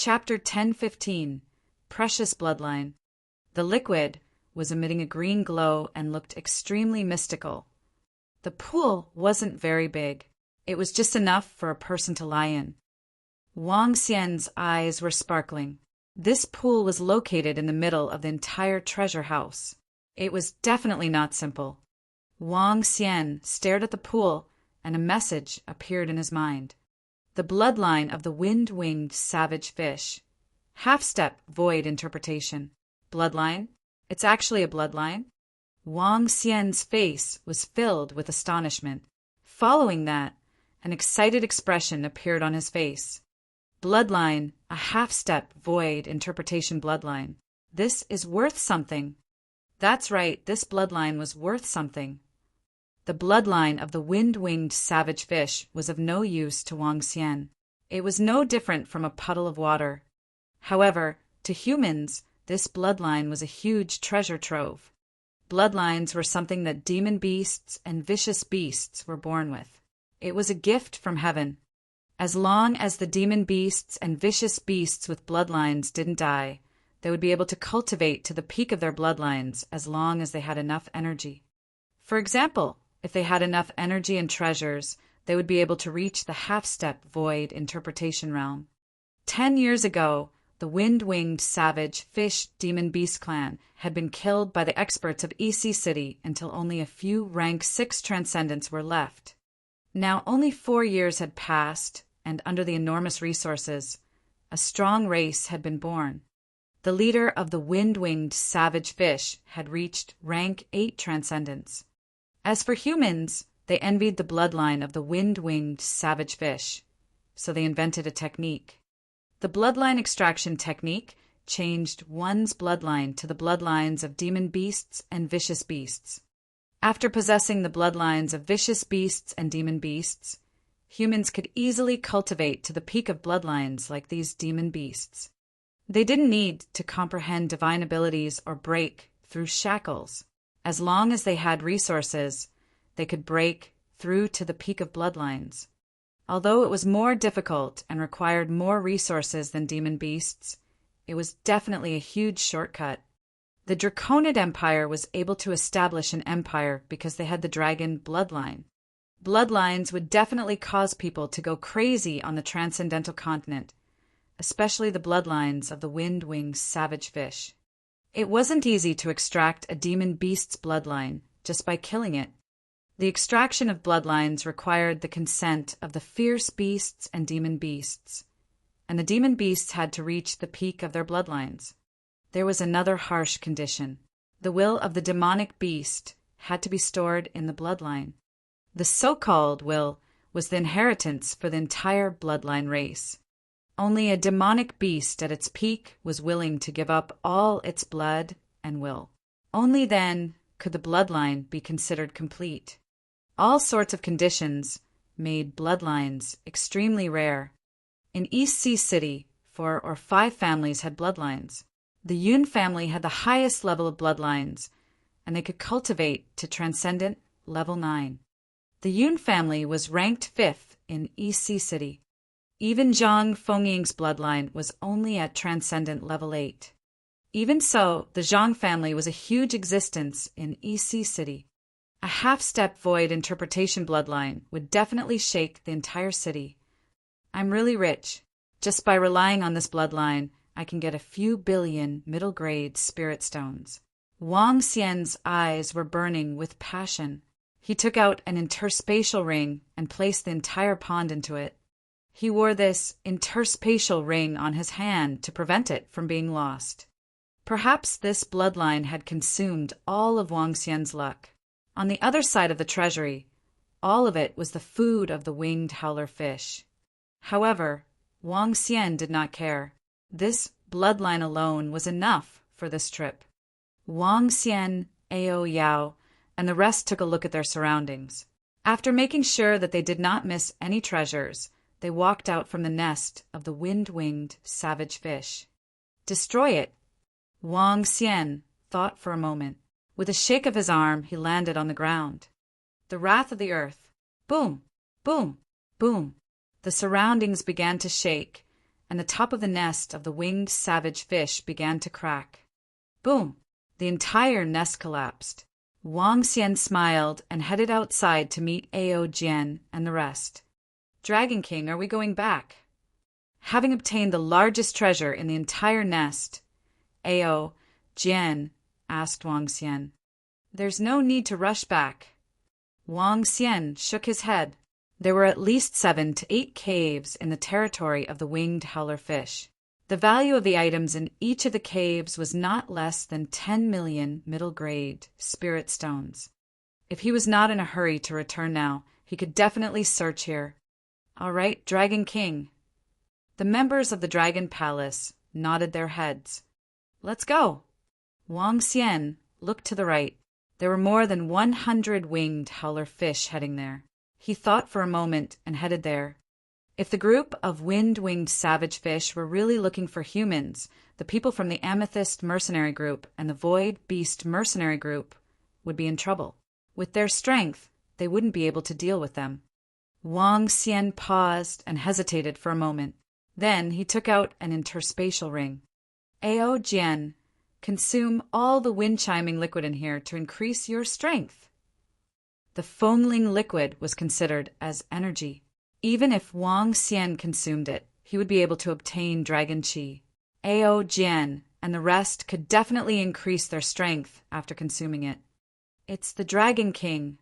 Chapter 10:15 Precious Bloodline. The liquid was emitting a green glow and looked extremely mystical. The pool wasn't very big. It was just enough for a person to lie in. Wang Xian's eyes were sparkling. This pool was located in the middle of the entire treasure house. It was definitely not simple. Wang Xian stared at the pool, and a message appeared in his mind. The bloodline of the wind-winged savage fish. Half-step void interpretation. Bloodline? It's actually a bloodline? Wang Xian's face was filled with astonishment. Following that, an excited expression appeared on his face. Bloodline, a half-step void interpretation bloodline. This is worth something. That's right, this bloodline was worth something. The bloodline of the wind-winged savage fish was of no use to Wang Xian. It was no different from a puddle of water. However, to humans, this bloodline was a huge treasure trove. Bloodlines were something that demon beasts and vicious beasts were born with. It was a gift from heaven. As long as the demon beasts and vicious beasts with bloodlines didn't die, they would be able to cultivate to the peak of their bloodlines as long as they had enough energy. For example, if they had enough energy and treasures, they would be able to reach the half-step void interpretation realm. 10 years ago, the wind-winged savage fish demon beast clan had been killed by the experts of EC City until only a few rank 6 transcendents were left. Now only 4 years had passed, and under the enormous resources, a strong race had been born. The leader of the wind-winged savage fish had reached rank 8 transcendents. As for humans, they envied the bloodline of the wind-winged savage fish, so they invented a technique. The bloodline extraction technique changed one's bloodline to the bloodlines of demon beasts and vicious beasts. After possessing the bloodlines of vicious beasts and demon beasts, humans could easily cultivate to the peak of bloodlines like these demon beasts. They didn't need to comprehend divine abilities or break through shackles. As long as they had resources, they could break through to the peak of bloodlines. Although it was more difficult and required more resources than demon beasts, it was definitely a huge shortcut. The Draconid Empire was able to establish an empire because they had the dragon bloodline. Bloodlines would definitely cause people to go crazy on the transcendental continent, especially the bloodlines of the wind-winged savage fish. It wasn't easy to extract a demon beast's bloodline just by killing it. The extraction of bloodlines required the consent of the fierce beasts and demon beasts, and the demon beasts had to reach the peak of their bloodlines. There was another harsh condition. The will of the demonic beast had to be stored in the bloodline. The so-called will was the inheritance for the entire bloodline race. Only a demonic beast at its peak was willing to give up all its blood and will. Only then could the bloodline be considered complete. All sorts of conditions made bloodlines extremely rare. In EC City, 4 or 5 families had bloodlines. The Yun family had the highest level of bloodlines, and they could cultivate to Transcendent Level 9. The Yun family was ranked 5th in EC City. Even Zhang Fengying's bloodline was only at Transcendent Level 8. Even so, the Zhang family was a huge existence in EC City. A half-step void interpretation bloodline would definitely shake the entire city. I'm really rich. Just by relying on this bloodline, I can get a few billion middle-grade spirit stones. Wang Xian's eyes were burning with passion. He took out an interspatial ring and placed the entire pond into it. He wore this interspatial ring on his hand to prevent it from being lost. Perhaps this bloodline had consumed all of Wang Xian's luck. On the other side of the treasury, all of it was the food of the winged howler fish. However, Wang Xian did not care. This bloodline alone was enough for this trip. Wang Xian, Ao Yao, and the rest took a look at their surroundings. After making sure that they did not miss any treasures, they walked out from the nest of the wind-winged savage fish. Destroy it. Wang Xian thought for a moment. With a shake of his arm, he landed on the ground. The wrath of the earth. Boom, boom, boom. The surroundings began to shake, and the top of the nest of the winged savage fish began to crack. Boom! The entire nest collapsed. Wang Xian smiled and headed outside to meet Ao Jian and the rest. Dragon King, are we going back? Having obtained the largest treasure in the entire nest, Ao Jian asked Wang Xian. There's no need to rush back. Wang Xian shook his head. There were at least 7 to 8 caves in the territory of the winged howler fish. The value of the items in each of the caves was not less than 10 million middle-grade spirit stones. If he was not in a hurry to return now, he could definitely search here. All right, Dragon King. The members of the Dragon Palace nodded their heads. Let's go. Wang Xian looked to the right. There were more than 100 winged howler fish heading there. He thought for a moment and headed there. If the group of wind-winged savage fish were really looking for humans, the people from the Amethyst Mercenary Group and the Void Beast Mercenary Group would be in trouble. With their strength, they wouldn't be able to deal with them. Wang Xian paused and hesitated for a moment. Then he took out an interspatial ring. Ao Jian, consume all the wind-chiming liquid in here to increase your strength. The foamling liquid was considered as energy. Even if Wang Xian consumed it, he would be able to obtain Dragon Qi. Ao Jian and the rest could definitely increase their strength after consuming it. It's the Dragon King.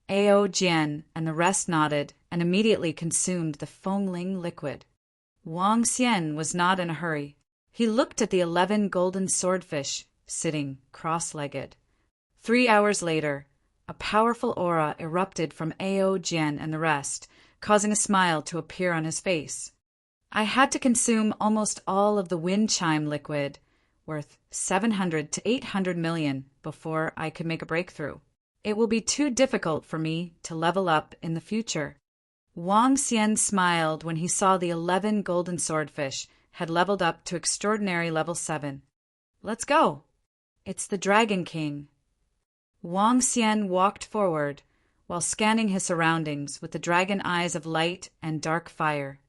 Ao Jian and the rest nodded and immediately consumed the foaming liquid. Wang Xian was not in a hurry. He looked at the 11 golden swordfish sitting cross-legged. 3 hours later, a powerful aura erupted from Ao Jian and the rest, causing a smile to appear on his face. I had to consume almost all of the wind chime liquid, worth 700 to 800 million, before I could make a breakthrough. It will be too difficult for me to level up in the future. Wang Xian smiled when he saw the 11 golden swordfish had leveled up to extraordinary level 7. Let's go. It's the Dragon King. Wang Xian walked forward while scanning his surroundings with the dragon eyes of light and dark fire.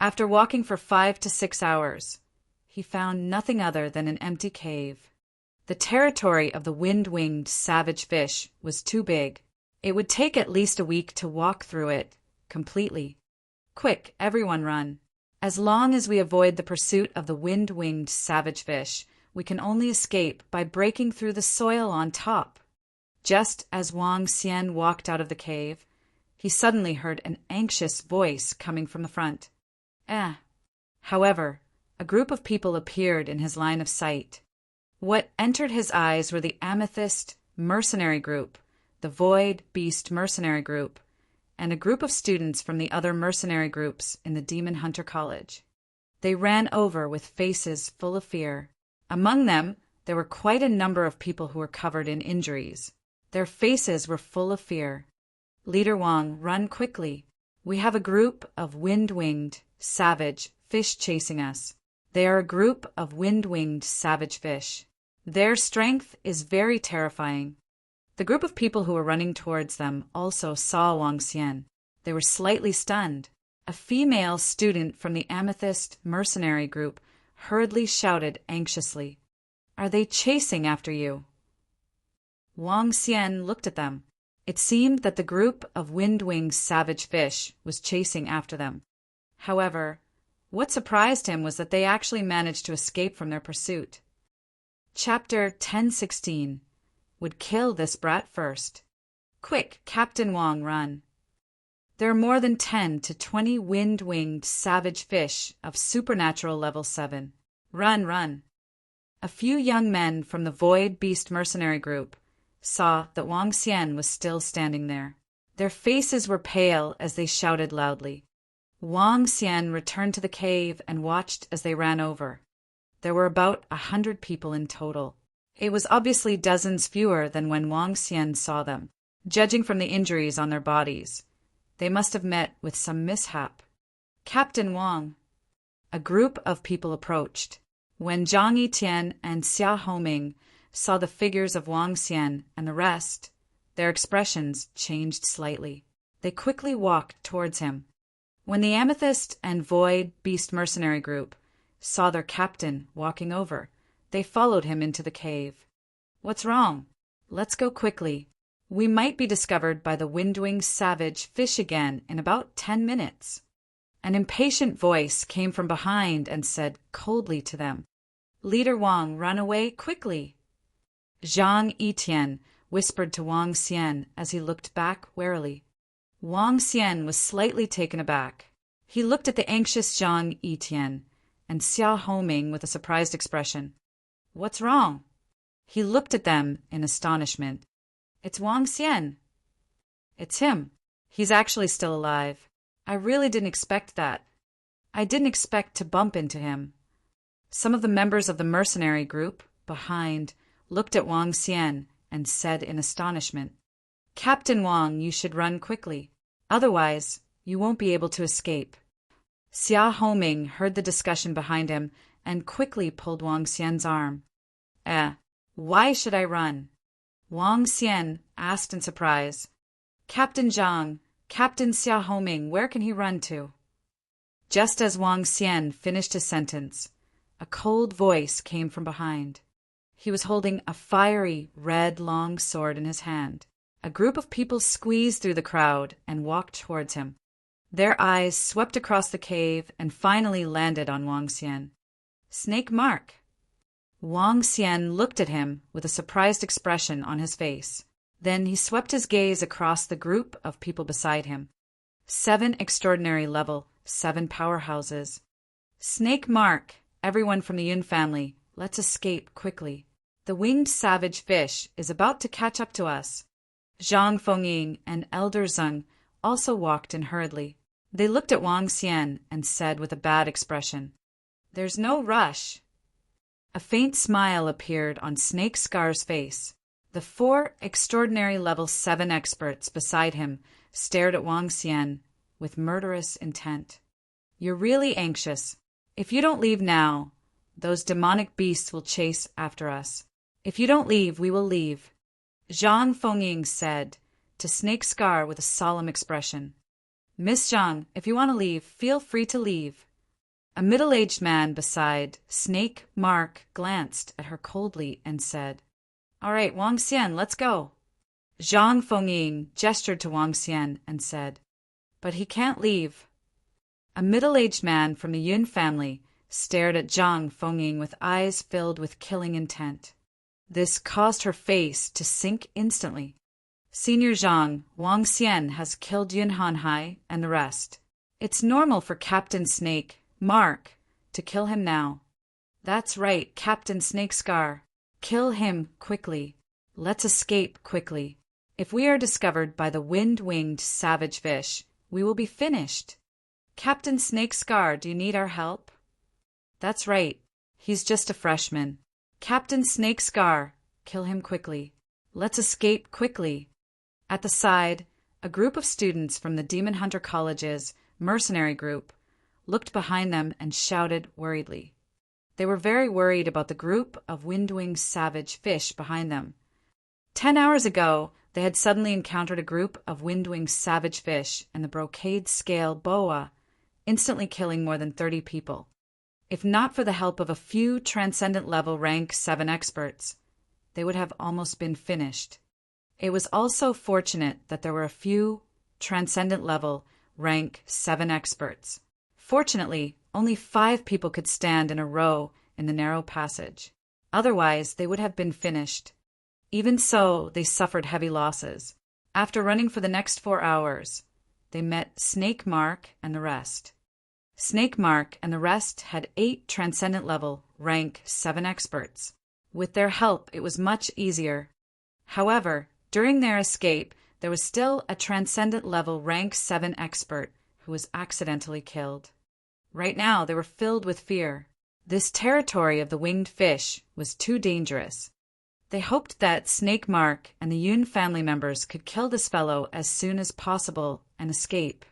After walking for 5 to 6 hours, he found nothing other than an empty cave. The territory of the wind-winged savage fish was too big. It would take at least a week to walk through it completely. Quick, everyone run. As long as we avoid the pursuit of the wind-winged savage fish, we can only escape by breaking through the soil on top. Just as Wang Xian walked out of the cave, he suddenly heard an anxious voice coming from the front. However, a group of people appeared in his line of sight. What entered his eyes were the Amethyst Mercenary Group, the Void Beast Mercenary Group, and a group of students from the other mercenary groups in the Demon Hunter College. They ran over with faces full of fear. Among them, there were quite a number of people who were covered in injuries. Their faces were full of fear. Leader Wang, run quickly. We have a group of wind-winged, savage fish chasing us. They are a group of wind-winged savage fish. Their strength is very terrifying. The group of people who were running towards them also saw Wang Xian. They were slightly stunned. A female student from the Amethyst Mercenary Group hurriedly shouted anxiously, "Are they chasing after you?" Wang Xian looked at them. It seemed that the group of wind-winged savage fish was chasing after them. However, what surprised him was that they actually managed to escape from their pursuit. Chapter 1016 would kill this brat first. Quick, Captain Wang, run. There are more than 10 to 20 wind-winged savage fish of supernatural level 7. Run, run. A few young men from the Void Beast Mercenary Group saw that Wang Xian was still standing there. Their faces were pale as they shouted loudly. Wang Xian returned to the cave and watched as they ran over. There were about 100 people in total. It was obviously dozens fewer than when Wang Xian saw them. Judging from the injuries on their bodies, they must have met with some mishap. Captain Wang. A group of people approached. When Zhang Yitian and Xia Homing saw the figures of Wang Xian and the rest, their expressions changed slightly. They quickly walked towards him. When the Amethyst and Void Beast Mercenary Group saw their captain walking over, they followed him into the cave. What's wrong? Let's go quickly. We might be discovered by the Windwing Savage Fish again in about 10 minutes. An impatient voice came from behind and said coldly to them, Leader Wang, run away quickly. Zhang Etienne whispered to Wang Xian as he looked back warily. Wang Xian was slightly taken aback. He looked at the anxious Zhang Etienne and Xia Homing with a surprised expression. What's wrong? He looked at them in astonishment. It's Wang Xian. It's him. He's actually still alive. I really didn't expect that. I didn't expect to bump into him. Some of the members of the mercenary group, behind, looked at Wang Xian and said in astonishment, Captain Wang, you should run quickly. Otherwise, you won't be able to escape. Xia Homing heard the discussion behind him and quickly pulled Wang Xian's arm. Why should I run? Wang Xian asked in surprise. Captain Zhang, Captain Xia Homing, where can he run to? Just as Wang Xian finished his sentence, a cold voice came from behind. He was holding a fiery, red, long sword in his hand. A group of people squeezed through the crowd and walked towards him. Their eyes swept across the cave and finally landed on Wang Xian. Snake Mark. Wang Xian looked at him with a surprised expression on his face. Then he swept his gaze across the group of people beside him. 7 extraordinary level, 7 powerhouses. Snake Mark, everyone from the Yun family, let's escape quickly. The winged savage fish is about to catch up to us. Zhang Fengying and Elder Zeng also walked in hurriedly. They looked at Wang Xian and said with a bad expression, There's no rush. A faint smile appeared on Snake Scar's face. The 4 extraordinary level 7 experts beside him stared at Wang Xian with murderous intent. You're really anxious. If you don't leave now, those demonic beasts will chase after us. If you don't leave, we will leave. Zhang Fengying said to Snake Scar with a solemn expression. Miss Zhang, if you want to leave, feel free to leave. A middle-aged man beside Snake Mark glanced at her coldly and said, All right, Wang Xian, let's go. Zhang Fengying gestured to Wang Xian and said, But he can't leave. A middle-aged man from the Yun family stared at Zhang Fengying with eyes filled with killing intent. This caused her face to sink instantly. Senior Zhang, Wang Xian has killed Yun Hanhai and the rest. It's normal for Captain Snake Mark to kill him now. That's right, Captain Snake Scar. Kill him quickly. Let's escape quickly. If we are discovered by the wind-winged savage fish, we will be finished. Captain Snake Scar, do you need our help? That's right. He's just a freshman. Captain Snake Scar, kill him quickly. Let's escape quickly. At the side, a group of students from the Demon Hunter College's mercenary group looked behind them and shouted worriedly. They were very worried about the group of windwing savage fish behind them. 10 hours ago, they had suddenly encountered a group of windwing savage fish and the brocade scale boa, instantly killing more than 30 people. If not for the help of a few transcendent level rank 7 experts, they would have almost been finished. It was also fortunate that there were a few transcendent level rank 7 experts. Fortunately, only 5 people could stand in a row in the narrow passage. Otherwise, they would have been finished. Even so, they suffered heavy losses. After running for the next 4 hours, they met Snake Mark and the rest. Snake Mark and the rest had 8 transcendent level, rank 7 experts. With their help, it was much easier. However, during their escape, there was still a transcendent level, rank 7 expert who was accidentally killed. Right now, they were filled with fear. This territory of the winged fish was too dangerous. They hoped that Snake Mark and the Yun family members could kill this fellow as soon as possible and escape.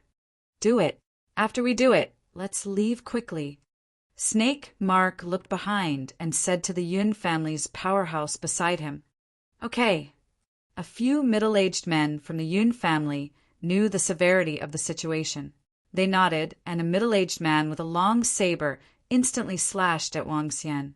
Do it. After we do it, let's leave quickly. Snake Mark looked behind and said to the Yun family's powerhouse beside him, Okay. A few middle-aged men from the Yun family knew the severity of the situation. They nodded, and a middle-aged man with a long saber instantly slashed at Wang Xian.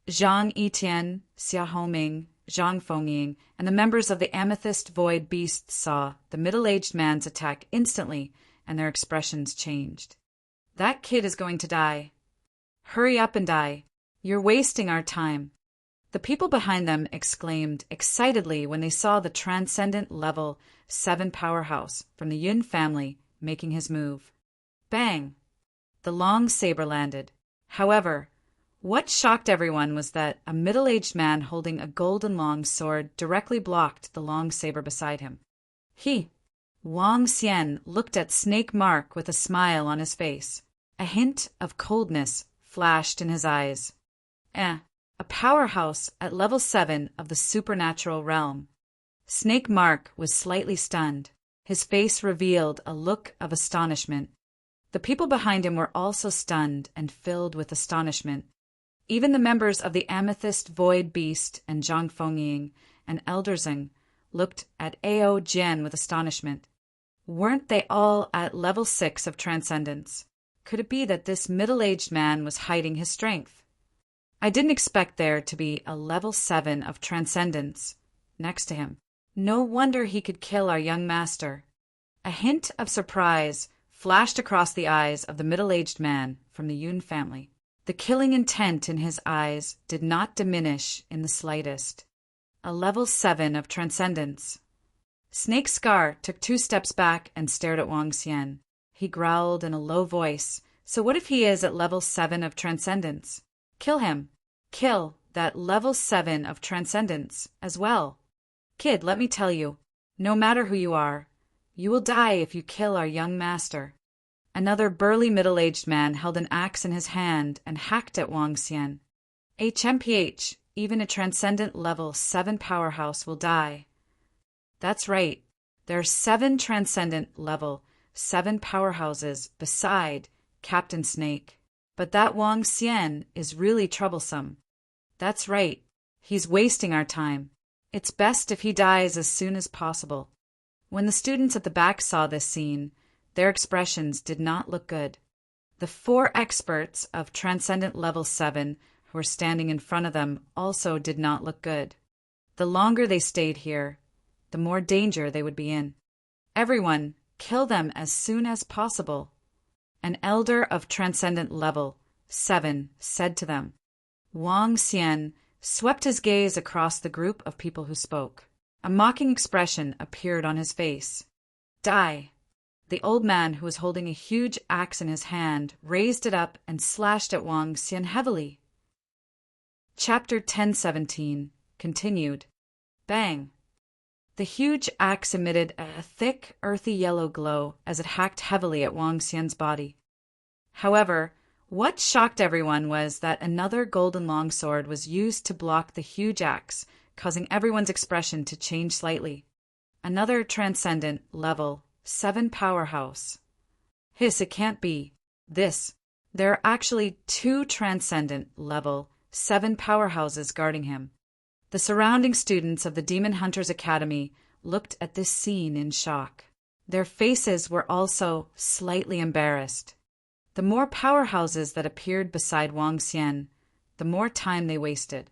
Zhang Yitian, Xia Homing, Zhang Fengying, and the members of the Amethyst Void Beasts saw the middle-aged man's attack instantly, and their expressions changed. That kid is going to die. Hurry up and die. You're wasting our time. The people behind them exclaimed excitedly when they saw the transcendent level 7 powerhouse from the Yun family making his move. Bang! The long saber landed. However, what shocked everyone was that a middle-aged man holding a golden long sword directly blocked the long saber beside him. Wang Xian looked at Snake Mark with a smile on his face. A hint of coldness flashed in his eyes. A powerhouse at level 7 of the supernatural realm. Snake Mark was slightly stunned. His face revealed a look of astonishment. The people behind him were also stunned and filled with astonishment. Even the members of the Amethyst Void Beast and Zhang Fengying and Elderzing looked at Ao Jian with astonishment. Weren't they all at level 6 of transcendence? Could it be that this middle-aged man was hiding his strength? I didn't expect there to be a level 7 of transcendence next to him. No wonder he could kill our young master. A hint of surprise flashed across the eyes of the middle-aged man from the Yun family. The killing intent in his eyes did not diminish in the slightest. A level 7 of transcendence. Snake Scar took 2 steps back and stared at Wang Xian. He growled in a low voice, "So what if he is at level 7 of transcendence? Kill him. Kill that level 7 of transcendence as well. Kid, let me tell you, no matter who you are, you will die if you kill our young master." Another burly middle-aged man held an axe in his hand and hacked at Wang Xian. HMPH, even a transcendent level 7 powerhouse will die. That's right, there are 7 transcendent level 7 powerhouses beside Captain Snake. But that Wang Xian is really troublesome. That's right, he's wasting our time. It's best if he dies as soon as possible. When the students at the back saw this scene, their expressions did not look good. The 4 experts of Transcendent Level 7 who were standing in front of them also did not look good. The longer they stayed here, the more danger they would be in. Everyone, kill them as soon as possible. An elder of Transcendent Level 7 said to them. Wang Xian swept his gaze across the group of people who spoke. A mocking expression appeared on his face. Die! The old man, who was holding a huge axe in his hand, raised it up and slashed at Wang Xian heavily. Chapter 1017 continued. Bang! The huge axe emitted a thick, earthy yellow glow as it hacked heavily at Wang Xian's body. However, what shocked everyone was that another golden longsword was used to block the huge axe, causing everyone's expression to change slightly. Another transcendent level 7 powerhouse. It can't be. There are actually 2 transcendent level 7 powerhouses guarding him. The surrounding students of the Demon Hunters Academy looked at this scene in shock. Their faces were also slightly embarrassed. The more powerhouses that appeared beside Wang Xian, the more time they wasted.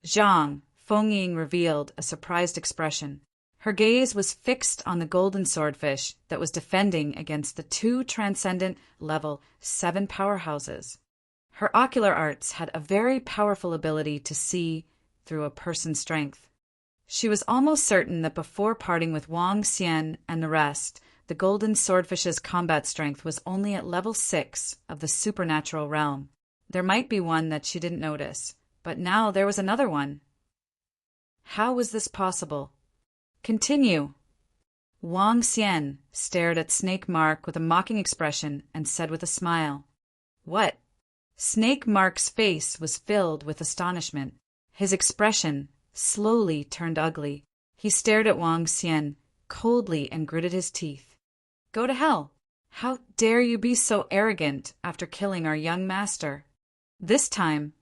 Zhang Fengying revealed a surprised expression. Her gaze was fixed on the golden swordfish that was defending against the 2 transcendent level 7 powerhouses. Her ocular arts had a very powerful ability to see through a person's strength. She was almost certain that before parting with Wang Xian and the rest, the golden swordfish's combat strength was only at level 6 of the supernatural realm. There might be one that she didn't notice, but now there was another one. How was this possible? Continue. Wang Xian stared at Snake Mark with a mocking expression and said with a smile, "What?" Snake Mark's face was filled with astonishment. His expression slowly turned ugly. He stared at Wang Xian coldly and gritted his teeth. "Go to hell! How dare you be so arrogant after killing our young master?" This time,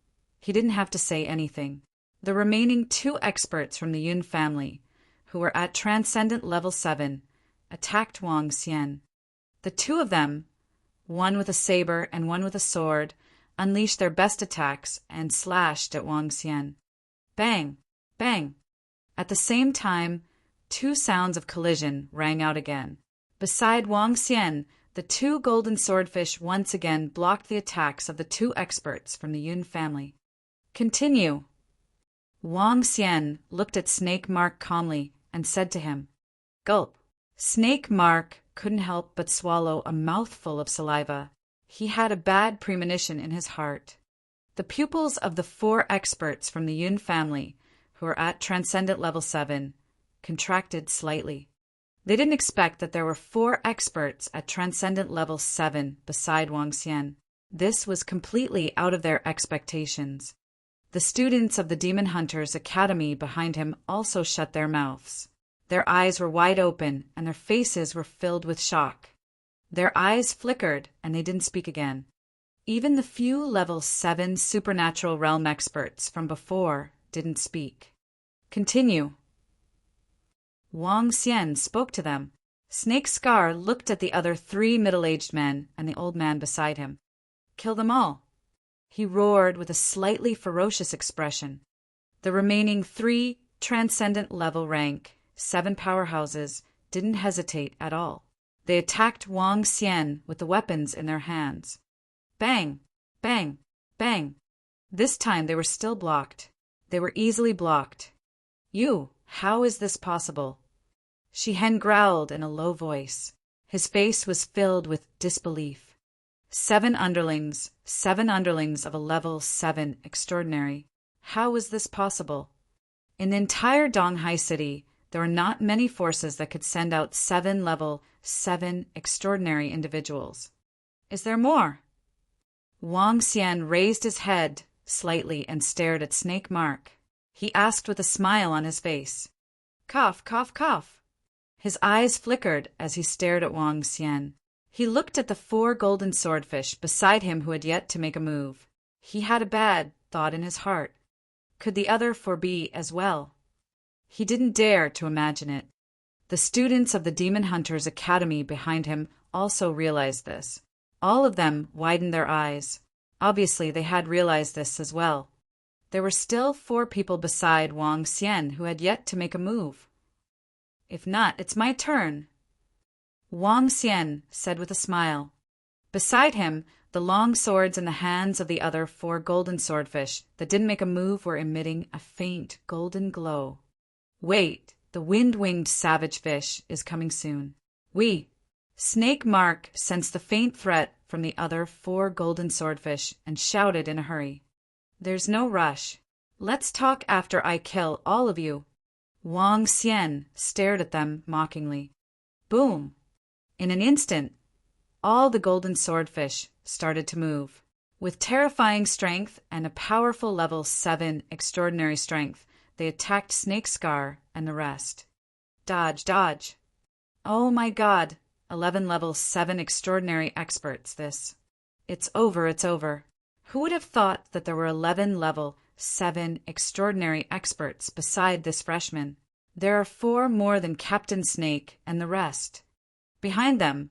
he didn't have to say anything. The remaining 2 experts from the Yun family, who were at Transcendent Level 7, attacked Wang Xian. The 2 of them one with a saber and one with a sword, unleashed their best attacks and slashed at Wang Xian. Bang! Bang! At the same time, two sounds of collision rang out again. Beside Wang Xian, the two golden swordfish once again blocked the attacks of the two experts from the Yun family. Continue. Wang Xian looked at Snake Mark calmly and said to him, Gulp. Snake Mark couldn't help but swallow a mouthful of saliva. He had a bad premonition in his heart. The pupils of the 4 experts from the Yun family, who were at Transcendent Level 7, contracted slightly. They didn't expect that there were 4 experts at Transcendent Level 7 beside Wang Xian. This was completely out of their expectations. The students of the Demon Hunters Academy behind him also shut their mouths. Their eyes were wide open, and their faces were filled with shock. Their eyes flickered, and they didn't speak again. Even the few Level 7 supernatural realm experts from before didn't speak. Continue. Wang Xian spoke to them. Snake Scar looked at the other 3 middle-aged men and the old man beside him. Kill them all. He roared with a slightly ferocious expression. The remaining 3 transcendent level rank 7 powerhouses didn't hesitate at all. They attacked Wang Xian with the weapons in their hands. Bang! Bang! Bang! This time they were still blocked. They were easily blocked. You, how is this possible? Shihen growled in a low voice. His face was filled with disbelief. 7 underlings of a level 7 extraordinary. How was this possible? In the entire Donghai city, there were not many forces that could send out 7 level 7 extraordinary individuals. Is there more? Wang Xian raised his head slightly and stared at Snake Mark. He asked with a smile on his face. Cough, cough, cough. His eyes flickered as he stared at Wang Xian. He looked at the 4 golden swordfish beside him who had yet to make a move. He had a bad thought in his heart. Could the other 4 be as well? He didn't dare to imagine it. The students of the Demon Hunters Academy behind him also realized this. All of them widened their eyes. Obviously, they had realized this as well. There were still 4 people beside Wang Xian who had yet to make a move. If not, it's my turn, Wang Xian said with a smile. Beside him, the long swords in the hands of the other 4 golden swordfish that didn't make a move were emitting a faint golden glow. Wait, the wind-winged savage fish is coming soon. Snake Mark sensed the faint threat from the other 4 golden swordfish and shouted in a hurry. There's no rush. Let's talk after I kill all of you. Wang Xian stared at them mockingly. Boom! In an instant, all the golden swordfish started to move. With terrifying strength and a powerful level 7 extraordinary strength, they attacked Snake Scar and the rest. Dodge, dodge. Oh my god, 11 level 7 extraordinary experts this. It's over, it's over. Who would have thought that there were 11 level 7 extraordinary experts beside this freshman? There are 4 more than Captain Snake and the rest. Behind them,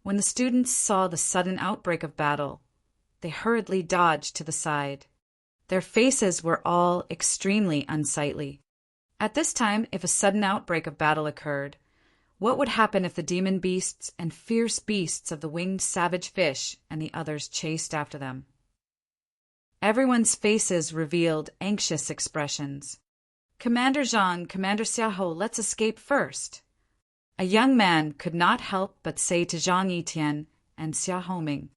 when the students saw the sudden outbreak of battle, they hurriedly dodged to the side. Their faces were all extremely unsightly. At this time, if a sudden outbreak of battle occurred, what would happen if the demon beasts and fierce beasts of the winged savage fish and the others chased after them? Everyone's faces revealed anxious expressions. Commander Zhang, Commander Xiahou, let's escape first. A young man could not help but say to Zhang Yitian and Xia Homing.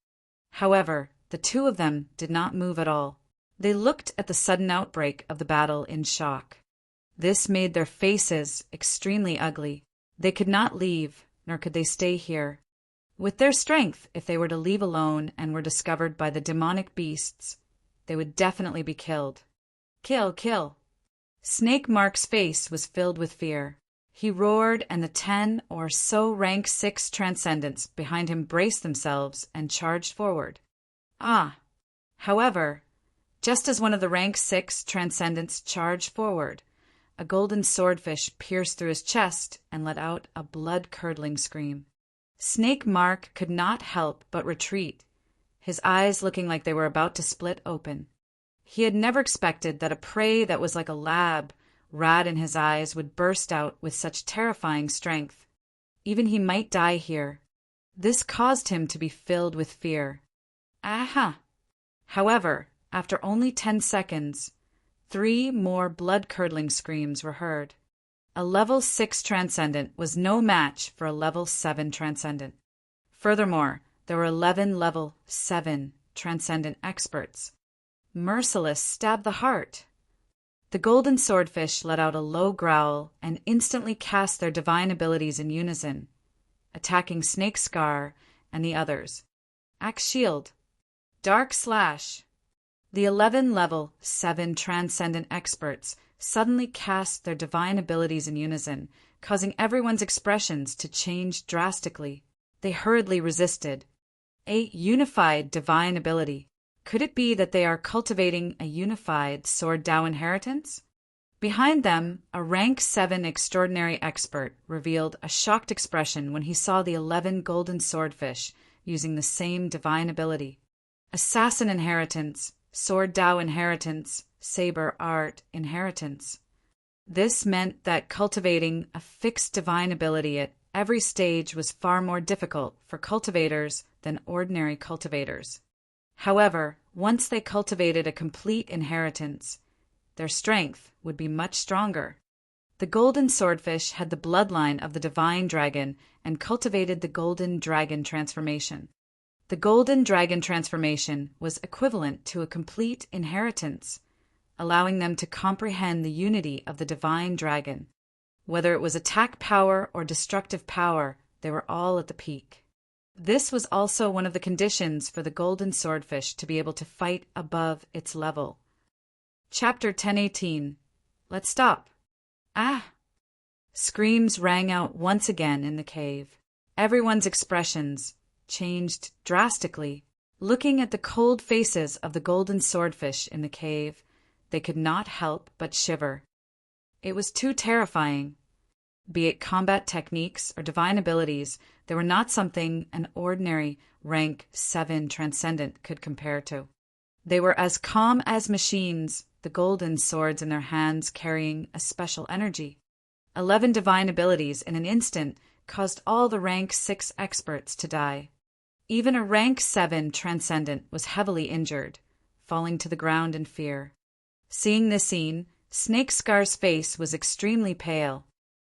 However, the 2 of them did not move at all. They looked at the sudden outbreak of the battle in shock. This made their faces extremely ugly. They could not leave, nor could they stay here. With their strength, if they were to leave alone and were discovered by the demonic beasts, they would definitely be killed. Kill, kill. Snake Mark's face was filled with fear. He roared, and the 10 or so rank 6 transcendents behind him braced themselves and charged forward. However, just as one of the rank 6 transcendents charged forward, a golden swordfish pierced through his chest and let out a blood-curdling scream. Snake Mark could not help but retreat, his eyes looking like they were about to split open. He had never expected that a prey that was like a lab rat in his eyes would burst out with such terrifying strength. Even he might die here. This caused him to be filled with fear. Aha! However, after only 10 seconds, 3 more blood-curdling screams were heard. A level 6 transcendent was no match for a level 7 transcendent. Furthermore, there were 11 level 7 transcendent experts. Merciless stabbed the heart. The golden swordfish let out a low growl and instantly cast their divine abilities in unison, attacking Snake Scar and the others. Axe Shield. Dark Slash. The 11 level 7 transcendent experts suddenly cast their divine abilities in unison, causing everyone's expressions to change drastically. They hurriedly resisted. A unified divine ability. Could it be that they are cultivating a unified Sword Dao inheritance? Behind them, a rank 7 extraordinary expert revealed a shocked expression when he saw the 11 golden swordfish using the same divine ability. Assassin inheritance, Sword Dao inheritance, Saber Art inheritance. This meant that cultivating a fixed divine ability at every stage was far more difficult for cultivators than ordinary cultivators. However, once they cultivated a complete inheritance, their strength would be much stronger. The golden swordfish had the bloodline of the divine dragon and cultivated the golden dragon transformation. The golden dragon transformation was equivalent to a complete inheritance, allowing them to comprehend the unity of the divine dragon. Whether it was attack power or destructive power, they were all at the peak. This was also one of the conditions for the golden swordfish to be able to fight above its level. Chapter 1018. Let's stop. Ah! Screams rang out once again in the cave. Everyone's expressions changed drastically. Looking at the cold faces of the golden swordfish in the cave, they could not help but shiver. It was too terrifying. Be it combat techniques or divine abilities, they were not something an ordinary rank 7 transcendent could compare to. They were as calm as machines, the golden swords in their hands carrying a special energy. 11 divine abilities in an instant caused all the rank 6 experts to die. Even a rank 7 transcendent was heavily injured, falling to the ground in fear. Seeing this scene, Snake Scar's face was extremely pale.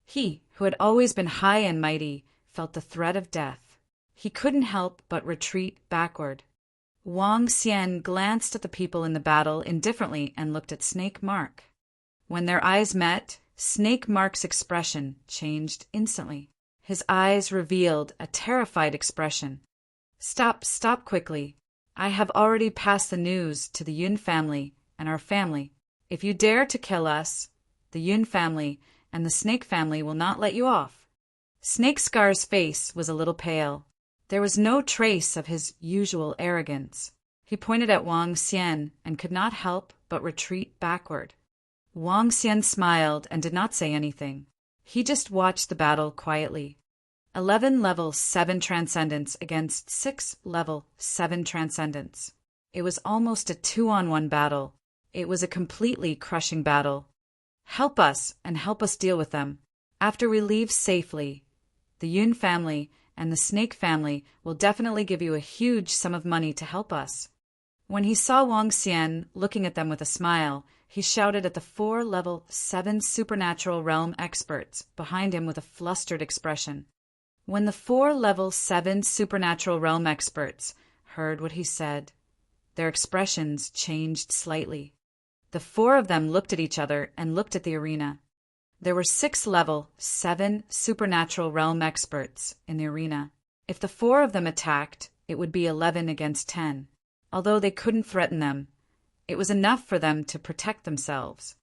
He, who had always been high and mighty, felt the threat of death. He couldn't help but retreat backward. Wang Xian glanced at the people in the battle indifferently and looked at Snake Mark. When their eyes met, Snake Mark's expression changed instantly. His eyes revealed a terrified expression. Stop quickly. I have already passed the news to the Yun family and our family. If you dare to kill us, the Yun family and the Snake family will not let you off. Snake Scar's face was a little pale. There was no trace of his usual arrogance. He pointed at Wang Xian and could not help but retreat backward. Wang Xian smiled and did not say anything. He just watched the battle quietly. 11 level 7 transcendents against 6 level 7 transcendents. It was almost a 2-on-1 battle. It was a completely crushing battle. Help us and help us deal with them. After we leave safely, the Yun family and the Snake family will definitely give you a huge sum of money to help us. When he saw Wang Xian looking at them with a smile, he shouted at the 4 level 7 supernatural realm experts behind him with a flustered expression. When the 4 level 7 supernatural realm experts heard what he said, their expressions changed slightly. The 4 of them looked at each other and looked at the arena. There were 6 level 7 supernatural realm experts in the arena. If the 4 of them attacked, it would be 11 against 10. Although they couldn't threaten them, it was enough for them to protect themselves.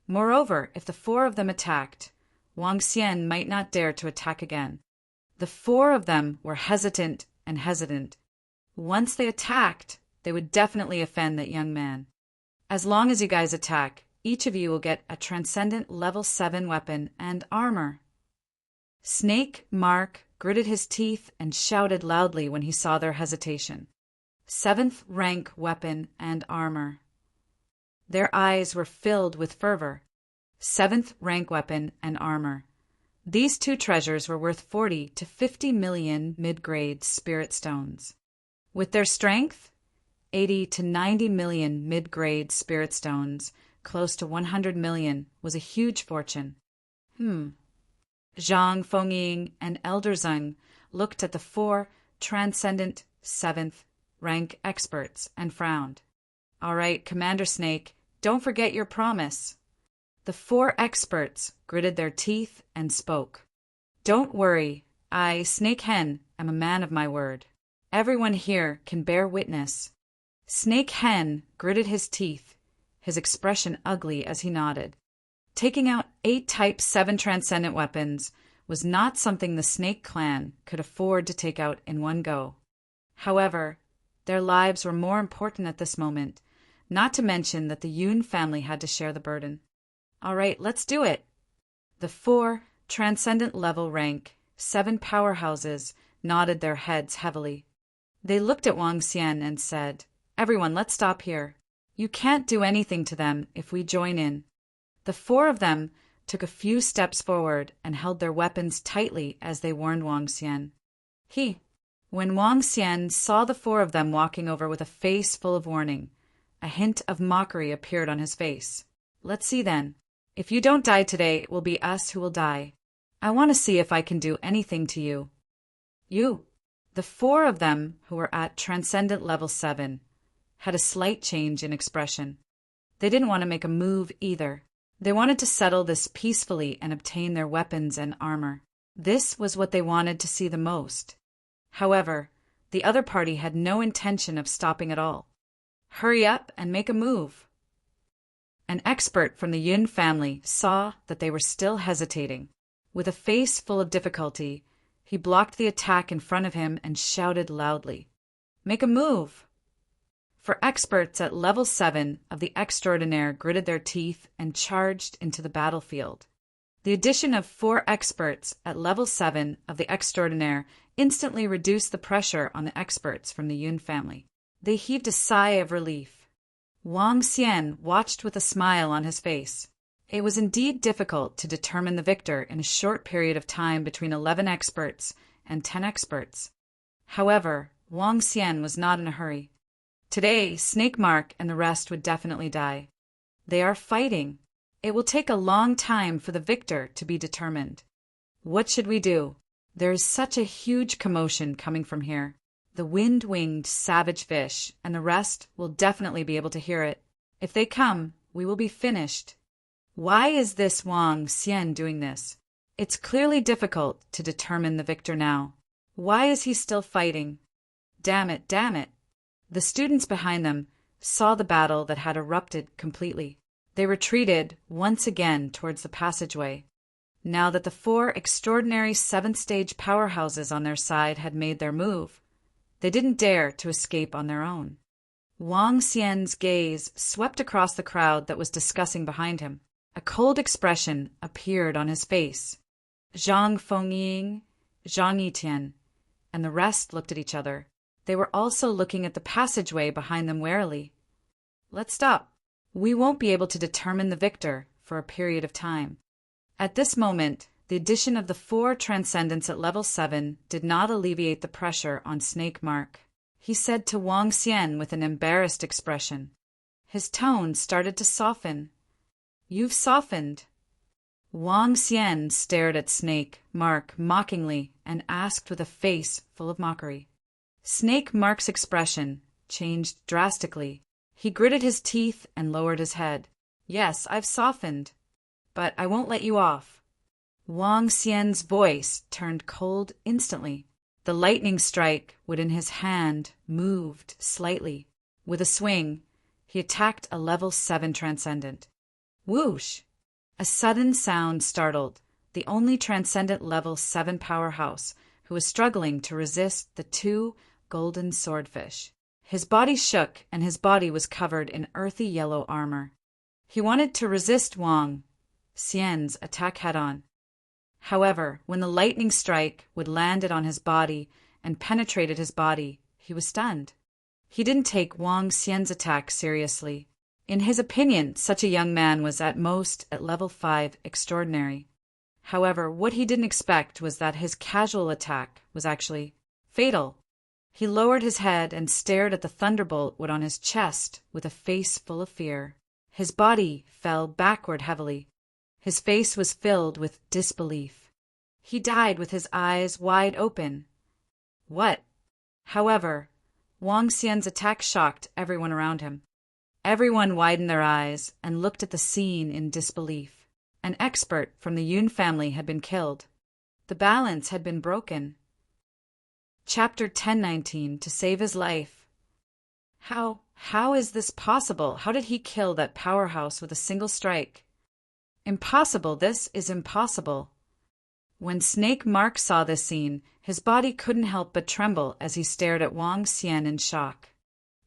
Moreover, if the 4 of them attacked, Wang Xian might not dare to attack again. The 4 of them were hesitant and hesitant. Once they attacked, they would definitely offend that young man. As long as you guys attack, each of you will get a transcendent level 7 weapon and armor. Snake Mark gritted his teeth and shouted loudly when he saw their hesitation. 7th rank weapon and armor. Their eyes were filled with fervor. 7th rank weapon and armor. These two treasures were worth 40 to 50 million mid-grade spirit stones. With their strength, 80 to 90 million mid-grade spirit stones, close to 100 million, was a huge fortune. Zhang Fengying and Elder Zeng looked at the 4 transcendent 7th rank experts and frowned. All right, Commander Snake, don't forget your promise. The 4 experts gritted their teeth and spoke. Don't worry, I, Snake Hen, am a man of my word. Everyone here can bear witness. Snake Hen gritted his teeth, his expression ugly as he nodded. Taking out 8 Type 7 transcendent weapons was not something the Snake clan could afford to take out in one go. However, their lives were more important at this moment, not to mention that the Yun family had to share the burden. All right, let's do it. The 4 transcendent level rank 7 powerhouses nodded their heads heavily. They looked at Wang Xian and said, Everyone, let's stop here. You can't do anything to them if we join in. The 4 of them took a few steps forward and held their weapons tightly as they warned Wang Xian. When Wang Xian saw the 4 of them walking over with a face full of warning, a hint of mockery appeared on his face. Let's see then. If you don't die today, it will be us who will die. I want to see if I can do anything to you. The 4 of them, who were at Transcendent Level 7, had a slight change in expression. They didn't want to make a move either. They wanted to settle this peacefully and obtain their weapons and armor. This was what they wanted to see the most. However, the other party had no intention of stopping at all. Hurry up and make a move. An expert from the Yun family saw that they were still hesitating. With a face full of difficulty, he blocked the attack in front of him and shouted loudly, Make a move! For experts at level 7 of the Extraordinaire gritted their teeth and charged into the battlefield. The addition of 4 experts at level 7 of the Extraordinaire instantly reduced the pressure on the experts from the Yun family. They heaved a sigh of relief. Wang Xian watched with a smile on his face. It was indeed difficult to determine the victor in a short period of time between 11 experts and 10 experts. However, Wang Xian was not in a hurry. Today, Snake Mark and the rest would definitely die. They are fighting. It will take a long time for the victor to be determined. What should we do? There is such a huge commotion coming from here. The wind-winged savage fish and the rest will definitely be able to hear it. If they come, we will be finished. Why is this Wang Xian doing this? It's clearly difficult to determine the victor now. Why is he still fighting? Damn it, damn it. The students behind them saw the battle that had erupted completely. They retreated once again towards the passageway. Now that the 4 extraordinary 7th stage powerhouses on their side had made their move, they didn't dare to escape on their own. Wang Xian's gaze swept across the crowd that was discussing behind him. A cold expression appeared on his face. Zhang Fengying, Zhang Yitian, and the rest looked at each other. They were also looking at the passageway behind them warily. Let's stop. We won't be able to determine the victor for a period of time. At this moment, the addition of the 4 transcendents at level 7 did not alleviate the pressure on Snake Mark. He said to Wang Xian with an embarrassed expression. His tone started to soften. You've softened. Wang Xian stared at Snake Mark mockingly and asked with a face full of mockery. Snake Mark's expression changed drastically. He gritted his teeth and lowered his head. Yes, I've softened, but I won't let you off. Wang Xian's voice turned cold instantly. The lightning strike within his hand moved slightly. With a swing, he attacked a level 7 transcendent. Whoosh! A sudden sound startled the only transcendent level 7 powerhouse who was struggling to resist the 2 golden swordfish. His body shook and his body was covered in earthy yellow armor. He wanted to resist Wang Xian's attack head-on. However, when the lightning strike would landed on his body and penetrated his body, he was stunned. He didn't take Wang Xian's attack seriously. In his opinion, such a young man was at most at level 5 extraordinary. However, what he didn't expect was that his casual attack was actually fatal. He lowered his head and stared at the thunderbolt on his chest with a face full of fear. His body fell backward heavily. His face was filled with disbelief. He died with his eyes wide open. What? However, Wang Xian's attack shocked everyone around him. Everyone widened their eyes and looked at the scene in disbelief. An expert from the Yun family had been killed. The balance had been broken. Chapter 1019. To save his life. How is this possible? How did he kill that powerhouse with a single strike? Impossible. This is impossible. When Snake Mark saw this scene, his body couldn't help but tremble as he stared at Wang Xian in shock.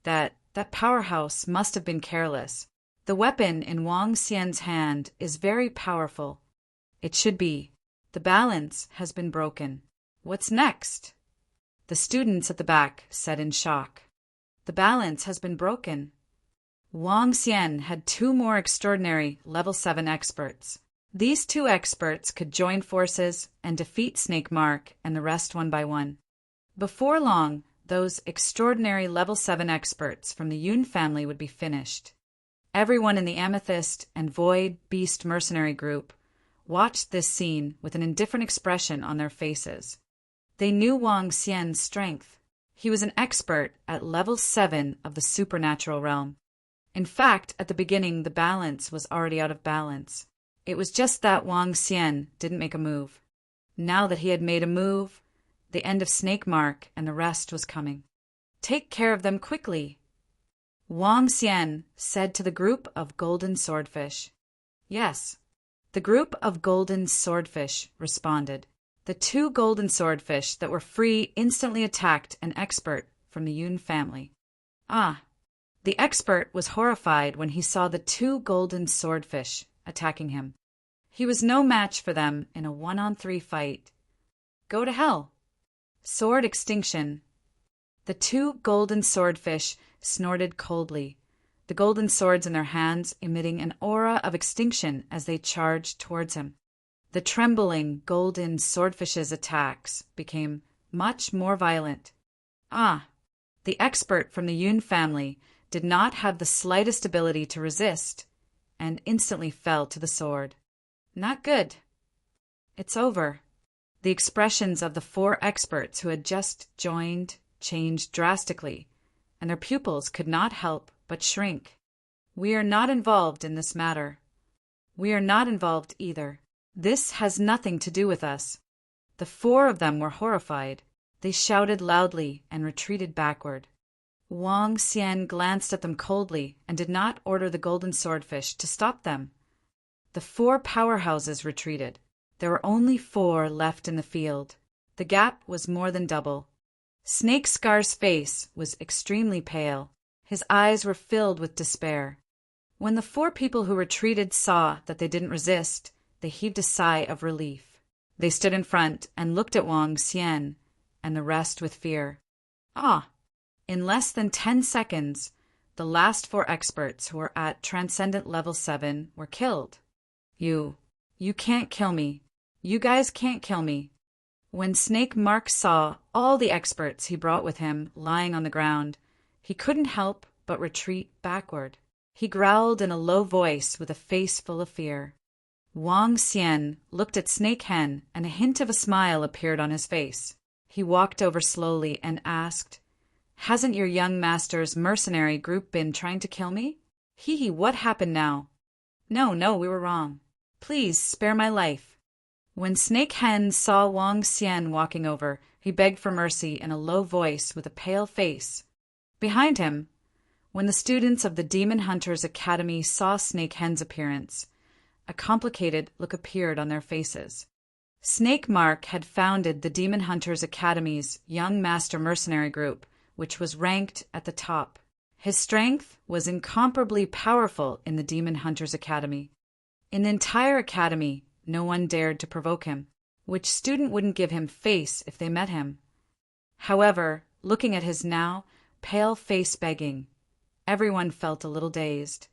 That powerhouse must have been careless. The weapon in Wang Xian's hand is very powerful. It should be. The balance has been broken. What's next? The students at the back said in shock. The balance has been broken. Wang Xian had 2 more extraordinary level 7 experts. These 2 experts could join forces and defeat Snake Mark and the rest one by one. Before long, those extraordinary level 7 experts from the Yun family would be finished. Everyone in the Amethyst and Void Beast mercenary group watched this scene with an indifferent expression on their faces. They knew Wang Xian's strength. He was an expert at level 7 of the supernatural realm. In fact, at the beginning, the balance was already out of balance. It was just that Wang Xian didn't make a move. Now that he had made a move, the end of Snake Mark and the rest was coming. Take care of them quickly, Wang Xian said to the group of golden swordfish. Yes, the group of golden swordfish responded. The 2 golden swordfish that were free instantly attacked an expert from the Yun family. The expert was horrified when he saw the 2 golden swordfish attacking him. He was no match for them in a 1-on-3 fight. Go to hell. Sword extinction. The 2 golden swordfish snorted coldly, the golden swords in their hands emitting an aura of extinction as they charged towards him. The trembling golden swordfish's attacks became much more violent. The expert from the Yun family did not have the slightest ability to resist, and instantly fell to the sword. Not good. It's over. The expressions of the 4 experts who had just joined changed drastically, and their pupils could not help but shrink. We are not involved in this matter. We are not involved either. This has nothing to do with us. The 4 of them were horrified. They shouted loudly and retreated backward. Wang Xian glanced at them coldly and did not order the golden swordfish to stop them. The 4 powerhouses retreated. There were only 4 left in the field. The gap was more than double. Snake Scar's face was extremely pale. His eyes were filled with despair. When the 4 people who retreated saw that they didn't resist, they heaved a sigh of relief. They stood in front and looked at Wang Xian and the rest with fear. In less than 10 seconds, the last 4 experts who were at Transcendent Level 7 were killed. You can't kill me. You guys can't kill me. When Snake Mark saw all the experts he brought with him lying on the ground, he couldn't help but retreat backward. He growled in a low voice with a face full of fear. Wang Xian looked at Snake Hen and a hint of a smile appeared on his face. He walked over slowly and asked, "Hasn't your young master's mercenary group been trying to kill me? What happened now?" No, we were wrong. Please spare my life." When Snake Hen saw Wang Xian walking over, he begged for mercy in a low voice with a pale face. Behind him, when the students of the Demon Hunters Academy saw Snake Hen's appearance, a complicated look appeared on their faces. Snake Mark had founded the Demon Hunters Academy's Young Master Mercenary Group, which was ranked at the top. His strength was incomparably powerful in the Demon Hunters Academy. In the entire academy, no one dared to provoke him. Which student wouldn't give him face if they met him? However, looking at his now pale face begging, everyone felt a little dazed.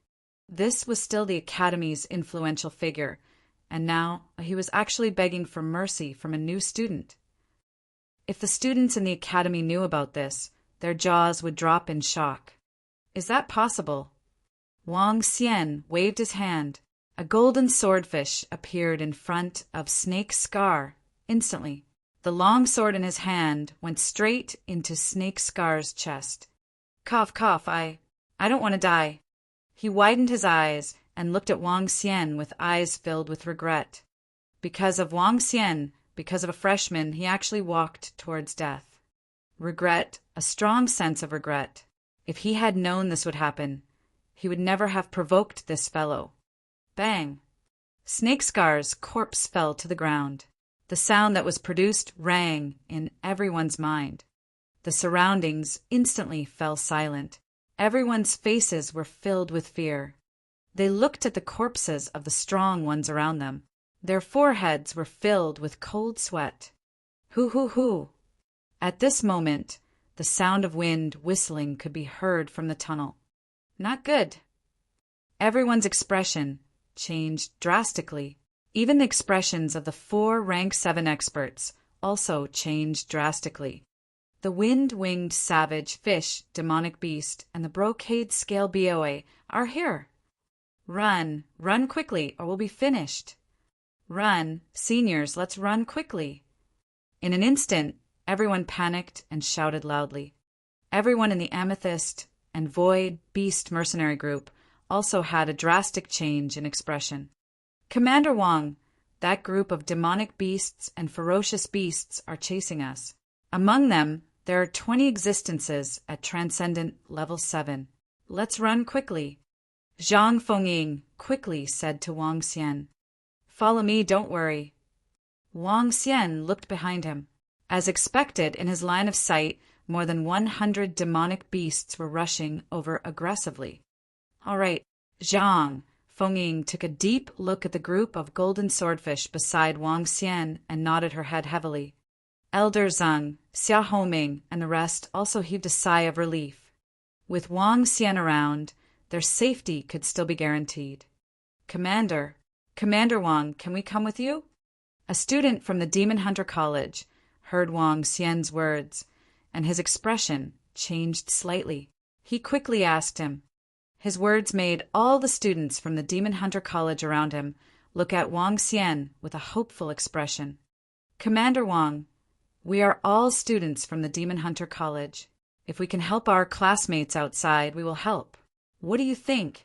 This was still the Academy's influential figure, and now he was actually begging for mercy from a new student. If the students in the Academy knew about this, their jaws would drop in shock. Is that possible? Wang Xian waved his hand. A golden swordfish appeared in front of Snake Scar instantly. The long sword in his hand went straight into Snake Scar's chest. Cough, cough, I don't want to die. He widened his eyes and looked at Wang Xian with eyes filled with regret. Because of Wang Xian, because of a freshman, he actually walked towards death. Regret, a strong sense of regret. If he had known this would happen, he would never have provoked this fellow. Bang! Snake Scar's corpse fell to the ground. The sound that was produced rang in everyone's mind. The surroundings instantly fell silent. Everyone's faces were filled with fear. They looked at the corpses of the strong ones around them. Their foreheads were filled with cold sweat. Hoo hoo hoo! At this moment, the sound of wind whistling could be heard from the tunnel. Not good. Everyone's expression changed drastically. Even the expressions of the 4 Rank 7 experts also changed drastically. The wind-winged savage fish, demonic beast, and the brocade scale BOA are here. Run, run quickly, or we'll be finished. Run, seniors, let's run quickly. In an instant, everyone panicked and shouted loudly. Everyone in the Amethyst and Void Beast mercenary group also had a drastic change in expression. Commander Wang, that group of demonic beasts and ferocious beasts are chasing us. Among them, there are 20 existences at Transcendent Level 7. Let's run quickly. Zhang Fengying quickly said to Wang Xian. Follow me, don't worry. Wang Xian looked behind him. As expected, in his line of sight, more than 100 demonic beasts were rushing over aggressively. All right, Zhang Fengying took a deep look at the group of golden swordfish beside Wang Xian and nodded her head heavily. Elder Zhang, Xia Homing, and the rest also heaved a sigh of relief. With Wang Xian around, their safety could still be guaranteed. Commander Wang, can we come with you? A student from the Demon Hunter College heard Wang Xian's words, and his expression changed slightly. He quickly asked him. His words made all the students from the Demon Hunter College around him look at Wang Xian with a hopeful expression. Commander Wang, we are all students from the Demon Hunter College. If we can help our classmates outside, we will help. What do you think?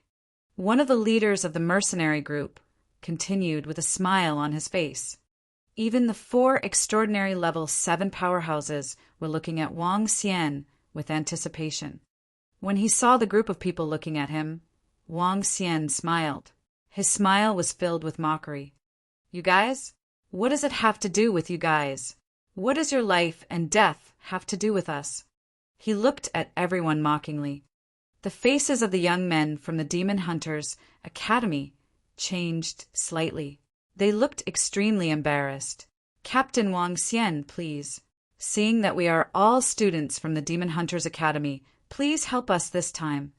One of the leaders of the mercenary group continued with a smile on his face. Even the 4 extraordinary level 7 powerhouses were looking at Wang Xian with anticipation. When he saw the group of people looking at him, Wang Xian smiled. His smile was filled with mockery. You guys? What does it have to do with you guys? What does your life and death have to do with us? He looked at everyone mockingly. The faces of the young men from the Demon Hunters Academy changed slightly. They looked extremely embarrassed. Captain Wang Xian, please. Seeing that we are all students from the Demon Hunters Academy, please help us this time.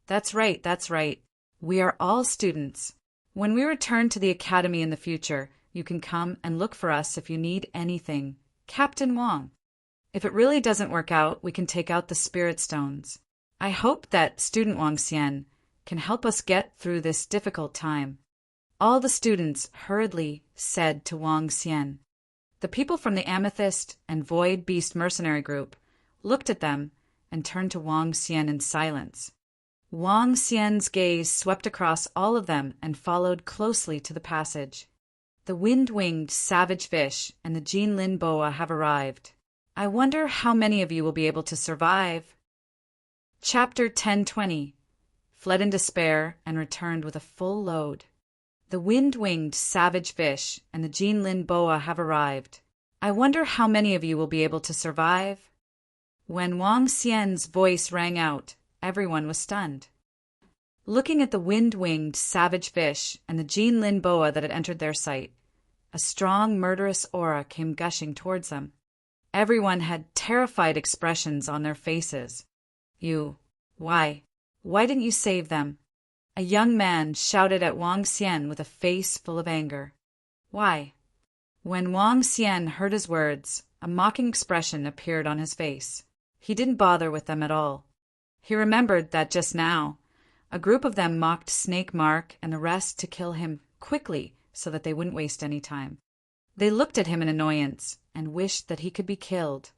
That's right, that's right. We are all students. When we return to the Academy in the future, you can come and look for us if you need anything. Captain Wang. If it really doesn't work out, we can take out the spirit stones. I hope that student Wang Xian can help us get through this difficult time. All the students hurriedly said to Wang Xian. The people from the Amethyst and Void Beast mercenary group looked at them and turned to Wang Xian in silence. Wang Xian's gaze swept across all of them and followed closely to the passage. The wind-winged savage fish and the Jinlin boa have arrived. I wonder how many of you will be able to survive. Chapter 1020. Fled in despair and returned with a full load. The wind-winged savage fish and the Jinlin boa have arrived. I wonder how many of you will be able to survive. When Wang Xian's voice rang out, everyone was stunned. Looking at the wind-winged savage fish and the Jinlin boa that had entered their sight, A strong, murderous aura came gushing towards them. Everyone had terrified expressions on their faces. Why didn't you save them? A young man shouted at Wang Xian with a face full of anger. Why? When Wang Xian heard his words, a mocking expression appeared on his face. He didn't bother with them at all. He remembered that just now, a group of them mocked Snake Mark and the rest to kill him quickly so that they wouldn't waste any time. They looked at him in annoyance and wished that he could be killed.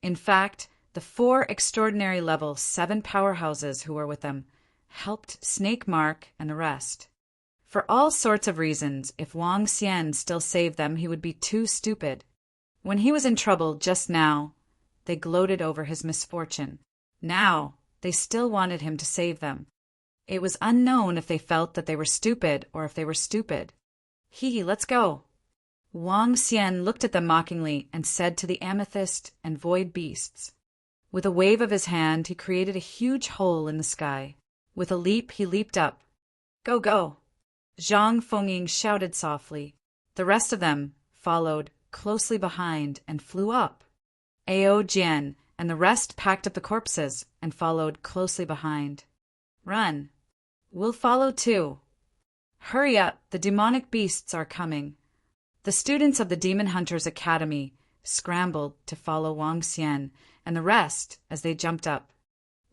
In fact, the 4 extraordinary level 7 powerhouses who were with them helped Snake Mark and the rest. For all sorts of reasons, if Wang Xian still saved them, he would be too stupid. When he was in trouble just now, they gloated over his misfortune. Now, they still wanted him to save them. It was unknown if they felt that they were stupid or if they were stupid. Let's go. Wang Xian looked at them mockingly and said to the amethyst and void beasts. With a wave of his hand, he created a huge hole in the sky. With a leap, he leaped up. Go, go! Zhang Fengying shouted softly. The rest of them followed closely behind and flew up. Ao Jian and the rest packed up the corpses and followed closely behind. Run! We'll follow too. Hurry up, the demonic beasts are coming. The students of the Demon Hunters Academy scrambled to follow Wang Xian and the rest as they jumped up.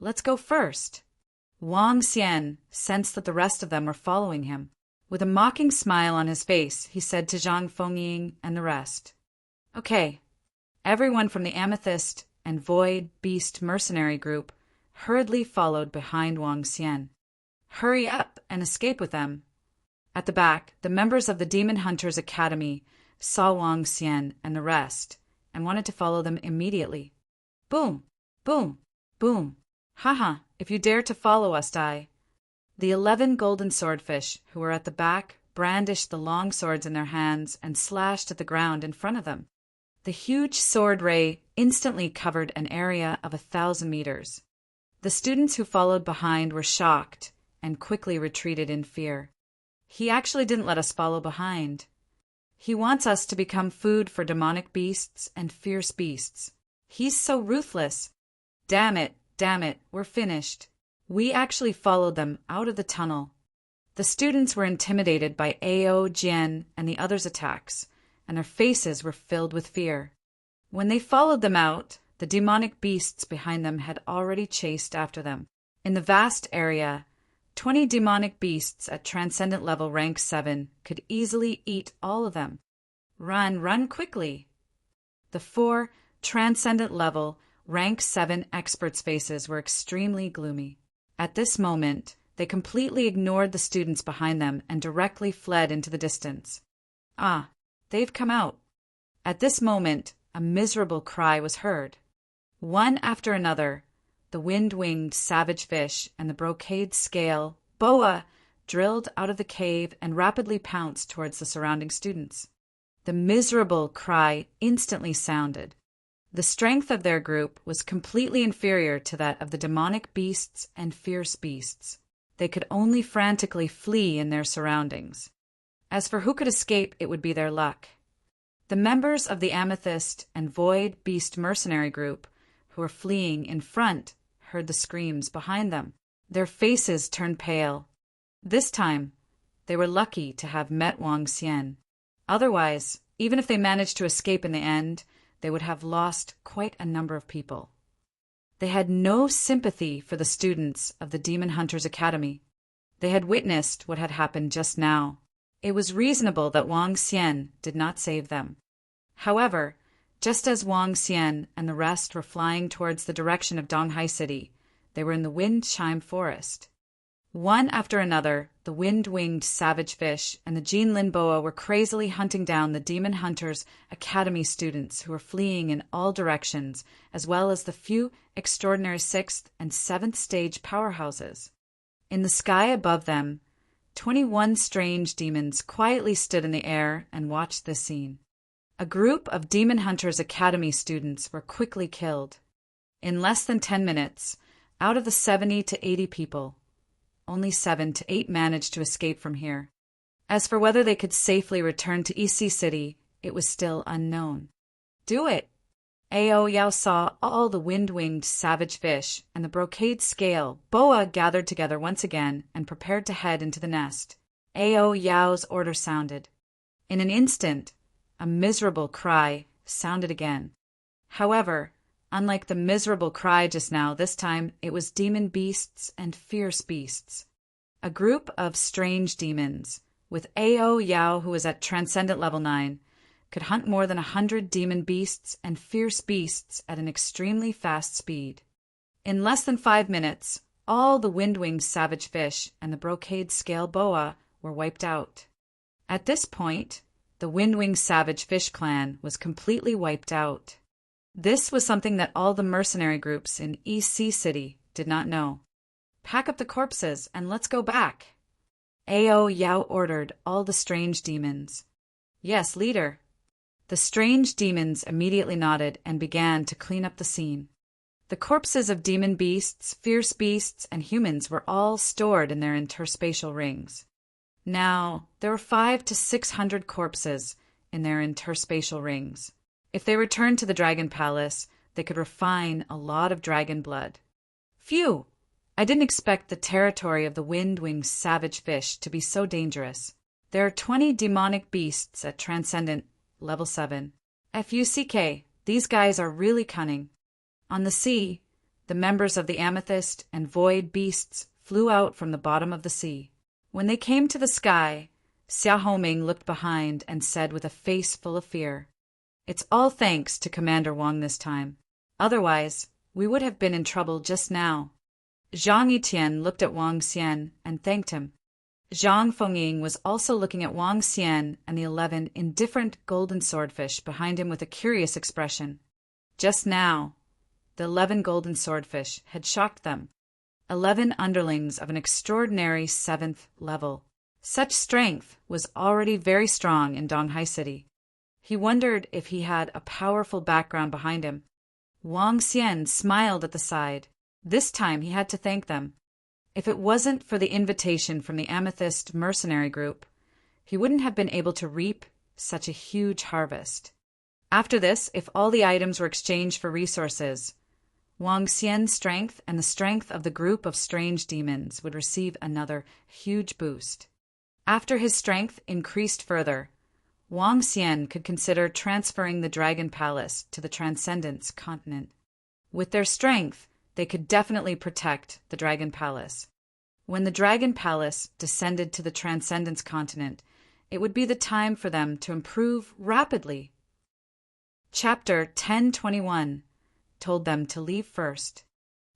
Let's go first. Wang Xian sensed that the rest of them were following him. With a mocking smile on his face, he said to Zhang Fengying and the rest, Okay. Everyone from the Amethyst and Void Beast mercenary group hurriedly followed behind Wang Xian. Hurry up and escape with them. At the back, the members of the Demon Hunters Academy saw Wang Xian and the rest and wanted to follow them immediately. Boom! Boom! Boom! Haha, if you dare to follow us, die. The 11 golden swordfish who were at the back brandished the long swords in their hands and slashed at the ground in front of them. The huge sword ray instantly covered an area of 1,000 meters. The students who followed behind were shocked and quickly retreated in fear. He actually didn't let us follow behind. He wants us to become food for demonic beasts and fierce beasts. He's so ruthless. Damn it, we're finished. We actually followed them out of the tunnel. The students were intimidated by Ao, Jian, and the others' attacks, and their faces were filled with fear. When they followed them out, the demonic beasts behind them had already chased after them. In the vast area, 20 demonic beasts at Transcendent level rank 7 could easily eat all of them. Run quickly! The 4 Transcendent level rank 7 experts' faces were extremely gloomy. At this moment, they completely ignored the students behind them and directly fled into the distance. They've come out. At this moment, a miserable cry was heard. One after another, the wind-winged savage fish and the brocade scale boa drilled out of the cave and rapidly pounced towards the surrounding students. The miserable cry instantly sounded. The strength of their group was completely inferior to that of the demonic beasts and fierce beasts. They could only frantically flee in their surroundings. As for who could escape, it would be their luck. The members of the Amethyst and Void Beast mercenary group, who were fleeing in front, heard the screams behind them. Their faces turned pale. This time, they were lucky to have met Wang Xian. Otherwise, even if they managed to escape in the end, they would have lost quite a number of people. They had no sympathy for the students of the Demon Hunters Academy. They had witnessed what had happened just now. It was reasonable that Wang Xian did not save them. However, just as Wang Xian and the rest were flying towards the direction of Donghai City, they were in the wind chime forest. One after another, the wind-winged savage fish and the Jinlin boa were crazily hunting down the Demon Hunters Academy students who were fleeing in all directions, as well as the few extraordinary 6th and 7th stage powerhouses. In the sky above them, 21 strange demons quietly stood in the air and watched this scene. A group of Demon Hunters Academy students were quickly killed. In less than 10 minutes, out of the 70 to 80 people, only 7 to 8 managed to escape from here. As for whether they could safely return to EC City, it was still unknown. Do it! Ao Yao saw all the wind-winged savage fish and the brocade scale boa gathered together once again and prepared to head into the nest. Ao Yao's order sounded. In an instant, a miserable cry sounded again. However, unlike the miserable cry just now, this time it was demon beasts and fierce beasts. A group of strange demons, with Ao Yao, who was at Transcendent Level 9, could hunt more than 100 demon beasts and fierce beasts at an extremely fast speed. In less than 5 minutes, all the wind-winged savage fish and the brocade scale boa were wiped out. At this point, the wind-winged savage fish clan was completely wiped out. This was something that all the mercenary groups in EC City did not know. Pack up the corpses and let's go back. Ao Yao ordered all the strange demons. Yes, leader. The strange demons immediately nodded and began to clean up the scene. The corpses of demon beasts, fierce beasts, and humans were all stored in their interspatial rings. Now, there were 500 to 600 corpses in their interspatial rings. If they returned to the Dragon Palace, they could refine a lot of dragon blood. Phew! I didn't expect the territory of the wind-winged savage fish to be so dangerous. There are 20 demonic beasts at Transcendent Level 7. FUCK, these guys are really cunning. On the sea, the members of the Amethyst and Void beasts flew out from the bottom of the sea. When they came to the sky, Xia Homing looked behind and said with a face full of fear, "It's all thanks to Commander Wang this time. Otherwise, we would have been in trouble just now." Zhang Yitian looked at Wang Xian and thanked him. Zhang Fengying was also looking at Wang Xian and the 11 indifferent golden swordfish behind him with a curious expression. Just now, the 11 golden swordfish had shocked them. 11 underlings of an extraordinary 7th level. Such strength was already very strong in Donghai City. He wondered if he had a powerful background behind him. Wang Xian smiled at the side. This time he had to thank them. If it wasn't for the invitation from the Amethyst mercenary group, he wouldn't have been able to reap such a huge harvest. After this, if all the items were exchanged for resources, Wang Xian's strength and the strength of the group of strange demons would receive another huge boost. After his strength increased further, Wang Xian could consider transferring the Dragon Palace to the Transcendence continent. With their strength, they could definitely protect the Dragon Palace. When the Dragon Palace descended to the Transcendence continent, it would be the time for them to improve rapidly. Chapter 1021 told them to leave first.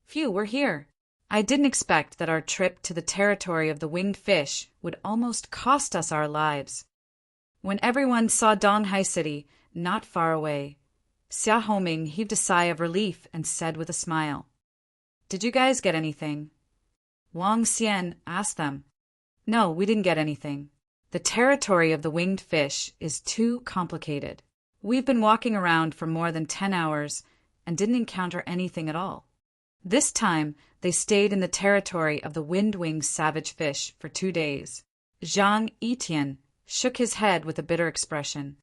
Phew, we're here. I didn't expect that our trip to the territory of the winged fish would almost cost us our lives. When everyone saw Donghai City not far away, Xia Homing heaved a sigh of relief and said with a smile, "Did you guys get anything?" Wang Xian asked them. "No, we didn't get anything. The territory of the winged fish is too complicated. We've been walking around for more than 10 hours and didn't encounter anything at all." This time, they stayed in the territory of the wind-winged savage fish for 2 days. Zhang Yitian shook his head with a bitter expression.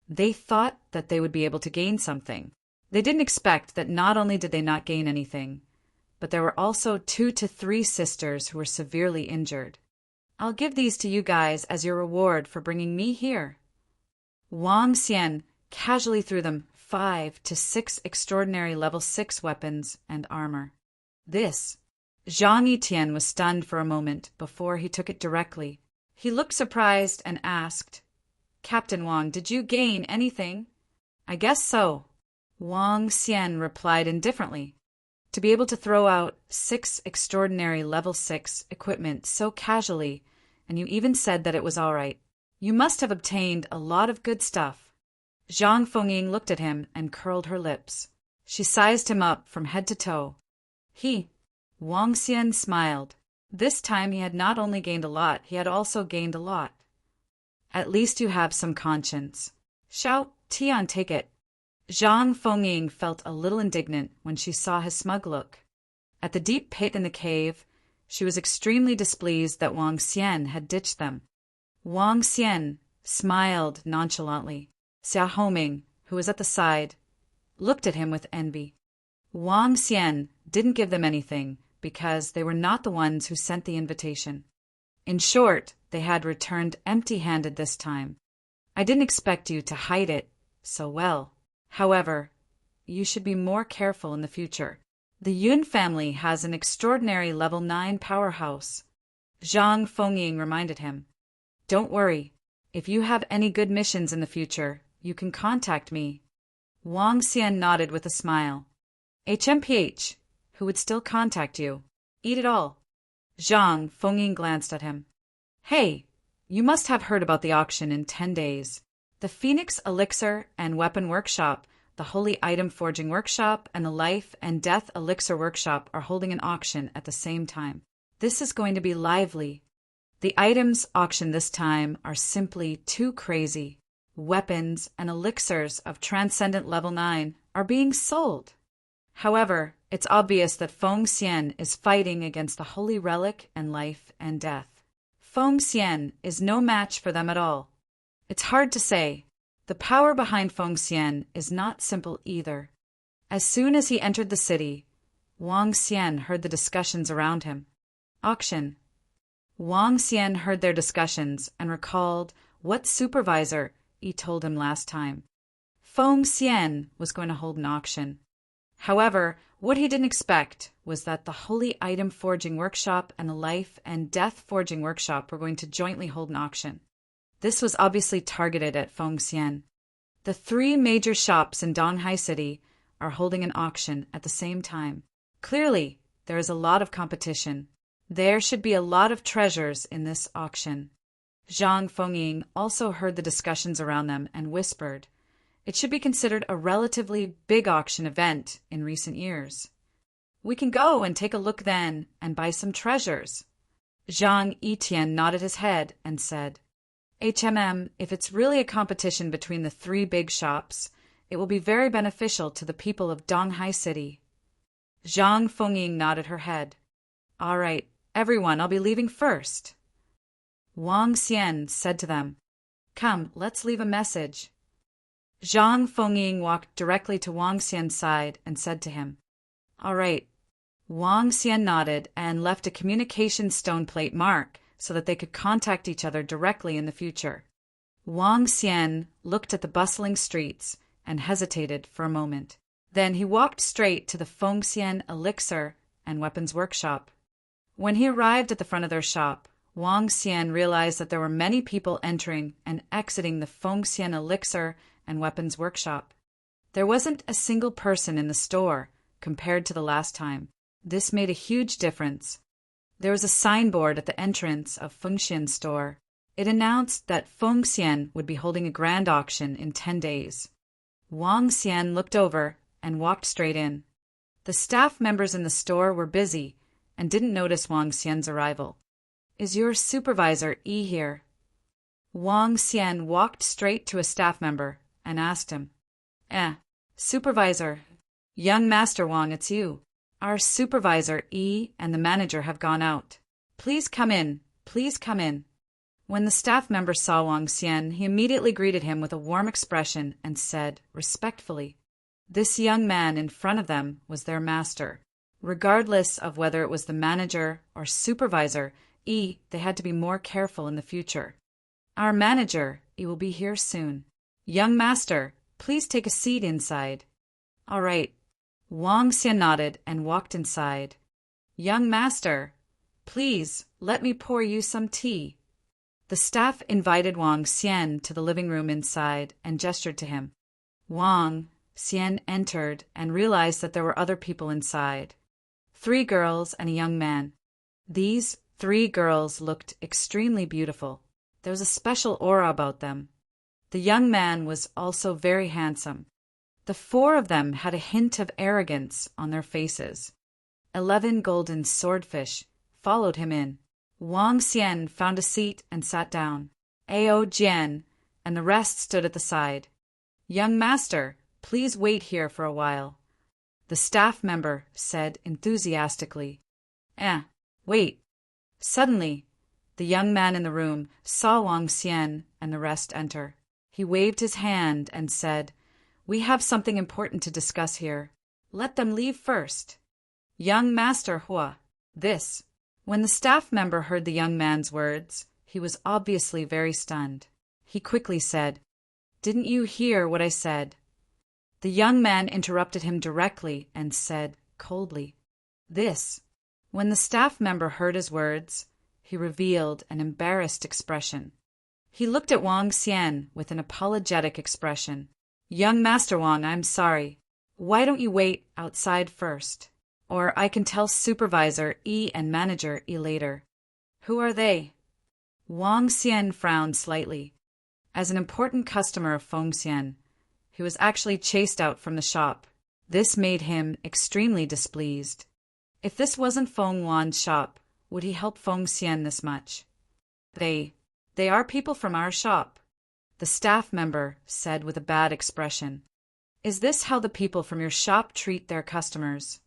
They thought that they would be able to gain something. They didn't expect that not only did they not gain anything, but there were also 2 to 3 sisters who were severely injured. "I'll give these to you guys as your reward for bringing me here." Wang Xian casually threw them 5 to 6 extraordinary level 6 weapons and armor. This. Zhang Yitian was stunned for a moment before he took it directly. He looked surprised and asked, "Captain Wang, did you gain anything?" "I guess so," Wang Xian replied indifferently. To be able to throw out 6 extraordinary level 6 equipment so casually, and you even said that it was all right. You must have obtained a lot of good stuff. Zhang Fengying looked at him and curled her lips. She sized him up from head to toe. Wang Xian smiled. This time he had not only gained a lot, he had also gained a lot. "At least you have some conscience." "Shout, Tian, take it." Zhang Fengying felt a little indignant when she saw his smug look. At the deep pit in the cave, she was extremely displeased that Wang Xian had ditched them. Wang Xian smiled nonchalantly. Xia Homing, who was at the side, looked at him with envy. Wang Xian didn't give them anything because they were not the ones who sent the invitation. In short, they had returned empty-handed this time. I didn't expect you to hide it so well. However, you should be more careful in the future. The Yun family has an extraordinary level 9 powerhouse. Zhang Fengying reminded him. Don't worry. If you have any good missions in the future, you can contact me. Wang Xian nodded with a smile. HMPH, who would still contact you. Eat it all. Zhang Fengying glanced at him. Hey, you must have heard about the auction in 10 days. The Phoenix Elixir and Weapon Workshop, the Holy Item Forging Workshop, and the Life and Death Elixir Workshop are holding an auction at the same time. This is going to be lively. The items auctioned this time are simply too crazy. Weapons and elixirs of Transcendent Level 9 are being sold. However, it's obvious that Feng Xian is fighting against the Holy Relic and Life and Death. Feng Xian is no match for them at all. It's hard to say. The power behind Feng Xian is not simple either. As soon as he entered the city, Wang Xian heard the discussions around him. Auction. Wang Xian heard their discussions and recalled what supervisor he told him last time. Feng Xian was going to hold an auction. However, what he didn't expect was that the Holy Item Forging Workshop and the Life and Death Forging Workshop were going to jointly hold an auction. This was obviously targeted at Feng Xian. The 3 major shops in Donghai City are holding an auction at the same time. Clearly, there is a lot of competition. There should be a lot of treasures in this auction. Zhang Fengying also heard the discussions around them and whispered, it should be considered a relatively big auction event in recent years. We can go and take a look then and buy some treasures. Zhang Yitian nodded his head and said, HMM, if it's really a competition between the 3 big shops, it will be very beneficial to the people of Donghai City. Zhang Fengying nodded her head. All right, everyone, I'll be leaving first. Wang Xian said to them, Come, let's leave a message. Zhang Fengying walked directly to Wang Xian's side and said to him, All right. Wang Xian nodded and left a communication stone plate mark so that they could contact each other directly in the future. Wang Xian looked at the bustling streets and hesitated for a moment. Then he walked straight to the Feng Xian Elixir and Weapons Workshop. When he arrived at the front of their shop, Wang Xian realized that there were many people entering and exiting the Feng Xian Elixir and Weapons Workshop. There wasn't a single person in the store compared to the last time. This made a huge difference. There was a signboard at the entrance of Feng Xian's store. It announced that Feng Xian would be holding a grand auction in 10 days. Wang Xian looked over and walked straight in. The staff members in the store were busy and didn't notice Wang Xian's arrival. Is your supervisor Yi here? Wang Xian walked straight to a staff member and asked him, Supervisor. Young Master Wang, it's you. Our supervisor Yi and the manager have gone out. Please come in. Please come in. When the staff member saw Wang Xian, he immediately greeted him with a warm expression and said, respectfully, this young man in front of them was their master. Regardless of whether it was the manager or supervisor, they had to be more careful in the future. Our manager, will be here soon. Young master, please take a seat inside. All right. Wang Xian nodded and walked inside. Young master, please let me pour you some tea. The staff invited Wang Xian to the living room inside and gestured to him. Wang Xian entered and realized that there were other people inside. 3 girls and a young man. These 3 girls looked extremely beautiful. There was a special aura about them. The young man was also very handsome. The 4 of them had a hint of arrogance on their faces. 11 golden swordfish followed him in. Wang Xian found a seat and sat down. Ao Jian and the rest stood at the side. Young master, please wait here for a while. The staff member said enthusiastically. Wait. Suddenly, The young man in the room saw Wang Xian and the rest enter. He waved his hand and said, "We have something important to discuss here. Let them leave first." "Young Master Hua, this." When the staff member heard the young man's words, he was obviously very stunned. He quickly said, "Didn't you hear what I said?" The young man interrupted him directly and said coldly, "This." When the staff member heard his words, he revealed an embarrassed expression. He looked at Wang Xian with an apologetic expression. "Young Master Wang, I'm sorry. Why don't you wait outside first? Or I can tell Supervisor Yi and Manager Yi later." "Who are they?" Wang Xian frowned slightly. As an important customer of Feng Xian, he was actually chased out from the shop. This made him extremely displeased. If this wasn't Feng Wan's shop, would he help Feng Xian this much? They are people from our shop," the staff member said with a bad expression. "Is this how the people from your shop treat their customers?"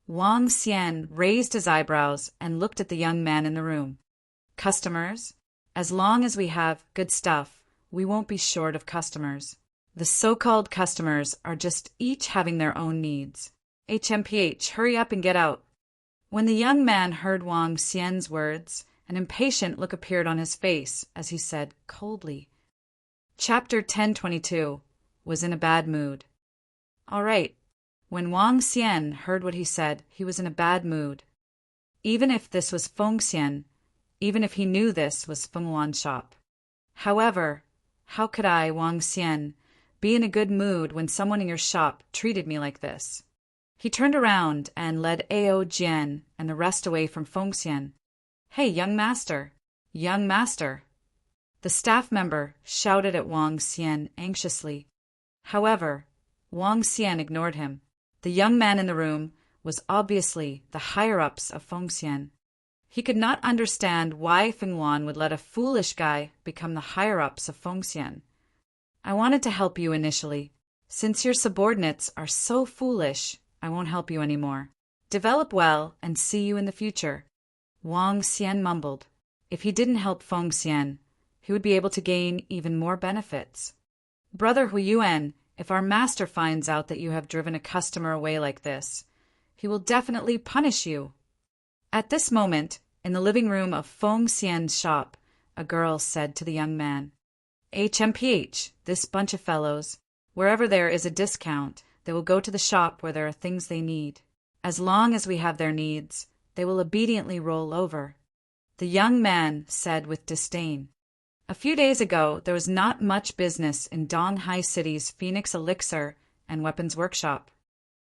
Wang Xian raised his eyebrows and looked at the young man in the room. "Customers? As long as we have good stuff, we won't be short of customers. The so-called customers are just each having their own needs. HMPH, hurry up and get out." When the young man heard Wang Xian's words, an impatient look appeared on his face as he said coldly. Chapter 1022 was in a bad mood. All right. When Wang Xian heard what he said, he was in a bad mood. Even if this was Feng Xian, even if he knew this was Feng Wan's shop. However, how could I, Wang Xian, be in a good mood when someone in your shop treated me like this? He turned around and led Ao Jian and the rest away from Feng Xian. "Hey, young master! Young master!" The staff member shouted at Wang Xian anxiously. However, Wang Xian ignored him. The young man in the room was obviously the higher-ups of Feng Xian. He could not understand why Feng Wan would let a foolish guy become the higher-ups of Feng Xian. "I wanted to help you initially. Since your subordinates are so foolish, I won't help you anymore. Develop well and see you in the future." Wang Xian mumbled. If he didn't help Feng Xian, he would be able to gain even more benefits. "Brother Huiyuan, if our master finds out that you have driven a customer away like this, he will definitely punish you." At this moment, in the living room of Feng Xian's shop, a girl said to the young man, "HMPH, this bunch of fellows, wherever there is a discount, they will go to the shop where there are things they need. As long as we have their needs, they will obediently roll over." The young man said with disdain. A few days ago, there was not much business in Donghai City's Phoenix Elixir and Weapons Workshop.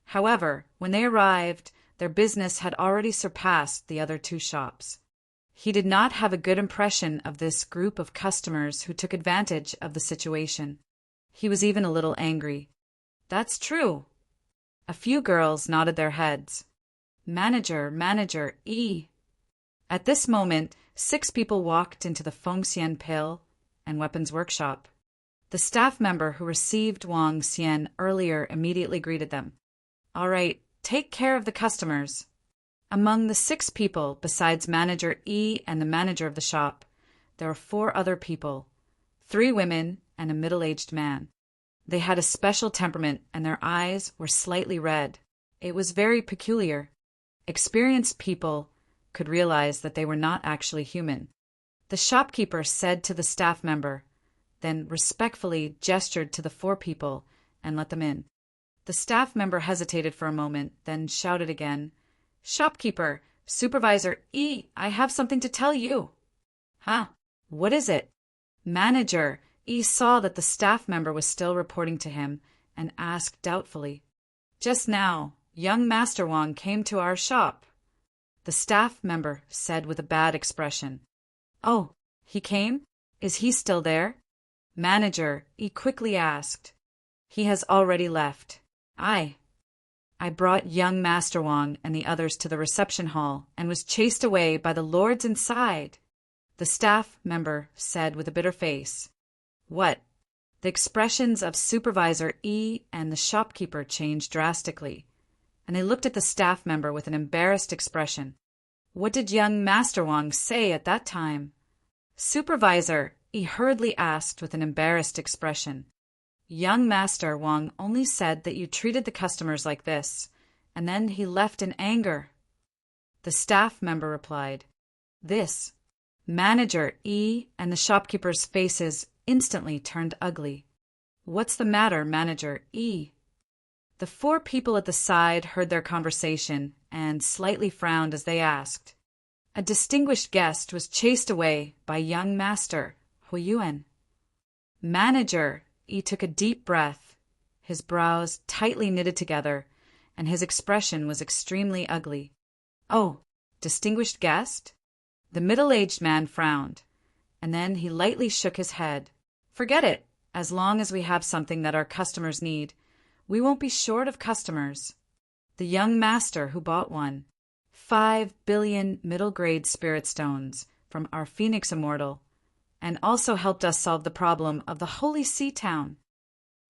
However, when they arrived, their business had already surpassed the other two shops. He did not have a good impression of this group of customers who took advantage of the situation. He was even a little angry. "That's true." A few girls nodded their heads. Manager, E." At this moment, 6 people walked into the Feng Xian Pill and Weapons Workshop. The staff member who received Wang Xian earlier immediately greeted them. "All right, take care of the customers." Among the 6 people, besides Manager E and the manager of the shop, there were 4 other people, 3 women and a middle-aged man. They had a special temperament and their eyes were slightly red. It was very peculiar. Experienced people could realize that they were not actually human. The shopkeeper said to the staff member, then respectfully gestured to the 4 people and let them in. The staff member hesitated for a moment, then shouted again, "Shopkeeper, Supervisor E, I have something to tell you." "Huh? What is it?" Manager E saw that the staff member was still reporting to him and asked doubtfully, "Just now, young Master Wang came to our shop." The staff member said with a bad expression, "Oh, he came? Is he still there?" Manager E quickly asked, "He has already left. I brought young Master Wang and the others to the reception hall and was chased away by the lords inside." The staff member said with a bitter face. "What?" The expressions of Supervisor E and the shopkeeper changed drastically, and they looked at the staff member with an embarrassed expression. What did young Master Wang say at that time? Supervisor, he hurriedly asked with an embarrassed expression. Young Master Wang only said that you treated the customers like this, and then he left in anger. The staff member replied. This. Manager E and the shopkeepers' faces instantly turned ugly. What's the matter, Manager E? The four people at the side heard their conversation and slightly frowned as they asked. A distinguished guest was chased away by young Master Huiyuan. Manager E took a deep breath. His brows tightly knitted together, and his expression was extremely ugly. Oh, distinguished guest? The middle-aged man frowned, and then he lightly shook his head. Forget it. As long as we have something that our customers need, we won't be short of customers. The young master who bought 5 billion middle-grade spirit stones from our Phoenix Immortal, and also helped us solve the problem of the Holy Sea Town.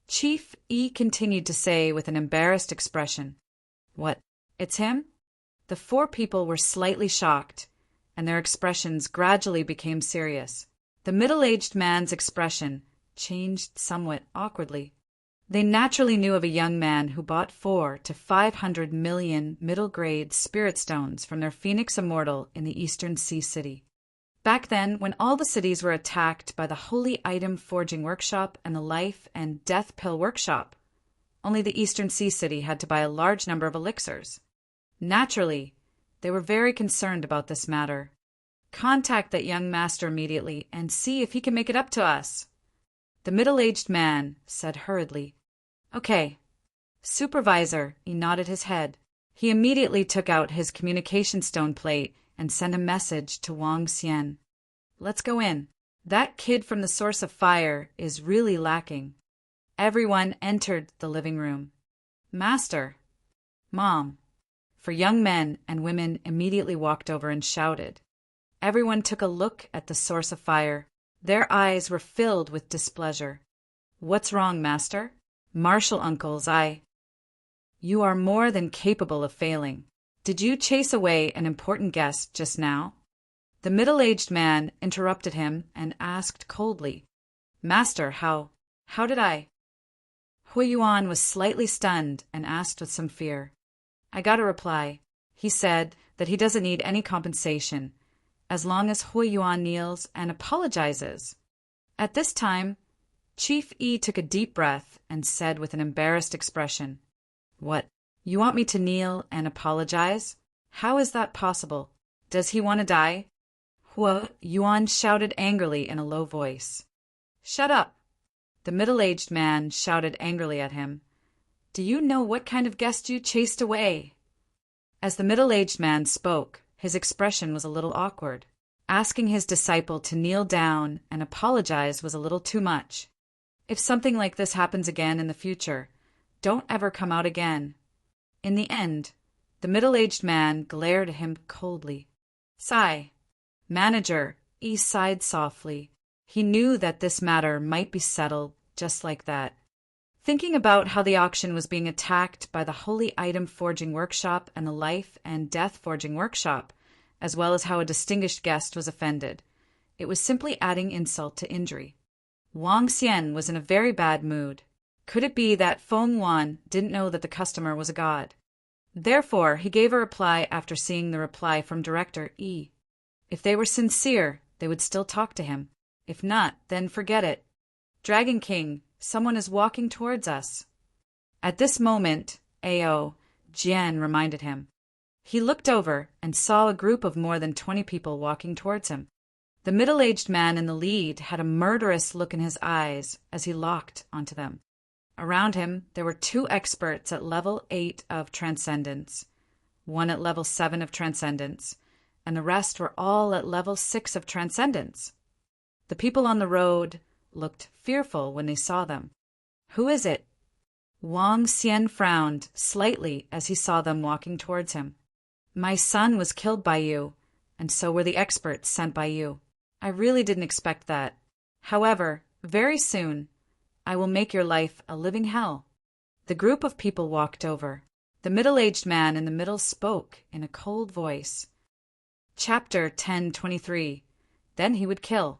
Chief E continued to say with an embarrassed expression. What, it's him? The four people were slightly shocked, and their expressions gradually became serious. The middle-aged man's expression changed somewhat awkwardly. They naturally knew of a young man who bought 400 to 500 million middle-grade spirit stones from their Phoenix Immortal in the Eastern Sea City. Back then, when all the cities were attacked by the Holy Item Forging Workshop and the Life and Death Pill Workshop, only the Eastern Sea City had to buy a large number of elixirs. Naturally, they were very concerned about this matter. Contact that young master immediately and see if he can make it up to us. The middle-aged man said hurriedly. Okay. Supervisor, he nodded his head. He immediately took out his communication stone plate and sent a message to Wang Xian. Let's go in. That kid from the source of fire is really lacking. Everyone entered the living room. Master. Mom. For young men and women immediately walked over and shouted. Everyone took a look at the source of fire. Their eyes were filled with displeasure. What's wrong, Master? Martial uncles, You are more than capable of failing. Did you chase away an important guest just now? The middle-aged man interrupted him and asked coldly. Master, how did I? Huiyuan was slightly stunned and asked with some fear. I got a reply. He said that he doesn't need any compensation, as long as Huiyuan kneels and apologizes. At this time, Chief E took a deep breath and said with an embarrassed expression, What, you want me to kneel and apologize? How is that possible? Does he want to die? Huiyuan shouted angrily in a low voice. Shut up! The middle-aged man shouted angrily at him. Do you know what kind of guest you chased away? As the middle-aged man spoke, his expression was a little awkward. Asking his disciple to kneel down and apologize was a little too much. If something like this happens again in the future, don't ever come out again. In the end, the middle-aged man glared at him coldly. Sigh. Manager, he sighed softly. He knew that this matter might be settled just like that. Thinking about how the auction was being attacked by the Holy Item Forging Workshop and the Life and Death Forging Workshop, as well as how a distinguished guest was offended, it was simply adding insult to injury. Wang Xian was in a very bad mood. Could it be that Feng Wan didn't know that the customer was a god? Therefore, he gave a reply after seeing the reply from Director E. If they were sincere, they would still talk to him. If not, then forget it. Dragon King, someone is walking towards us. At this moment, A.O. Jian reminded him. He looked over and saw a group of more than 20 people walking towards him. The middle-aged man in the lead had a murderous look in his eyes as he locked onto them. Around him, there were 2 experts at level 8 of Transcendence, 1 at level 7 of Transcendence, and the rest were all at level 6 of Transcendence. The people on the road looked fearful when they saw them. Who is it? Wang Xian frowned slightly as he saw them walking towards him. My son was killed by you, and so were the experts sent by you. I really didn't expect that. However, very soon, I will make your life a living hell. The group of people walked over. The middle-aged man in the middle spoke in a cold voice. Chapter 10:23. Then he would kill.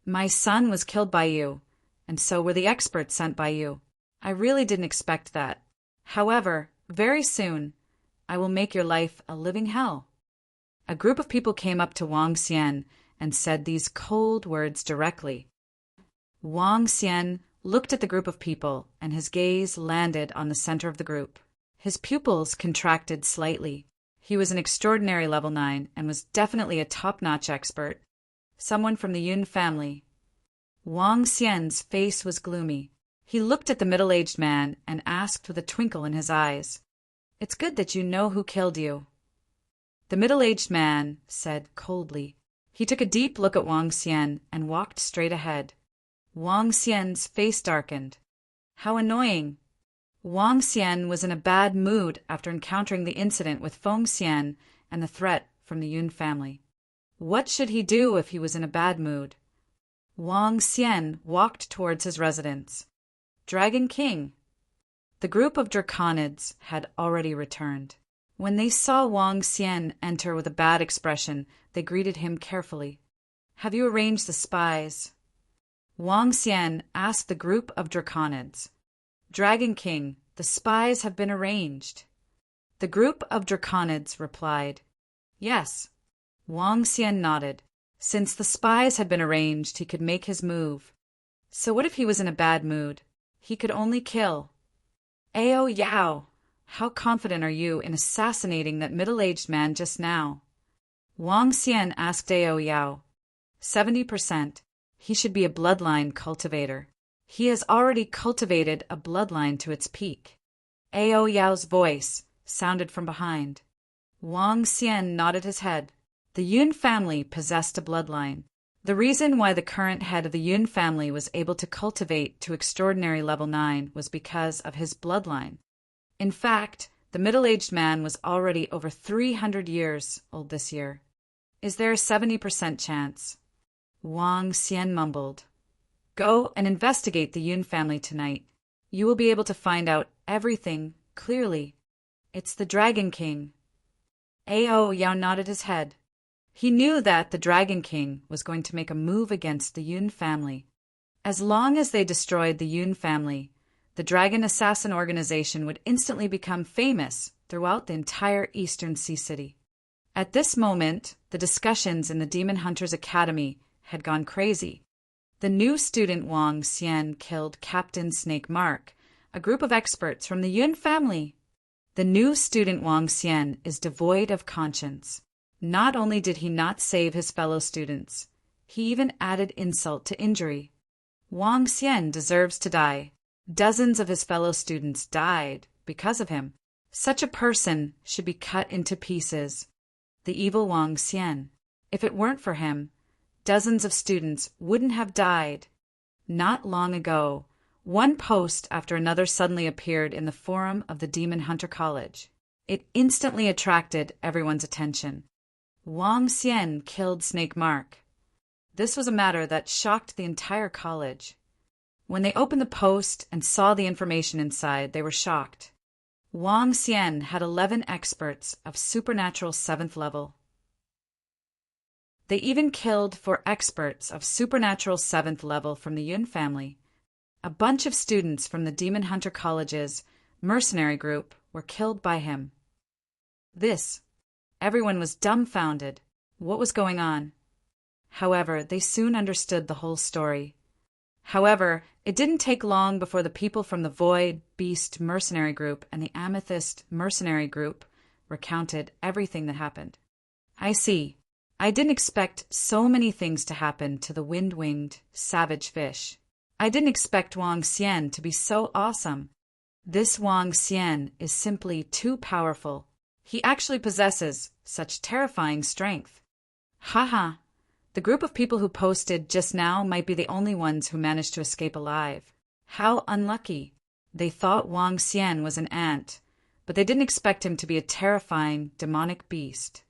My son was killed by you, and so were the experts sent by you. I really didn't expect that. However, very soon, I will make your life a living hell. A group of people came up to Wang Xian and said these cold words directly. Wang Xian looked at the group of people, and his gaze landed on the center of the group. His pupils contracted slightly. He was an extraordinary level 9 and was definitely a top-notch expert. Someone from the Yun family. Wang Xian's face was gloomy. He looked at the middle-aged man and asked with a twinkle in his eyes, "It's good that you know who killed you." The middle-aged man said coldly. He took a deep look at Wang Xian and walked straight ahead. Wang Xian's face darkened. How annoying! Wang Xian was in a bad mood after encountering the incident with Feng Xian and the threat from the Yun family. What should he do if he was in a bad mood? Wang Xian walked towards his residence. Dragon King. The group of draconids had already returned. When they saw Wang Xian enter with a bad expression, they greeted him carefully. Have you arranged the spies? Wang Xian asked the group of draconids. Dragon King, the spies have been arranged. The group of draconids replied. Yes. Wang Xian nodded. Since the spies had been arranged, he could make his move. So what if he was in a bad mood? He could only kill. Ao Yao, how confident are you in assassinating that middle-aged man just now? Wang Xian asked Ao Yao. 70%. He should be a bloodline cultivator. He has already cultivated a bloodline to its peak. Ao Yao's voice sounded from behind. Wang Xian nodded his head. The Yun family possessed a bloodline. The reason why the current head of the Yun family was able to cultivate to extraordinary level 9 was because of his bloodline. In fact, the middle-aged man was already over 300 years old this year. Is there a 70% chance? Wang Xian mumbled. Go and investigate the Yun family tonight. You will be able to find out everything clearly. It's the Dragon King. Ao Yao nodded his head. He knew that the Dragon King was going to make a move against the Yun family. As long as they destroyed the Yun family, the Dragon Assassin organization would instantly become famous throughout the entire Eastern Sea City. At this moment, the discussions in the Demon Hunters Academy had gone crazy. The new student Wang Xian killed Captain Snake Mark, a group of experts from the Yun family. The new student Wang Xian is devoid of conscience. Not only did he not save his fellow students, he even added insult to injury. Wang Xian deserves to die. Dozens of his fellow students died because of him. Such a person should be cut into pieces. The evil Wang Xian. If it weren't for him, dozens of students wouldn't have died. Not long ago, one post after another suddenly appeared in the forum of the Demon Hunter College. It instantly attracted everyone's attention. Wang Xian killed Snake Mark. This was a matter that shocked the entire college. When they opened the post and saw the information inside, they were shocked. Wang Xian had 11 experts of supernatural 7th level. They even killed 4 experts of supernatural 7th level from the Yun family. A bunch of students from the Demon Hunter College's mercenary group were killed by him. Everyone was dumbfounded. What was going on? However, they soon understood the whole story. However, it didn't take long before the people from the Void Beast mercenary group and the Amethyst mercenary group recounted everything that happened. I see. I didn't expect so many things to happen to the wind-winged, savage fish. I didn't expect Wang Xian to be so awesome. This Wang Xian is simply too powerful. He actually possesses such terrifying strength. Haha. The group of people who posted just now might be the only ones who managed to escape alive. How unlucky. They thought Wang Xian was an ant, but they didn't expect him to be a terrifying, demonic beast.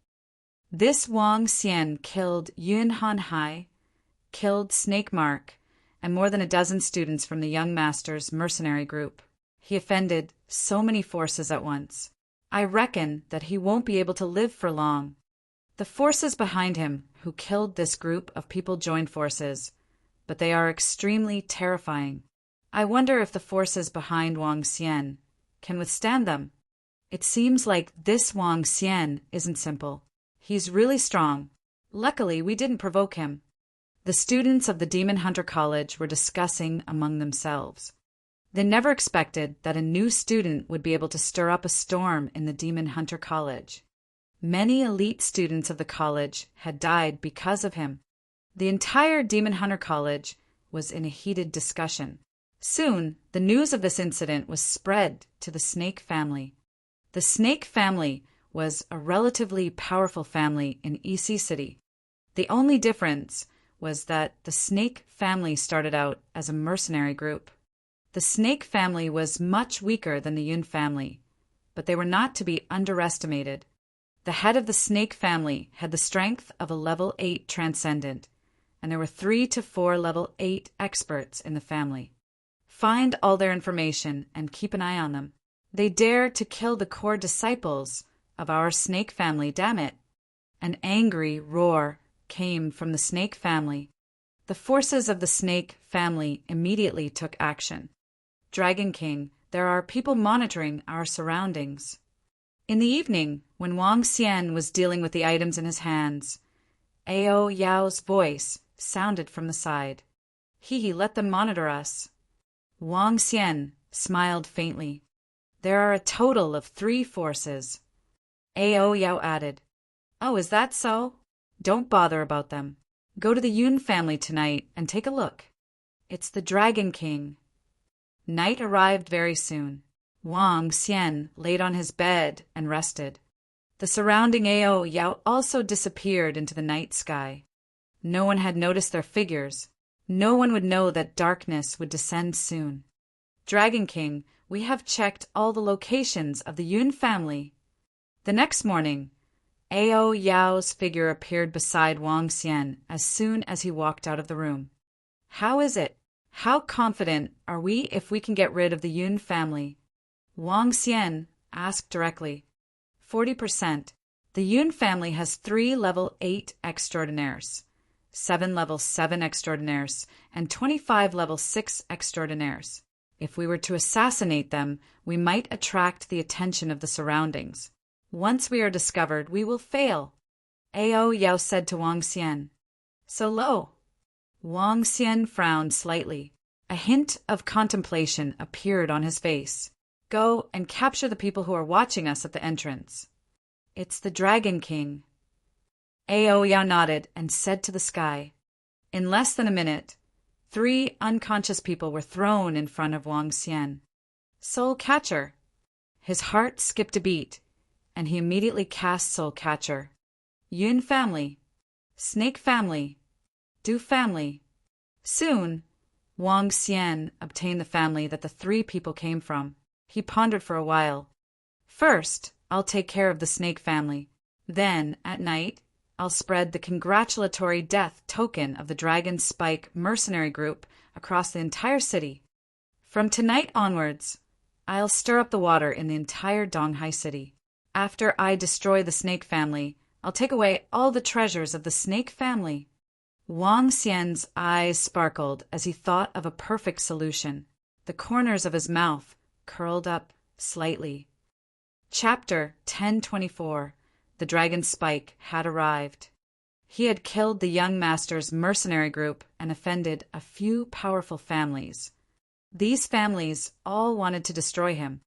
This Wang Xian killed Yun Han Hai, killed Snake Mark, and more than a dozen students from the Young Master's mercenary group. He offended so many forces at once. I reckon that he won't be able to live for long. The forces behind him who killed this group of people joined forces, but they are extremely terrifying. I wonder if the forces behind Wang Xian can withstand them. It seems like this Wang Xian isn't simple. He's really strong. Luckily, we didn't provoke him. The students of the Demon Hunter College were discussing among themselves. They never expected that a new student would be able to stir up a storm in the Demon Hunter College. Many elite students of the college had died because of him. The entire Demon Hunter College was in a heated discussion. Soon, the news of this incident was spread to the Snake family. The Snake family was a relatively powerful family in EC City. The only difference was that the Snake family started out as a mercenary group. The Snake family was much weaker than the Yun family, but they were not to be underestimated. The head of the Snake family had the strength of a level 8 transcendent, and there were 3 to 4 level 8 experts in the family. Find all their information and keep an eye on them. They dare to kill the core disciples of our Snake family, damn it. An angry roar came from the Snake family. The forces of the Snake family immediately took action. Dragon King, there are people monitoring our surroundings. In the evening, when Wang Xian was dealing with the items in his hands, Ao Yao's voice sounded from the side. Let them monitor us. Wang Xian smiled faintly. There are a total of 3 forces. Ao Yao added, Oh, is that so? Don't bother about them. Go to the Yun family tonight and take a look. It's the Dragon King. Night arrived very soon. Wang Xian laid on his bed and rested. The surrounding Ao Yao also disappeared into the night sky. No one had noticed their figures. No one would know that darkness would descend soon. Dragon King, we have checked all the locations of the Yun family. The next morning, Ao Yao's figure appeared beside Wang Xian as soon as he walked out of the room. How is it? How confident are we if we can get rid of the Yun family? Wang Xian asked directly. 40%. The Yun family has 3 level 8 extraordinaires, 7 level 7 extraordinaires, and 25 level 6 extraordinaires. If we were to assassinate them, we might attract the attention of the surroundings. Once we are discovered, we will fail. Ao Yao said to Wang Xian. So low. Wang Xian frowned slightly. A hint of contemplation appeared on his face. Go and capture the people who are watching us at the entrance. It's the Dragon King. Ao Yao nodded and said to the sky. In less than a minute, 3 unconscious people were thrown in front of Wang Xian. Soul Catcher. His heart skipped a beat, and he immediately cast Soul Catcher. Yun family. Snake family. Du family. Soon, Wang Xian obtained the family that the 3 people came from. He pondered for a while. First, I'll take care of the Snake family. Then, at night, I'll spread the congratulatory death token of the Dragon Spike mercenary group across the entire city. From tonight onwards, I'll stir up the water in the entire Donghai city. After I destroy the Snake family, I'll take away all the treasures of the Snake family. Wang Xian's eyes sparkled as he thought of a perfect solution. The corners of his mouth curled up slightly. Chapter 1024. The Dragon Spike had arrived. He had killed the young master's mercenary group and offended a few powerful families. These families all wanted to destroy him.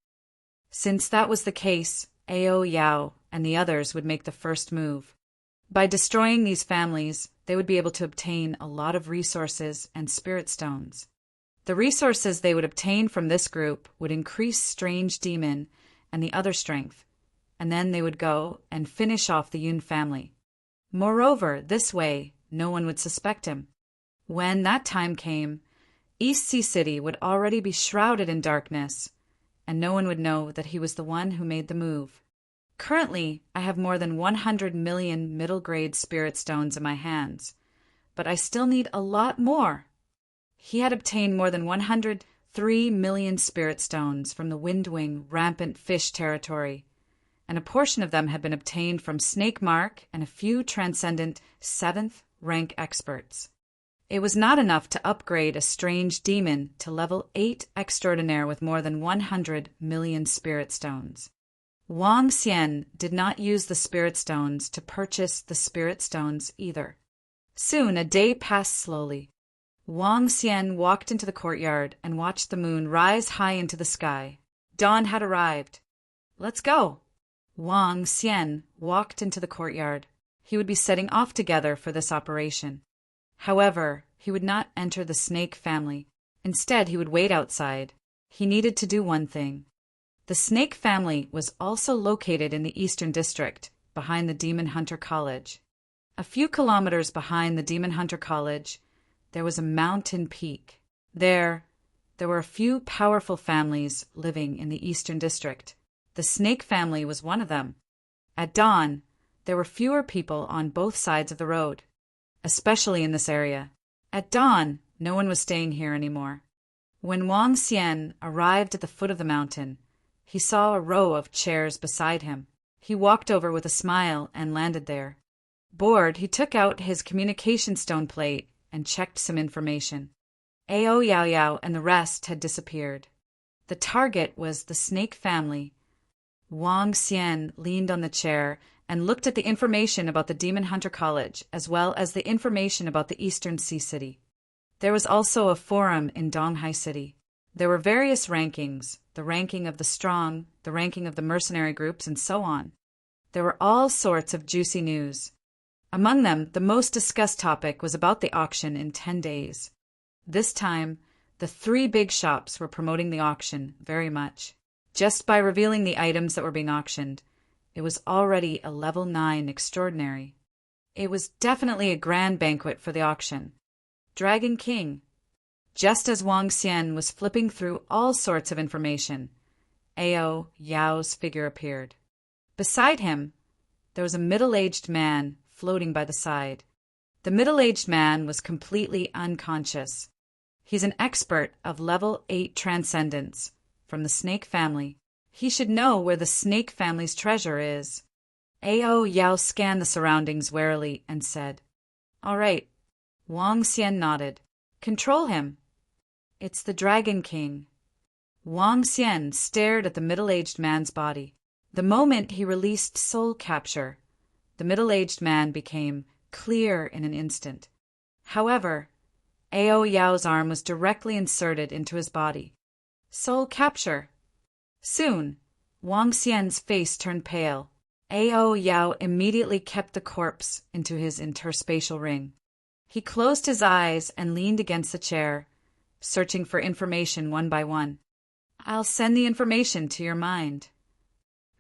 Since that was the case, Ao Yao and the others would make the first move. By destroying these families, they would be able to obtain a lot of resources and spirit stones. The resources they would obtain from this group would increase Strange Demon and the other strength, and then they would go and finish off the Yun family. Moreover, this way, no one would suspect him. When that time came, East Sea City would already be shrouded in darkness, and no one would know that he was the one who made the move. Currently, I have more than 100 million middle-grade spirit stones in my hands, but I still need a lot more. He had obtained more than 103 million spirit stones from the Windwing rampant fish territory, and a portion of them had been obtained from Snake Mark and a few transcendent 7th rank experts. It was not enough to upgrade a strange demon to level 8 extraordinaire with more than 100 million spirit stones. Wang Xian did not use the spirit stones to purchase the spirit stones either. Soon a day passed slowly. Wang Xian walked into the courtyard and watched the moon rise high into the sky. Dawn had arrived. Let's go. Wang Xian walked into the courtyard. He would be setting off together for this operation. However, he would not enter the snake family. Instead, he would wait outside. He needed to do one thing. The snake family was also located in the Eastern District, behind the Demon Hunter College. A few kilometers behind the Demon Hunter College, there was a mountain peak. There were a few powerful families living in the Eastern District. The snake family was one of them. At dawn, there were fewer people on both sides of the road, especially in this area. At dawn, no one was staying here anymore. When Wang Xian arrived at the foot of the mountain, he saw a row of chairs beside him. He walked over with a smile and landed there. Bored, he took out his communication stone plate and checked some information. Ao Yao Yao and the rest had disappeared. The target was the snake family. Wang Xian leaned on the chair and looked at the information about the Demon Hunter College, as well as the information about the Eastern Sea City. There was also a forum in Donghai City. There were various rankings, the ranking of the strong, the ranking of the mercenary groups, and so on. There were all sorts of juicy news. Among them, the most discussed topic was about the auction in 10 days. This time, the 3 big shops were promoting the auction very much. Just by revealing the items that were being auctioned, it was already a level 9 extraordinary. It was definitely a grand banquet for the auction. Dragon King. Just as Wang Xian was flipping through all sorts of information, Ao Yao's figure appeared. Beside him, there was a middle-aged man floating by the side. The middle-aged man was completely unconscious. He's an expert of level 8 transcendence from the snake family. He should know where the snake family's treasure is. Ao Yao scanned the surroundings warily and said, "All right." Wang Xian nodded. "Control him." "It's the Dragon King." Wang Xian stared at the middle-aged man's body. The moment he released soul capture, the middle-aged man became clear in an instant. However, Ao Yao's arm was directly inserted into his body. Soul capture. Soon, Wang Xian's face turned pale. Ao Yao immediately kept the corpse into his interspatial ring. He closed his eyes and leaned against the chair, searching for information one by one. "I'll send the information to your mind."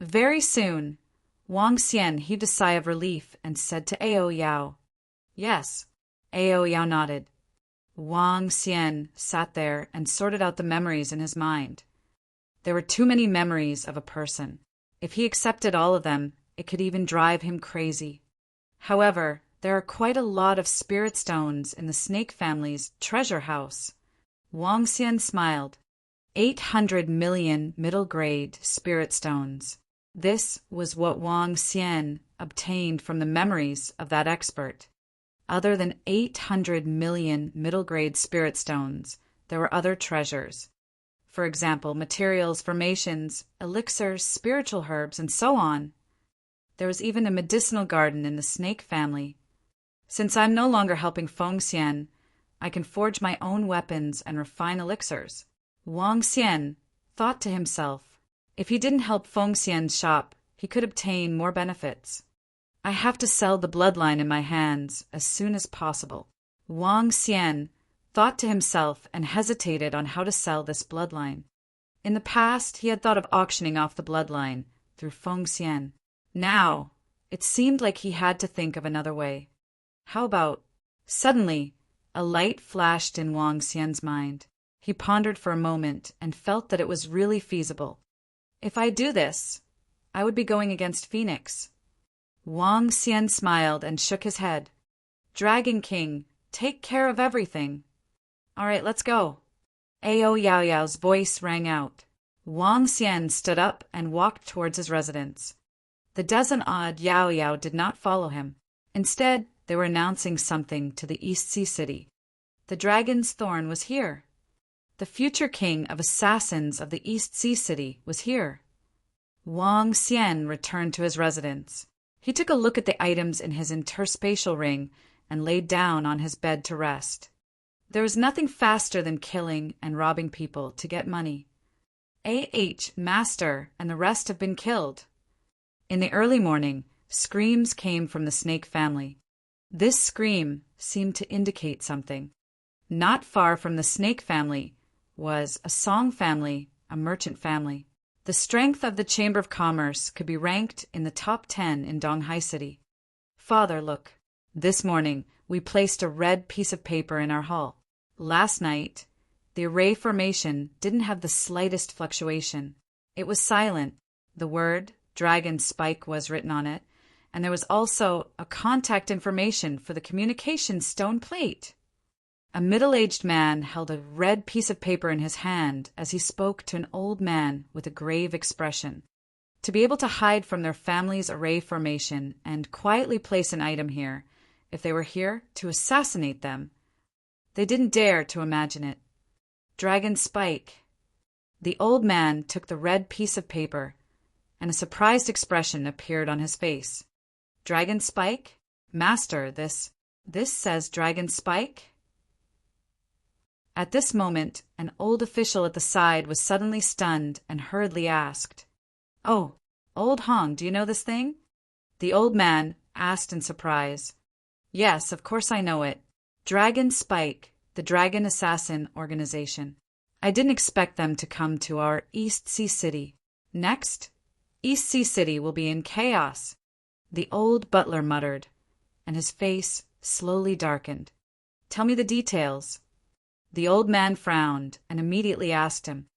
Very soon, Wang Xian heaved a sigh of relief and said to Ao Yao, "Yes." Ao Yao nodded. Wang Xian sat there and sorted out the memories in his mind. There were too many memories of a person. If he accepted all of them, it could even drive him crazy. However, there are quite a lot of spirit stones in the snake family's treasure house. Wang Xian smiled. 800 million middle-grade spirit stones. This was what Wang Xian obtained from the memories of that expert. Other than 800 million middle-grade spirit stones, there were other treasures. For example, materials, formations, elixirs, spiritual herbs, and so on. There was even a medicinal garden in the snake family. Since I'm no longer helping Feng Xian, I can forge my own weapons and refine elixirs. Wang Xian thought to himself, if he didn't help Feng Xian's shop, he could obtain more benefits. I have to sell the bloodline in my hands as soon as possible. Wang Xian thought to himself and hesitated on how to sell this bloodline. In the past, he had thought of auctioning off the bloodline through Feng Xian. Now, it seemed like he had to think of another way. How about... Suddenly, a light flashed in Wang Xian's mind. He pondered for a moment and felt that it was really feasible. If I do this, I would be going against Phoenix. Wang Xian smiled and shook his head. Dragon King, take care of everything. All right, let's go. Ao Yao Yao's voice rang out. Wang Xian stood up and walked towards his residence. The dozen odd Yao Yao did not follow him. Instead, they were announcing something to the East Sea City. The dragon's thorn was here. The future king of assassins of the East Sea City was here. Wang Xian returned to his residence. He took a look at the items in his interspatial ring and laid down on his bed to rest. There was nothing faster than killing and robbing people to get money. Master and the rest have been killed. In the early morning, screams came from the snake family. This scream seemed to indicate something. Not far from the snake family was a song family, a merchant family. The strength of the Chamber of Commerce could be ranked in the top 10 in Donghai City. Father, look. This morning, we placed a red piece of paper in our hall. Last night, the array formation didn't have the slightest fluctuation. It was silent. The word Dragon Spike was written on it, and there was also a contact information for the communication stone plate. A middle-aged man held a red piece of paper in his hand as he spoke to an old man with a grave expression. To be able to hide from their family's array formation and quietly place an item here, if they were here to assassinate them, they didn't dare to imagine it. Dragon Spike. The old man took the red piece of paper, and a surprised expression appeared on his face. Dragon Spike? Master, this says Dragon Spike? At this moment, an old official at the side was suddenly stunned and hurriedly asked, "Oh, old Hong, do you know this thing?" The old man asked in surprise. "Yes, of course I know it. Dragon Spike, the Dragon Assassin Organization. I didn't expect them to come to our East Sea City. Next, East Sea City will be in chaos," the old butler muttered, and his face slowly darkened. "Tell me the details." The old man frowned and immediately asked him,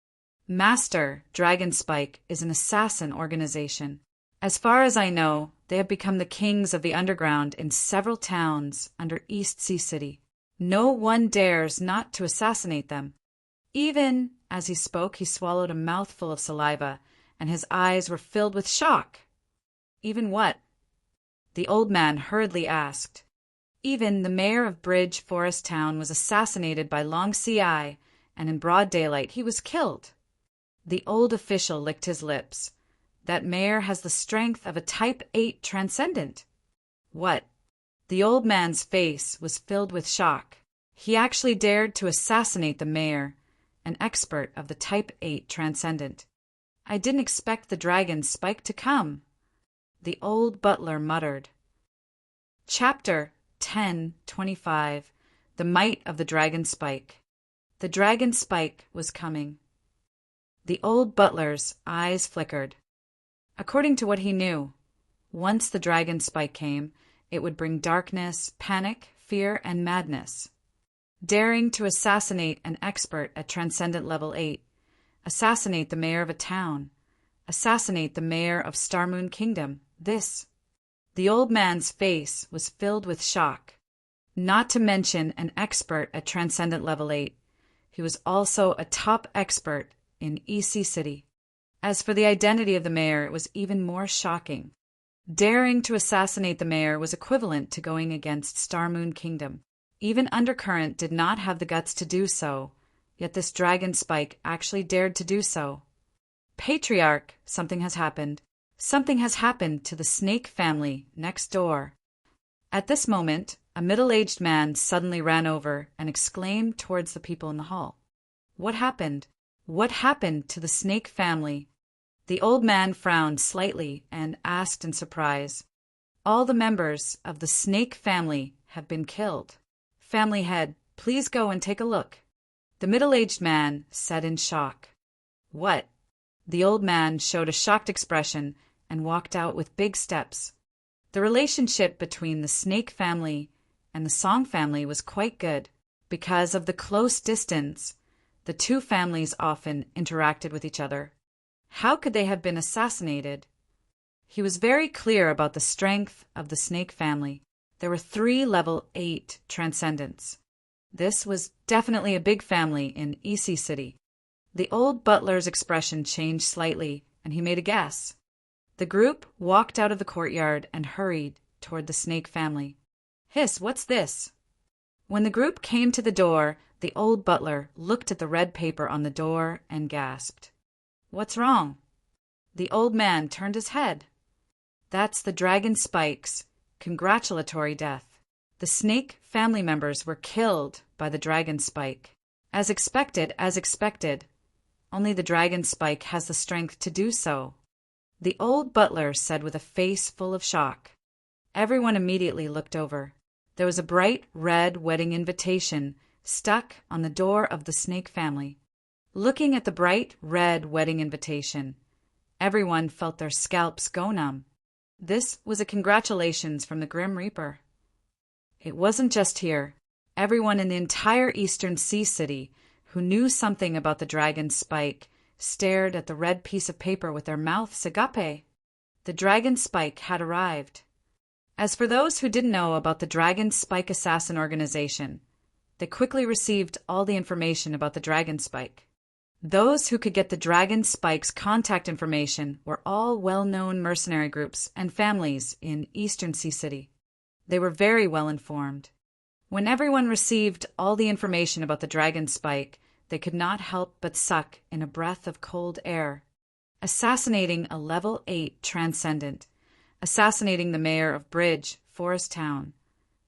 "Master, Dragon Spike is an assassin organization. As far as I know, they have become the kings of the underground in several towns under East Sea City. No one dares not to assassinate them." Even as he spoke, he swallowed a mouthful of saliva, and his eyes were filled with shock. "Even what?" the old man hurriedly asked. "Even the mayor of Bridge Forest Town was assassinated by Long Ci, and in broad daylight he was killed." The old official licked his lips. "That mayor has the strength of a Type 8 transcendent." "What?" The old man's face was filled with shock. He actually dared to assassinate the mayor, an expert of the Type 8 transcendent. "I didn't expect the Dragon Spike to come," the old butler muttered. Chapter 10:25. The Might of the Dragon Spike. The Dragon Spike was coming. The old butler's eyes flickered. According to what he knew, once the Dragon Spike came, it would bring darkness, panic, fear, and madness. Daring to assassinate an expert at Transcendent Level 8, assassinate the mayor of a town, assassinate the mayor of Starmoon Kingdom, the old man's face was filled with shock. Not to mention an expert at Transcendent Level 8. He was also a top expert in EC City. As for the identity of the mayor, it was even more shocking. Daring to assassinate the mayor was equivalent to going against Starmoon Kingdom. Even Undercurrent did not have the guts to do so, yet this Dragon Spike actually dared to do so. Patriarch, something has happened. Something has happened to the snake family next door. At this moment, a middle-aged man suddenly ran over and exclaimed towards the people in the hall. "What happened? What happened to the snake family?" The old man frowned slightly and asked in surprise, "All the members of the snake family have been killed. Family head, please go and take a look." The middle-aged man said in shock. "What?" The old man showed a shocked expression and walked out with big steps. The relationship between the snake family and the song family was quite good. Because of the close distance, the two families often interacted with each other. How could they have been assassinated? He was very clear about the strength of the snake family. There were 3 level 8 transcendents. This was definitely a big family in EC City. The old butler's expression changed slightly, and he made a guess. The group walked out of the courtyard and hurried toward the snake family. Hiss, what's this? When the group came to the door, the old butler looked at the red paper on the door and gasped. What's wrong? The old man turned his head. That's the dragon Spike's congratulatory death. The snake family members were killed by the dragon Spike. As expected. Only the dragon Spike has the strength to do so. The old butler said with a face full of shock. Everyone immediately looked over. There was a bright red wedding invitation stuck on the door of the snake family. Looking at the bright red wedding invitation, everyone felt their scalps go numb. This was a congratulations from the Grim Reaper. It wasn't just here. Everyone in the entire Eastern Sea City who knew something about the dragon Spike stared at the red piece of paper with their mouths agape. The dragon Spike had arrived. As for those who didn't know about the Dragon Spike Assassin Organization, they quickly received all the information about the Dragon Spike. Those who could get the Dragon Spike's contact information were all well-known mercenary groups and families in Eastern Sea City. They were very well informed. When everyone received all the information about the Dragon Spike, they could not help but suck in a breath of cold air. Assassinating a level 8 transcendent, assassinating the mayor of Bridge, Forest Town,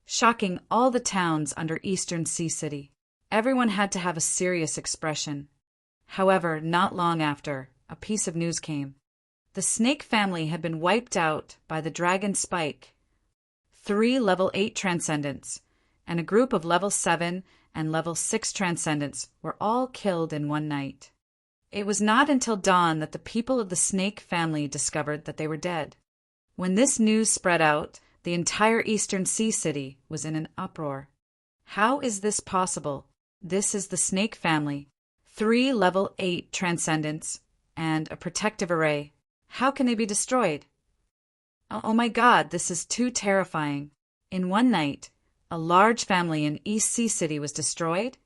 shocking all the towns under Eastern Sea City. Everyone had to have a serious expression. However, not long after, a piece of news came. The snake family had been wiped out by the Dragon Spike. 3 level 8 transcendents and a group of level 7 and level 6 transcendents were all killed in one night. It was not until dawn that the people of the snake family discovered that they were dead. When this news spread out, the entire Eastern Sea City was in an uproar. How is this possible? This is the snake family. 3 level 8 transcendents and a protective array. How can they be destroyed? Oh my God, this is too terrifying. In one night, a large family in East Sea City was destroyed?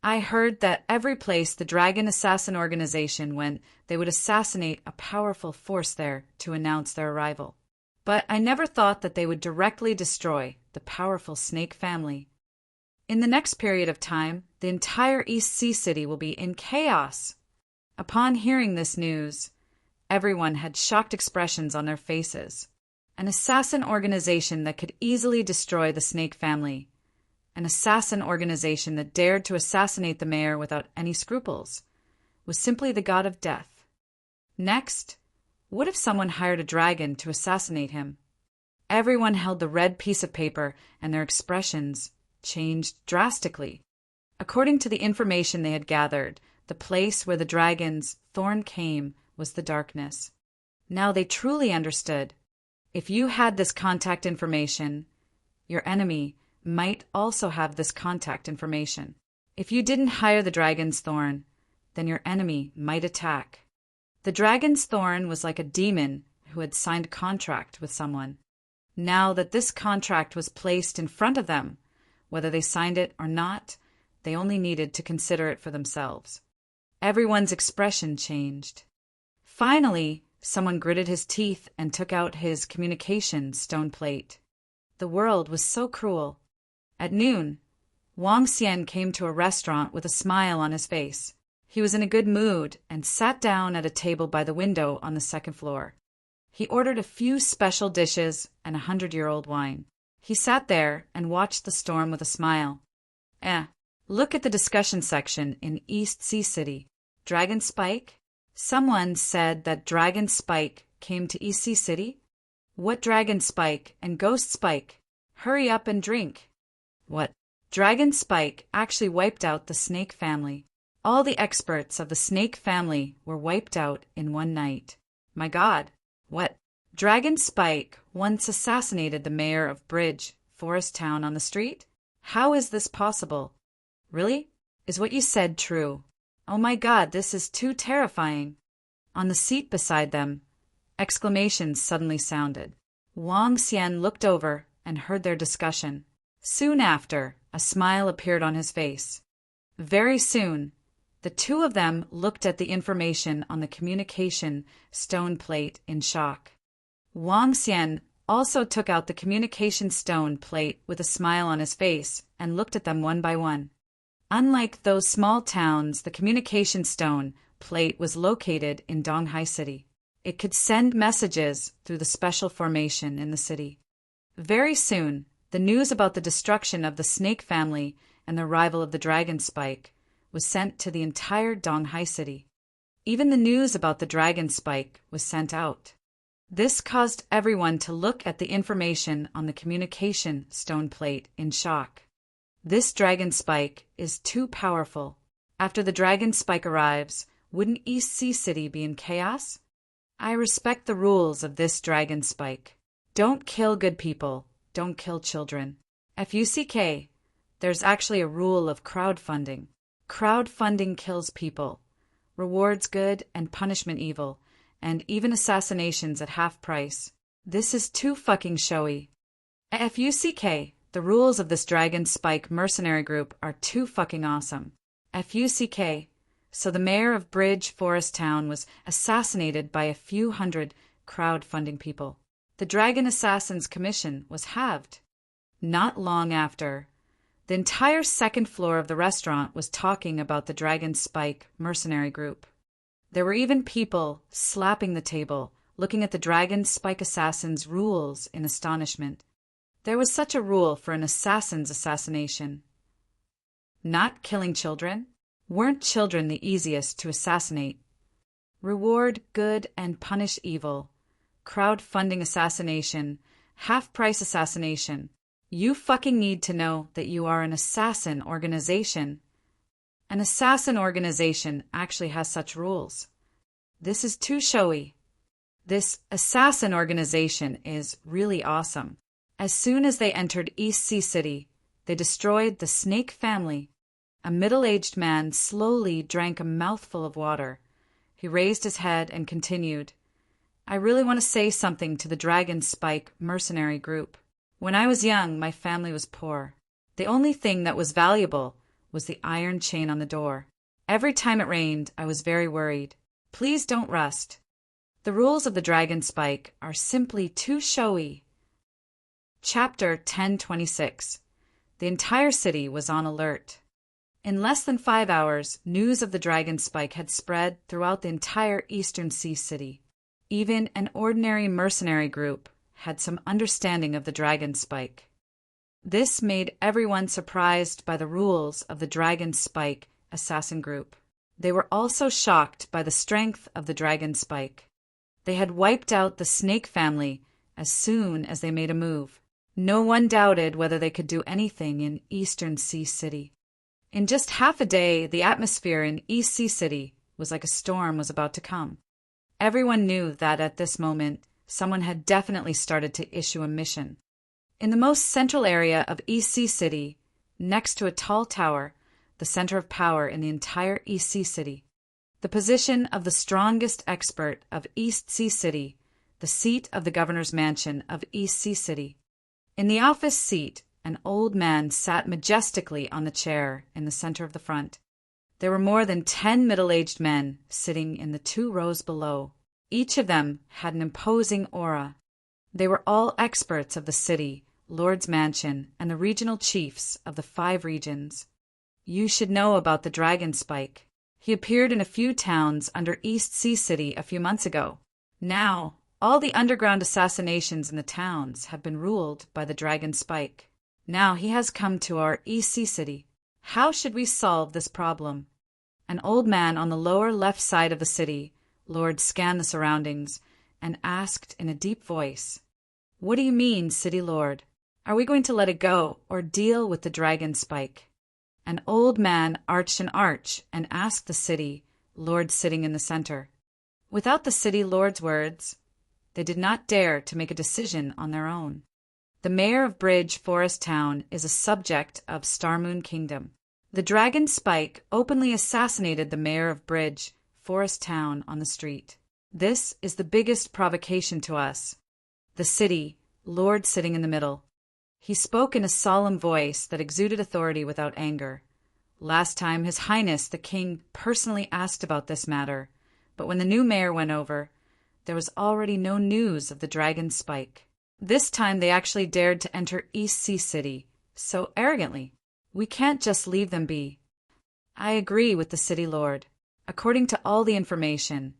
I heard that every place the Dragon Assassin Organization went, they would assassinate a powerful force there to announce their arrival. But I never thought that they would directly destroy the powerful snake family. In the next period of time, the entire East Sea City will be in chaos. Upon hearing this news, everyone had shocked expressions on their faces. An assassin organization that could easily destroy the snake family. An assassin organization that dared to assassinate the mayor without any scruples. Was simply the god of death. Next, what if someone hired a dragon to assassinate him? Everyone held the red piece of paper and their expressions changed drastically. According to the information they had gathered, the place where the dragon's thorn came was the darkness. Now they truly understood. If you had this contact information, your enemy might also have this contact information. If you didn't hire the dragon's thorn, then your enemy might attack. The dragon's thorn was like a demon who had signed a contract with someone. Now that this contract was placed in front of them, whether they signed it or not, they only needed to consider it for themselves. Everyone's expression changed. Finally, someone gritted his teeth and took out his communication stone plate. The world was so cruel. At noon, Wang Xian came to a restaurant with a smile on his face. He was in a good mood and sat down at a table by the window on the second floor. He ordered a few special dishes and 100-year-old wine. He sat there and watched the storm with a smile. Look at the discussion section in East Sea City. Dragon Spike? Someone said that Dragon Spike came to East Sea City? What Dragon Spike and Ghost Spike? Hurry up and drink. What? Dragon Spike actually wiped out the snake family. All the experts of the snake family were wiped out in one night. My God. What? Dragon Spike once assassinated the mayor of Bridge, Forest Town on the street? How is this possible? Really? Is what you said true? Oh my God, this is too terrifying. On the seat beside them, exclamations suddenly sounded. Wang Xian looked over and heard their discussion. Soon after, a smile appeared on his face. Very soon, the two of them looked at the information on the communication stone plate in shock. Wang Xian also took out the communication stone plate with a smile on his face and looked at them one by one. Unlike those small towns, the communication stone plate was located in Donghai City. It could send messages through the special formation in the city. Very soon, the news about the destruction of the snake family and the arrival of the dragon spike was sent to the entire Donghai City. Even the news about the dragon spike was sent out. This caused everyone to look at the information on the communication stone plate in shock. This dragon spike is too powerful. After the dragon spike arrives, wouldn't East Sea City be in chaos? I respect the rules of this dragon spike. Don't kill good people. Don't kill children. FUCK. There's actually a rule of crowdfunding. Crowdfunding kills people, rewards good and punishment evil, and even assassinations at half price. This is too fucking showy. FUCK. The rules of this Dragon Spike mercenary group are too fucking awesome. FUCK. So the mayor of Bridge Forest Town was assassinated by a few hundred crowdfunding people. The Dragon Assassins Commission was halved. Not long after, the entire second floor of the restaurant was talking about the Dragon Spike mercenary group. There were even people slapping the table, looking at the Dragon Spike Assassins' rules in astonishment. There was such a rule for an assassin's assassination. Not killing children? Weren't children the easiest to assassinate? Reward good and punish evil. Crowdfunding assassination. Half-price assassination. You fucking need to know that you are an assassin organization. An assassin organization actually has such rules. This is too showy. This assassin organization is really awesome. As soon as they entered East Sea City, they destroyed the snake family. A middle-aged man slowly drank a mouthful of water. He raised his head and continued, I really want to say something to the Dragon Spike mercenary group. When I was young, my family was poor. The only thing that was valuable was the iron chain on the door. Every time it rained, I was very worried. Please don't rust. The rules of the Dragon Spike are simply too showy. Chapter 1026. The entire city was on alert. In less than 5 hours, news of the Dragon Spike had spread throughout the entire Eastern Sea City. Even an ordinary mercenary group had some understanding of the Dragon Spike. This made everyone surprised by the rules of the Dragon Spike assassin group. They were also shocked by the strength of the Dragon Spike. They had wiped out the snake family as soon as they made a move. No one doubted whether they could do anything in Eastern Sea City. In just half a day, the atmosphere in East Sea City was like a storm was about to come. Everyone knew that at this moment, someone had definitely started to issue a mission. In the most central area of East Sea City, next to a tall tower, the center of power in the entire East Sea City, the position of the strongest expert of East Sea City, the seat of the governor's mansion of East Sea City. In the office seat, an old man sat majestically on the chair in the center of the front. There were more than 10 middle-aged men sitting in the 2 rows below. Each of them had an imposing aura. They were all experts of the city, Lord's mansion, and the regional chiefs of the 5 regions. You should know about the Dragon Spike. He appeared in a few towns under East Sea City a few months ago. Now, all the underground assassinations in the towns have been ruled by the Dragon Spike. Now he has come to our East Sea City. How should we solve this problem? An old man on the lower left side of the city, Lord scanned the surroundings and asked in a deep voice, What do you mean, City Lord? Are we going to let it go or deal with the Dragon Spike? An old man arched an arch and asked the city, Lord sitting in the center. Without the city Lord's words, they did not dare to make a decision on their own. The mayor of Bridge Forest Town is a subject of Starmoon Kingdom. The Dragon Spike openly assassinated the mayor of Bridge Forest Town on the street. This is the biggest provocation to us. The city, Lord sitting in the middle. He spoke in a solemn voice that exuded authority without anger. Last time His Highness the King personally asked about this matter, but when the new mayor went over, there was already no news of the dragon's spike. This time they actually dared to enter East Sea City, so arrogantly. We can't just leave them be. I agree with the city lord. According to all the information,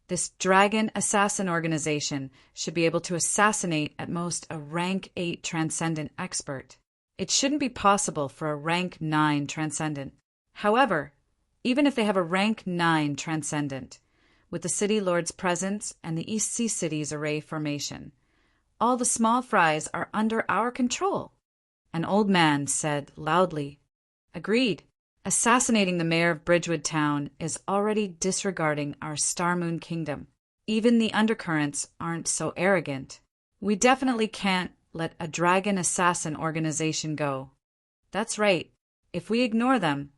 this dragon assassin organization should be able to assassinate at most a rank 8 transcendent expert. It shouldn't be possible for a rank 9 transcendent. However, even if they have a rank 9 transcendent, with the city lord's presence and the East Sea City's array formation, all the small fries are under our control. An old man said loudly, Agreed. Assassinating the mayor of Bridgewood Town is already disregarding our Star Moon Kingdom. Even the undercurrents aren't so arrogant. We definitely can't let a dragon assassin organization go. That's right. If we ignore them,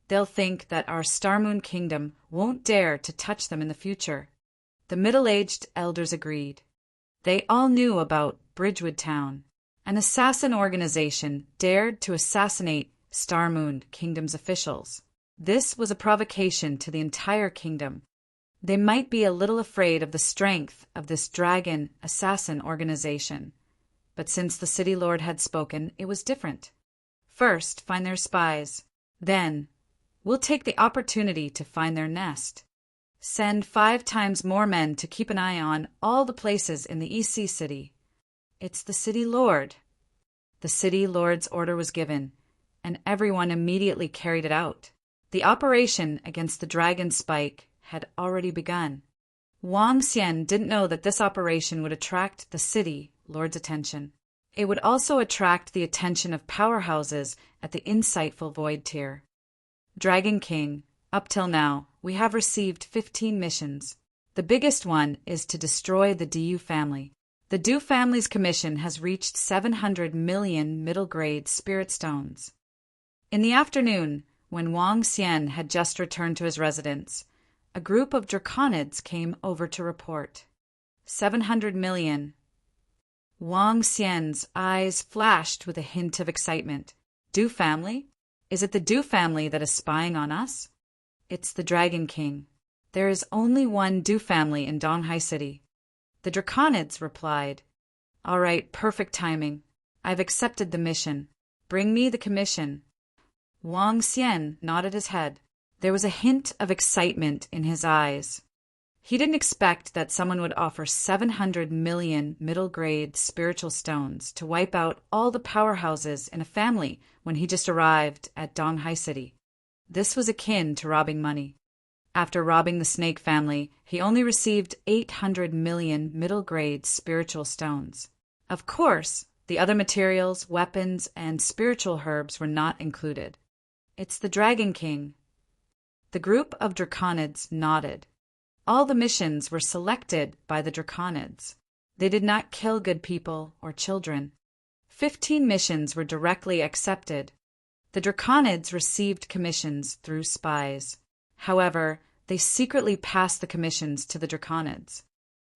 they'll think that our Star Moon Kingdom won't dare to touch them in the future. The middle-aged elders agreed. They all knew about Bridgewood Town. An assassin organization dared to assassinate Star Moon Kingdom's officials. This was a provocation to the entire kingdom. They might be a little afraid of the strength of this dragon assassin organization. But since the city lord had spoken, it was different. First, find their spies. Then, we'll take the opportunity to find their nest. Send 5 times more men to keep an eye on all the places in the East Sea City. It's the city lord. The city lord's order was given, and everyone immediately carried it out. The operation against the dragon spike had already begun. Wang Xian didn't know that this operation would attract the city lord's attention. It would also attract the attention of powerhouses at the insightful void tier. Dragon King, up till now, we have received 15 missions. The biggest one is to destroy the Du family. The Du family's commission has reached 700 million middle-grade spirit stones. In the afternoon, when Wang Xian had just returned to his residence, a group of draconids came over to report. 700 million. Wang Xian's eyes flashed with a hint of excitement. Du family? Is it the Du family that is spying on us? It's the Dragon King. There is only one Du family in Donghai City. The draconids replied, All right, perfect timing. I've accepted the mission. Bring me the commission. Wang Xian nodded his head. There was a hint of excitement in his eyes. He didn't expect that someone would offer 700 million middle-grade spiritual stones to wipe out all the powerhouses in a family when he just arrived at Donghai City. This was akin to robbing money. After robbing the snake family, he only received 800 million middle-grade spiritual stones. Of course, the other materials, weapons, and spiritual herbs were not included. It's the Dragon King. The group of draconids nodded. All the missions were selected by the draconids. They did not kill good people or children. 15 missions were directly accepted. The draconids received commissions through spies. However, they secretly passed the commissions to the draconids.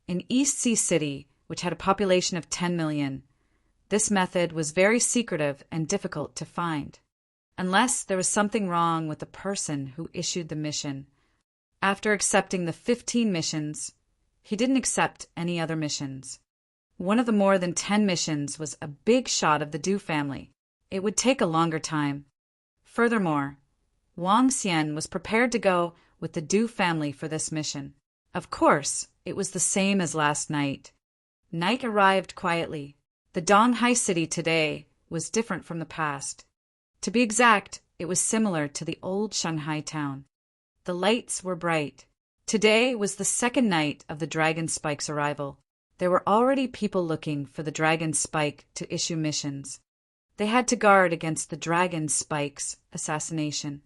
In East Sea City, which had a population of 10 million, this method was very secretive and difficult to find. Unless there was something wrong with the person who issued the mission. After accepting the 15 missions, he didn't accept any other missions. One of the more than 10 missions was a big shot of the Du family. It would take a longer time. Furthermore, Wang Xian was prepared to go with the Du family for this mission. Of course, it was the same as last night. Night arrived quietly. The Donghai City today was different from the past. To be exact, it was similar to the old Shanghai town. The lights were bright. Today was the second night of the Dragon Spike's arrival. There were already people looking for the Dragon Spike to issue missions. They had to guard against the Dragon Spike's assassination.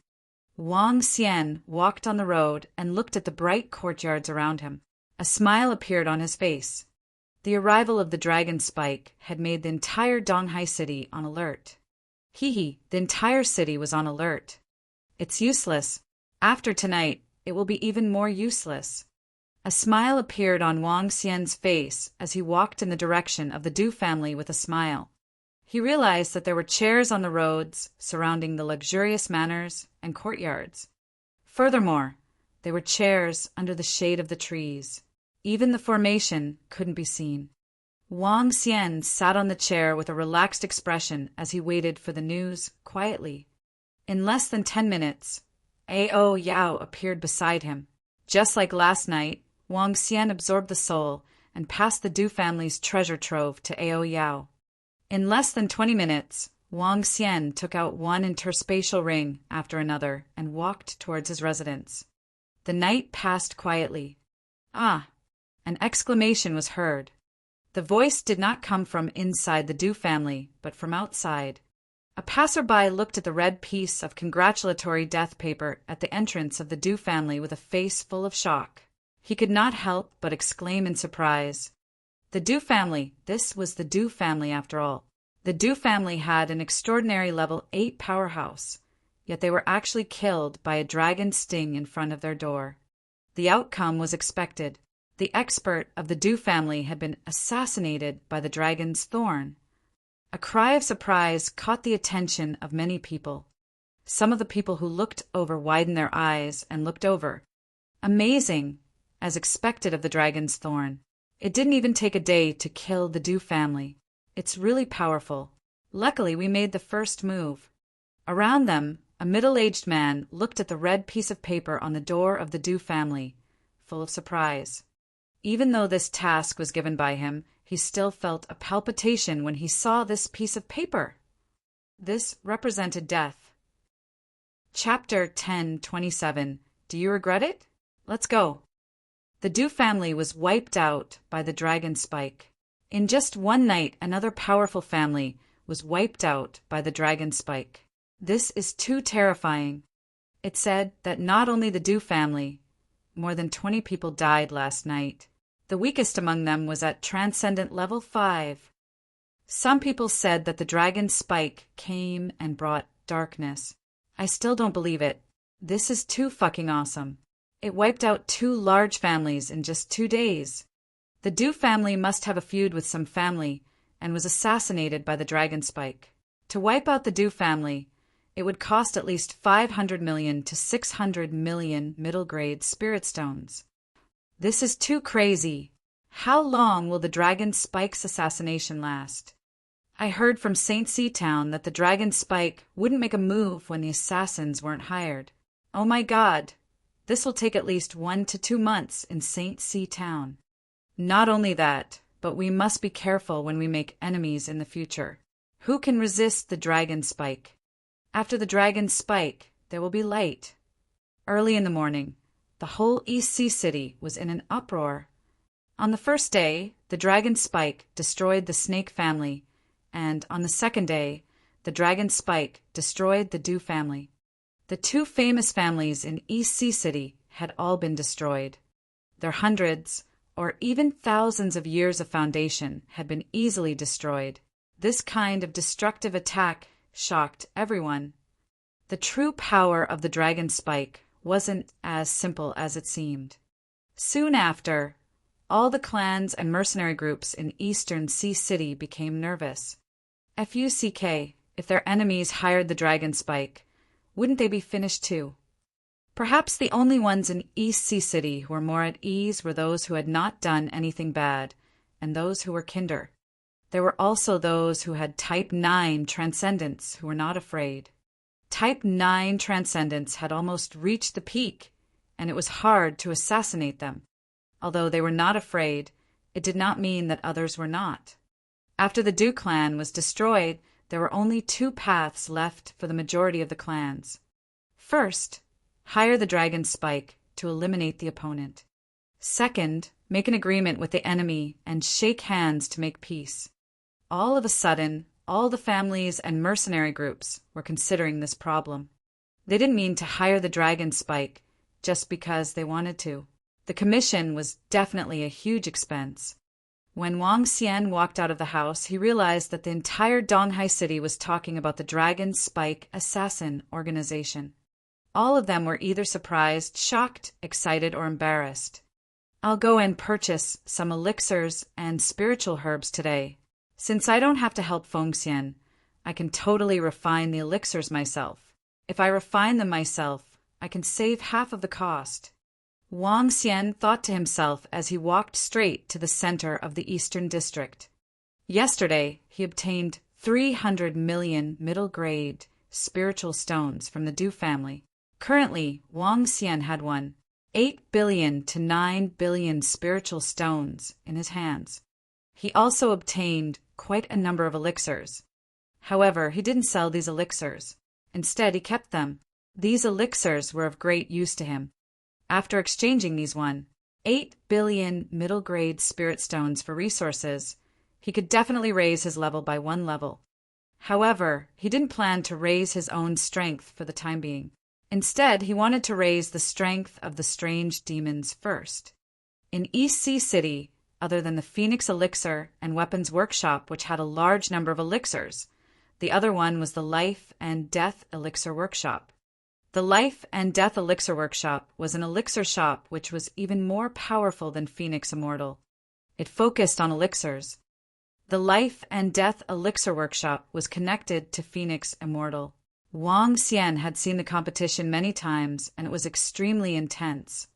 Wang Xian walked on the road and looked at the bright courtyards around him. A smile appeared on his face. The arrival of the Dragon Spike had made the entire Donghai City on alert. The entire city was on alert. It's useless. After tonight, it will be even more useless. A smile appeared on Wang Xian's face as he walked in the direction of the Du family with a smile. He realized that there were chairs on the roads surrounding the luxurious manors and courtyards. Furthermore, there were chairs under the shade of the trees. Even the formation couldn't be seen. Wang Xian sat on the chair with a relaxed expression as he waited for the news quietly. In less than 10 minutes, Ao Yao appeared beside him. Just like last night, Wang Xian absorbed the soul and passed the Du family's treasure trove to Ao Yao. In less than 20 minutes, Wang Xian took out one interspatial ring after another and walked towards his residence. The night passed quietly. Ah! An exclamation was heard. The voice did not come from inside the Du family, but from outside. A passerby looked at the red piece of congratulatory death paper at the entrance of the Du family with a face full of shock. He could not help but exclaim in surprise. The Du family! This was the Du family after all. The Du family had an extraordinary level 8 powerhouse, yet they were actually killed by a dragon's sting in front of their door. The outcome was expected. The expert of the Du family had been assassinated by the dragon's thorn. A cry of surprise caught the attention of many people. Some of the people who looked over widened their eyes and looked over. Amazing, as expected of the dragon's thorn. It didn't even take a day to kill the Du family. It's really powerful. Luckily, we made the first move. Around them, a middle-aged man looked at the red piece of paper on the door of the Du family, full of surprise. Even though this task was given by him, he still felt a palpitation when he saw this piece of paper. This represented death. Chapter 10:27. Do you regret it? Let's go. The Du family was wiped out by the dragon spike. In just one night, another powerful family was wiped out by the dragon spike. This is too terrifying. It said that not only the Du family, more than 20 people died last night. The weakest among them was at Transcendent Level 5. Some people said that the dragon spike came and brought darkness. I still don't believe it. This is too fucking awesome. It wiped out 2 large families in just 2 days. The Du family must have a feud with some family and was assassinated by the dragon spike. To wipe out the Du family, it would cost at least 500 million to 600 million middle-grade spirit stones. This is too crazy. How long will the dragon spike's assassination last? I heard from St. C Town that the dragon spike wouldn't make a move when the assassins weren't hired. Oh my God! This will take at least 1 to 2 months in St. C Town. Not only that, but we must be careful when we make enemies in the future. Who can resist the dragon spike? After the dragon spike, there will be light. Early in the morning, the whole East Sea City was in an uproar. On the first day, the dragon spike destroyed the snake family, and on the second day, the dragon spike destroyed the Du family. The 2 famous families in East Sea City had all been destroyed. Their hundreds, or even thousands of years of foundation had been easily destroyed. This kind of destructive attack shocked everyone. The true power of the dragon spike wasn't as simple as it seemed. Soon after, all the clans and mercenary groups in Eastern Sea City became nervous. FUCK, if their enemies hired the dragon spike, wouldn't they be finished too? Perhaps the only ones in East Sea City who were more at ease were those who had not done anything bad, and those who were kinder. There were also those who had Type 9 transcendents who were not afraid. Type 9 transcendents had almost reached the peak, and it was hard to assassinate them. Although they were not afraid, it did not mean that others were not. After the Du clan was destroyed, there were only 2 paths left for the majority of the clans. First, hire the dragon spike to eliminate the opponent. Second, make an agreement with the enemy and shake hands to make peace. All of a sudden, all the families and mercenary groups were considering this problem. They didn't mean to hire the dragon spike just because they wanted to. The commission was definitely a huge expense. When Wang Xian walked out of the house, he realized that the entire Donghai city was talking about the Dragon Spike Assassin organization. All of them were either surprised, shocked, excited, or embarrassed. I'll go and purchase some elixirs and spiritual herbs today. Since I don't have to help Fengxian, I can totally refine the elixirs myself. If I refine them myself, I can save half of the cost. Wang Xian thought to himself as he walked straight to the center of the Eastern District. Yesterday, he obtained 300 million middle-grade spiritual stones from the Du family. Currently, Wang Xian had 8 billion to 9 billion spiritual stones in his hands. He also obtained quite a number of elixirs. However, he didn't sell these elixirs. Instead, he kept them. These elixirs were of great use to him. After exchanging these 8 billion middle-grade spirit stones for resources, he could definitely raise his level by 1 level. However, he didn't plan to raise his own strength for the time being. Instead, he wanted to raise the strength of the strange demons first. In East Sea City, other than the Phoenix Elixir and Weapons Workshop, which had a large number of elixirs, the other one was the Life and Death Elixir Workshop. The Life and Death Elixir Workshop was an elixir shop which was even more powerful than Phoenix Immortal. It focused on elixirs. The Life and Death Elixir Workshop was connected to Phoenix Immortal. Wang Xian had seen the competition many times, and it was extremely intense.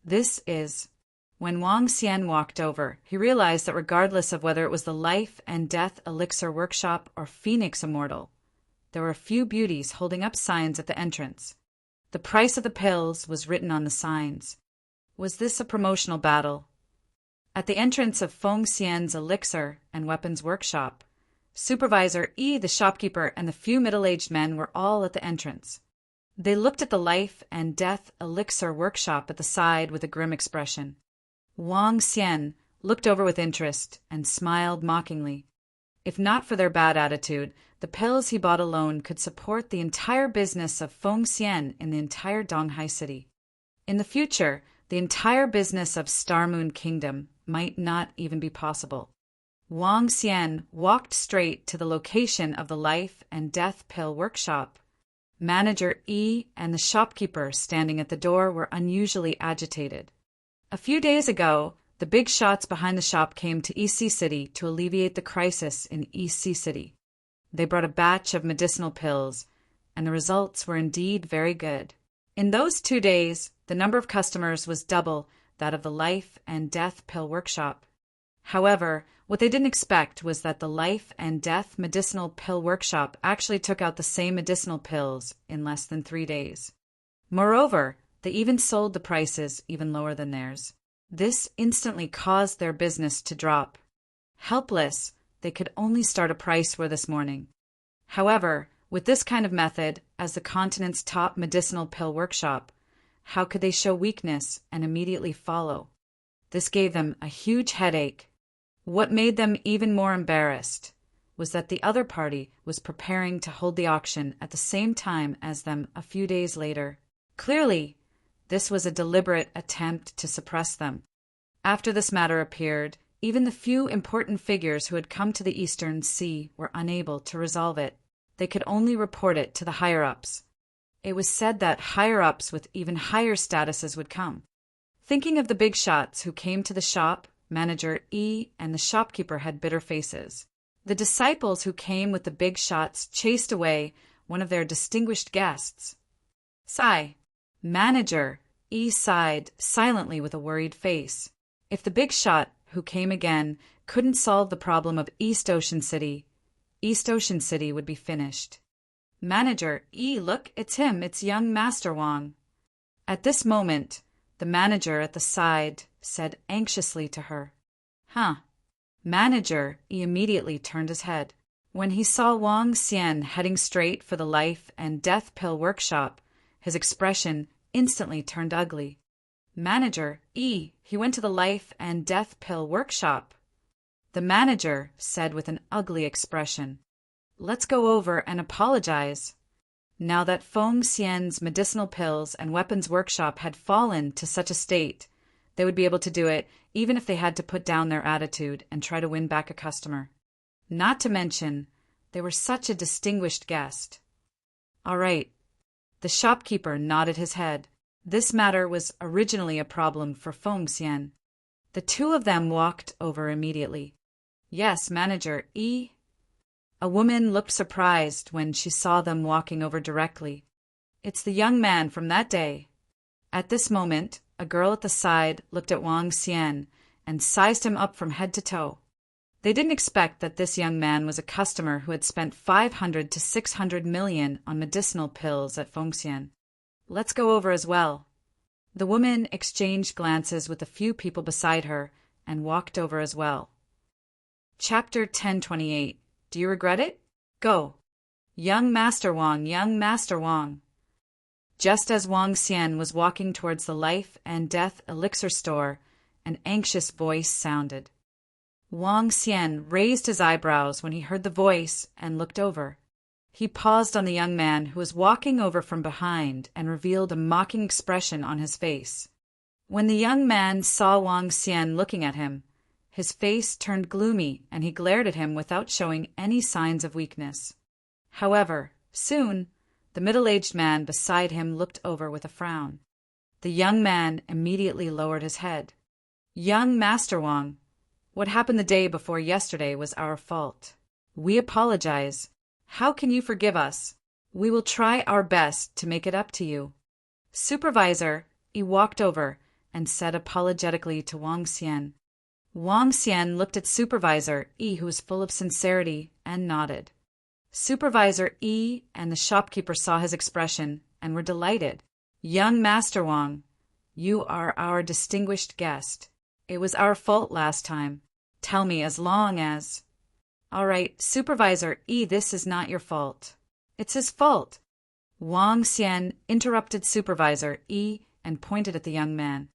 When Wang Xian walked over, he realized that regardless of whether it was the Life and Death Elixir Workshop or Phoenix Immortal, there were a few beauties holding up signs at the entrance. The price of the pills was written on the signs. Was this a promotional battle? At the entrance of Feng Xian's Elixir and Weapons Workshop, Supervisor Yi, the shopkeeper, and the few middle-aged men were all at the entrance. They looked at the Life and Death Elixir Workshop at the side with a grim expression. Wang Xian looked over with interest and smiled mockingly. If not for their bad attitude, the pills he bought alone could support the entire business of Feng Xian in the entire Donghai city. In the future, the entire business of Star Moon Kingdom might not even be possible. Wang Xian walked straight to the location of the Life and Death Pill Workshop. Manager Yi and the shopkeeper standing at the door were unusually agitated. A few days ago, the big shots behind the shop came to East Sea City to alleviate the crisis in East Sea City. They brought a batch of medicinal pills, and the results were indeed very good. In those 2 days, the number of customers was double that of the Life and Death Pill Workshop. However, what they didn't expect was that the Life and Death Medicinal Pill Workshop actually took out the same medicinal pills in less than 3 days. Moreover, they even sold the prices even lower than theirs. This instantly caused their business to drop. Helpless, they could only start a price war this morning. However, with this kind of method, as the continent's top medicinal pill workshop, how could they show weakness and immediately follow? This gave them a huge headache. What made them even more embarrassed was that the other party was preparing to hold the auction at the same time as them a few days later. Clearly, this was a deliberate attempt to suppress them. After this matter appeared, even the few important figures who had come to the Eastern Sea were unable to resolve it. They could only report it to the higher-ups. It was said that higher-ups with even higher statuses would come. Thinking of the big shots who came to the shop, Manager E and the shopkeeper had bitter faces. The disciples who came with the big shots chased away one of their distinguished guests. Sigh. Manager E sighed silently with a worried face. If the big shot who came again couldn't solve the problem of East Ocean City would be finished. Manager E, look, it's him, it's young Master Wang. At this moment, the manager at the side said anxiously to her, Huh. Manager E immediately turned his head. When he saw Wang Xian heading straight for the Life and Death Pill Workshop, his expression instantly turned ugly. Manager E, he went to the Life and Death Pill Workshop. The manager said with an ugly expression, Let's go over and apologize. Now that Feng Xian's medicinal pills and weapons workshop had fallen to such a state, they would be able to do it even if they had to put down their attitude and try to win back a customer. Not to mention, they were such a distinguished guest. All right. The shopkeeper nodded his head. This matter was originally a problem for Feng Xian. The two of them walked over immediately. Yes, Manager E. A woman looked surprised when she saw them walking over directly. It's the young man from that day. At this moment, a girl at the side looked at Wang Xian and sized him up from head to toe. They didn't expect that this young man was a customer who had spent 500 to 600 million on medicinal pills at Fengxian. Let's go over as well. The woman exchanged glances with a few people beside her and walked over as well. Chapter 1028. Do you regret it? Go. Young Master Wang, young Master Wang. Just as Wang Xian was walking towards the life and death elixir store, an anxious voice sounded. Wang Xian raised his eyebrows when he heard the voice and looked over. He paused on the young man who was walking over from behind and revealed a mocking expression on his face. When the young man saw Wang Xian looking at him, his face turned gloomy and he glared at him without showing any signs of weakness. However, soon, the middle-aged man beside him looked over with a frown. The young man immediately lowered his head. Young Master Wang, what happened the day before yesterday was our fault. We apologize. How can you forgive us? We will try our best to make it up to you. Supervisor, he walked over and said apologetically to Wang Xian. Wang Xian looked at Supervisor E, who was full of sincerity, and nodded. Supervisor E and the shopkeeper saw his expression and were delighted. Young Master Wang, you are our distinguished guest. It was our fault last time. Tell me as long as... All right, Supervisor E, this is not your fault. It's his fault. Wang Xian interrupted Supervisor E and pointed at the young man.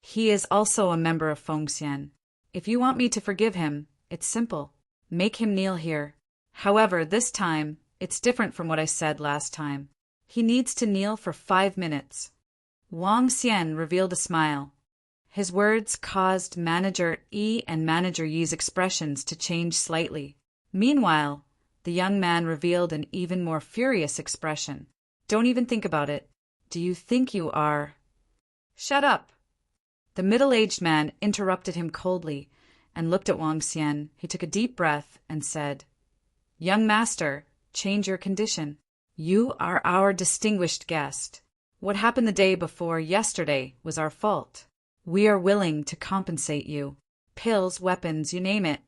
He is also a member of Fengxian. If you want me to forgive him, it's simple. Make him kneel here. However, this time, it's different from what I said last time. He needs to kneel for 5 minutes. Wang Xian revealed a smile. His words caused Manager E and Manager Yi's expressions to change slightly. Meanwhile, the young man revealed an even more furious expression. Don't even think about it. Do you think you are... Shut up! The middle-aged man interrupted him coldly and looked at Wang Xian. He took a deep breath and said, Young master, change your condition. You are our distinguished guest. What happened the day before yesterday was our fault. We are willing to compensate you. Pills, weapons, you name it.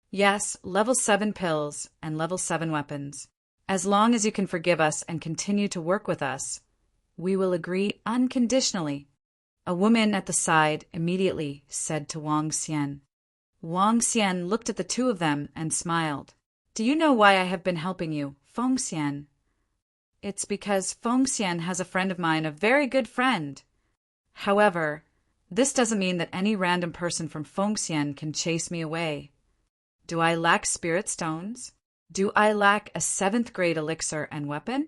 Yes, level 7 pills and level 7 weapons. As long as you can forgive us and continue to work with us, we will agree unconditionally. A woman at the side immediately said to Wang Xian. Wang Xian looked at the two of them and smiled. Do you know why I have been helping you, Fengxian? It's because Fengxian has a friend of mine, a very good friend. However, this doesn't mean that any random person from Fengxian can chase me away. Do I lack spirit stones? Do I lack a 7th grade elixir and weapon?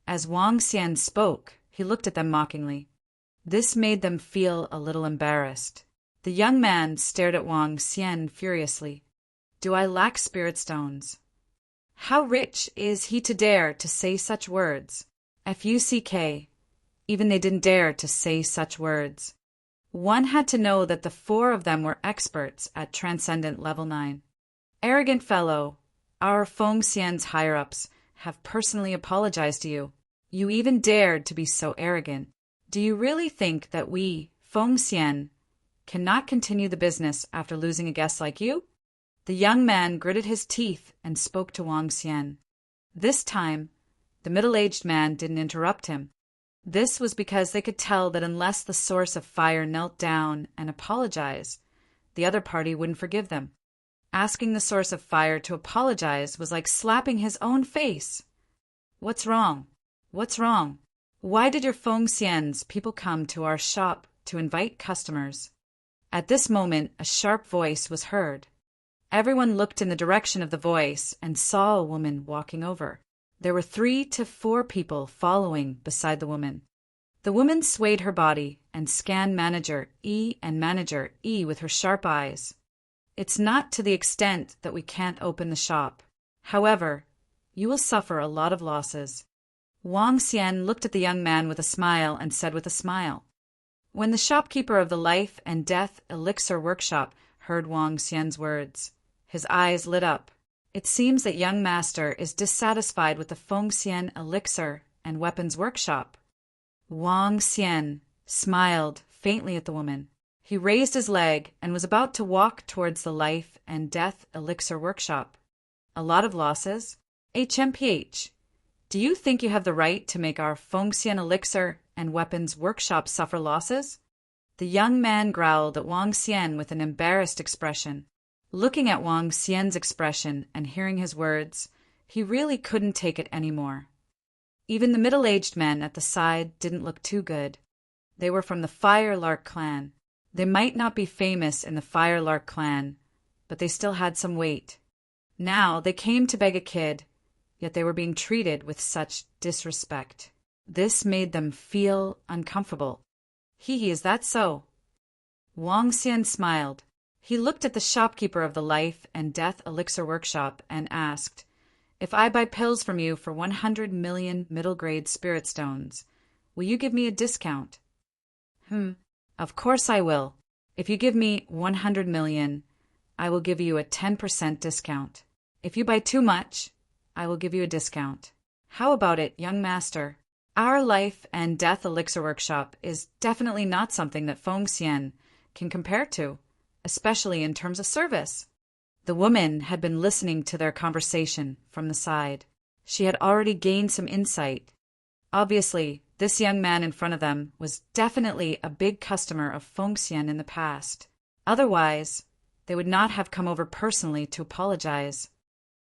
As Wang Xian spoke, he looked at them mockingly. This made them feel a little embarrassed. The young man stared at Wang Xian furiously. Do I lack spirit stones? How rich is he to dare to say such words? Fuck. Even they didn't dare to say such words. One had to know that the 4 of them were experts at Transcendent Level 9. Arrogant fellow, our Fengxian's higher-ups have personally apologized to you. You even dared to be so arrogant. Do you really think that we, Fengxian, cannot continue the business after losing a guest like you? The young man gritted his teeth and spoke to Wang Xian. This time, the middle-aged man didn't interrupt him. This was because they could tell that unless the source of fire knelt down and apologized, the other party wouldn't forgive them. Asking the source of fire to apologize was like slapping his own face. What's wrong? What's wrong? Why did your Fengxian's people come to our shop to invite customers? At this moment, a sharp voice was heard. Everyone looked in the direction of the voice and saw a woman walking over. There were 3 to 4 people following beside the woman. The woman swayed her body and scanned Manager E and Manager E with her sharp eyes. It's not to the extent that we can't open the shop. However, you will suffer a lot of losses. Wang Xian looked at the young man with a smile and said with a smile. When the shopkeeper of the Life and Death Elixir Workshop heard Wang Xian's words, his eyes lit up. It seems that young master is dissatisfied with the Fengxian Elixir and Weapons Workshop. Wang Xian smiled faintly at the woman. He raised his leg and was about to walk towards the life and death elixir workshop. A lot of losses? HMPH. Do you think you have the right to make our Fengxian elixir and weapons workshop suffer losses? The young man growled at Wang Xian with an embarrassed expression. Looking at Wang Xian's expression and hearing his words, he really couldn't take it anymore. Even the middle-aged men at the side didn't look too good. They were from the Firelark clan. They might not be famous in the Firelark clan, but they still had some weight. Now they came to beg a kid, yet they were being treated with such disrespect. This made them feel uncomfortable. Is that so? Wang Xian smiled. He looked at the shopkeeper of the Life and Death Elixir Workshop and asked, "If I buy pills from you for 100 million middle-grade spirit stones, will you give me a discount?" Of course I will. If you give me 100 million, I will give you a 10% discount. If you buy too much, I will give you a discount. How about it, young master? Our Life and Death Elixir Workshop is definitely not something that Fengxian can compare to, especially in terms of service. The woman had been listening to their conversation from the side. She had already gained some insight. Obviously, this young man in front of them was definitely a big customer of Fengxian in the past. Otherwise, they would not have come over personally to apologize.